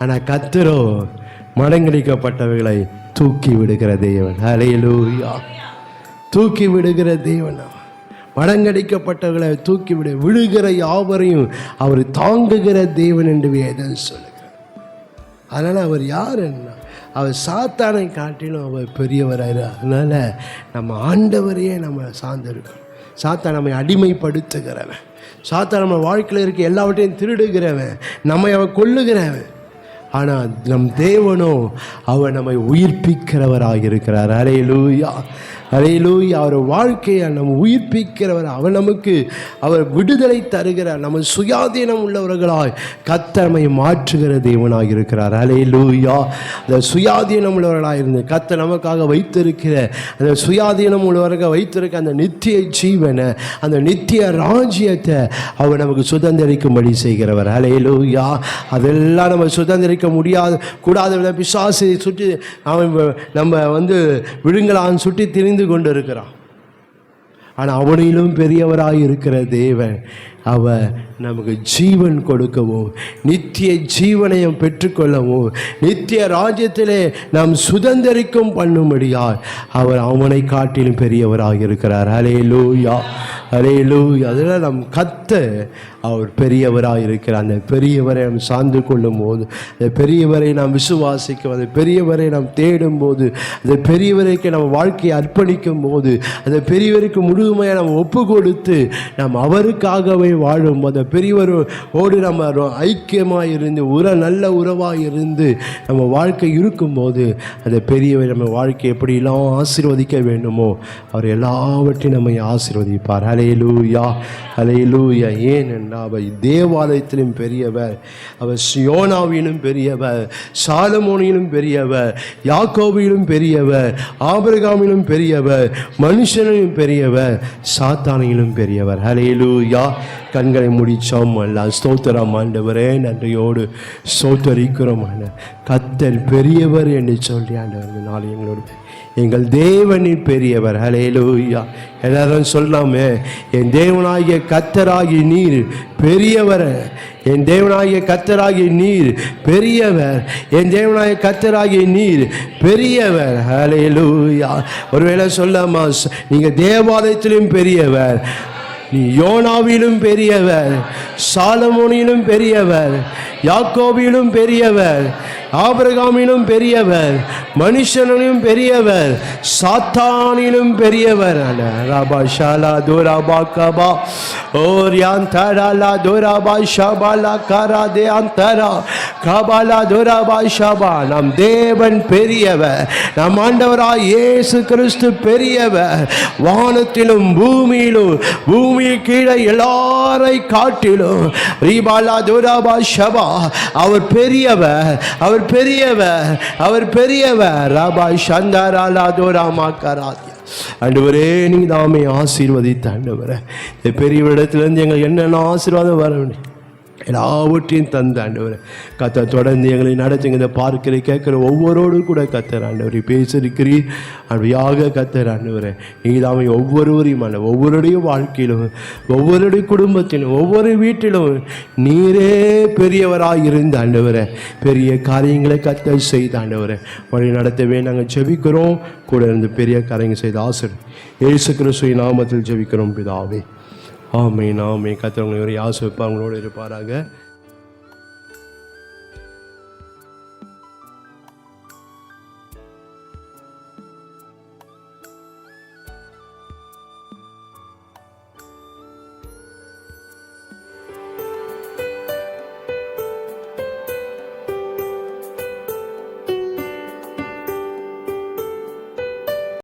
ஆனா கர்த்தரோ மடங்கடிக்கப்பட்டவைகளை தூக்கி விடுகிற தேவன். ஹல்லேலூயா. தூக்கி விடுகிற தேவன். மடங்கடிக்கப்பட்டவர்களை தூக்கி விழுகிற யாவரையும் அவர் தாங்குகிற தேவன் என்று வேதம் சொல்லுகிறார். அதனால் அவர் யார் என்ன, அவர் சாத்தானை காட்டிலும் அவர் பெரியவராக. அதனால் நம்ம ஆண்டவரையே நம்ம சார்ந்திருக்கோம். சாத்தான் நம்மை அடிமைப்படுத்துகிறவன், சாத்தான் நம்ம வாழ்க்கையில் இருக்க எல்லாவற்றையும் திருடுகிறவன், நம்மை அவன் கொல்லுகிறவன். ஆனால் நம் தேவனோ அவர் நம்மை உயிர்ப்பிக்கிறவராக இருக்கிறார். ஹல்லேலூயா, ஹல்லேலூயா. அவர் வாழ்க்கையை நம்ம உயிர்ப்பிக்கிறவர். அவர் நமக்கு அவர் விடுதலை தருகிறார். நம்ம சுயாதீனம் உள்ளவர்களாய் கர்த்தர் நம்மை மாற்றுகிற தேவனாக இருக்கிறார். ஹல்லேலூயா. அந்த சுயாதீனம் உள்ளவர்களாக இருந்து கர்த்தர் நமக்காக வைத்திருக்கிற அந்த சுயாதீனம் உள்ளவர்கள் வைத்திருக்க அந்த நித்திய ஜீவனை, அந்த நித்திய ராஜ்யத்தை அவர் நமக்கு சுதந்திரிக்கும்படி செய்கிறவர். ஹல்லேலூயா. அதெல்லாம் நம்ம சுதந்திரிக்க முடியாது கூடாத பிசாசை சுற்றி அவன் நம்ம விழுங்கலான்னு சுற்றி திரிந்து கொண்டு இருக்கிறான். ஆனால் அவனிலும் பெரியவராய் இருக்கிற தேவன் அவர் நமக்கு ஜீவன் கொடுக்கவும் நித்திய ஜீவனையும் பெற்றுக்கொள்ளவும் நித்திய ராஜ்யத்திலே நாம் சுதந்திரிக்கும் பண்ணும்படியாய் அவர் அவனை காட்டிலும் பெரியவராக இருக்கிறார். ஹல்லேலூயா, ஹல்லேலூயா. அதில் நம் கர்த்தர் அவர் பெரியவராக இருக்கிறார். அந்த பெரியவரை நாம் சார்ந்து கொள்ளும் போது, அந்த பெரியவரை நாம் விசுவாசிக்கும், அந்த பெரியவரை நாம் தேடும் போது, அந்த பெரியவருக்கு நம்ம வாழ்க்கையை அர்ப்பணிக்கும் போது, அந்த பெரியவருக்கு முழுமையாக நாம் ஒப்பு கொடுத்து நாம் அவருக்காகவே வாழும் அந்த பெரியவரோடு நம்ம ஐக்கியமாக இருந்து நல்ல உறவாக இருந்து நம்ம வாழ்க்கை இருக்கும்போது அந்த பெரியவர் நம்ம வாழ்க்கை எப்படிலாம் ஆசீர்வதிக்க வேண்டுமோ அவர் எல்லாவற்றையும் நம்மை ஆசீர்வதிப்பார். ஹல்லேலூயா, ஹல்லேலூயா. ஏனென்றால் அவர் தேவாலயத்திலும் பெரியவர், அவர் யோனாவிலும் பெரியவர், சாலமோனிலும் பெரியவர், யாக்கோபிலும் பெரியவர், ஆபிரகாமிலும் பெரியவர், மனுஷனிலும் பெரியவர், சாத்தானிலும் பெரியவர். ஹல்லேலூயா. கண்களை முடிச்சோம் அல்ல. ஸ்தோத்திரம் ஆண்டவரே, நன்றியோடு ஸ்தோத்தரிக்கிறோம். கர்த்தர் பெரியவர் என்று சொல்லி ஆண்டவர் நாளை எங்களோடு எங்கள் தேவனின் பெரியவர். ஹல்லேலூயா. எல்லாரும் சொல்லாமே, என் தேவனாகிய கர்த்தராகிய நீர் பெரியவர், என் தேவனாகிய கர்த்தராகிய நீர் பெரியவர், என் தேவனாகிய கர்த்தராகிய நீர் பெரியவர். ஹல்லேலூயா. ஒருவேளை சொல்லாமா, நீங்க தேவாலயத்திலும் பெரியவர், நீ யோனாவிலும் பெரியவர், சாலமோனிலும் பெரியவர், யாக்கோபிலும் பெரியவர், ஆபிரகாமிலும் பெரியவர், மனுஷனிலும் பெரியவர், சாத்தானிலும் பெரியவர். ரபா ஷாலா துரபா கபா ஓரியாந்தரா துரபா ஷபாலா கரா தே அந்தரா கபாலா துரபா ஷபா. நம் தேவன் பெரியவர், நம் ஆண்டவராய் இயேசு கிறிஸ்து பெரியவர். வானத்திலும் பூமியிலும் பூமி கீழே எல்லாரை காட்டிலும் ரீபாலா துரபா ஷபா அவர் பெரியவர், அவர் பெரியவர், அவர் பெரியவர். ரபா சந்தராலா துரமா கராதியா. ஆண்டவரே, நீங்க தாமே ஆசீர்வதித்த ஆண்டவரே, பெரியவரிடத்திலிருந்து எங்களுக்கு என்னென்ன ஆசீர்வாதம் வர வேண்டும் எல்லாவற்றையும் தந்த ஆண்டவரே கர்த்தர் தொடர்ந்து எங்களை நடத்துங்க. இந்த பார்க்கிற கேட்குற ஒவ்வொருவரோடு கூட கர்த்தர் ஆண்டவரை பேசியிருக்கிறீர். அப்படியாக கர்த்தர் ஆண்டவரே, நீதாமே ஒவ்வொருவரையும் ஒவ்வொருடைய வாழ்க்கையிலும் ஒவ்வொருடைய குடும்பத்திலும் ஒவ்வொரு வீட்டிலும் நீரே பெரியவராக இருந்த ஆண்டவரே பெரிய காரியங்களை கர்த்தர் செய்த ஆண்டவரே வழி நடத்தவே நாங்கள் ஜெபிக்கிறோம். கூட இருந்து பெரிய காரியங்கள் செய்த ஆசிரியர் இயேசு கிறிஸ்துவின் நாமத்தில் ஜெபிக்கிறோம் பிதாவே. ஆமென், ஆமென். கர்த்தர் உங்களை ஆசீர்வதிப்பார், உங்களோடு இருப்பாராக.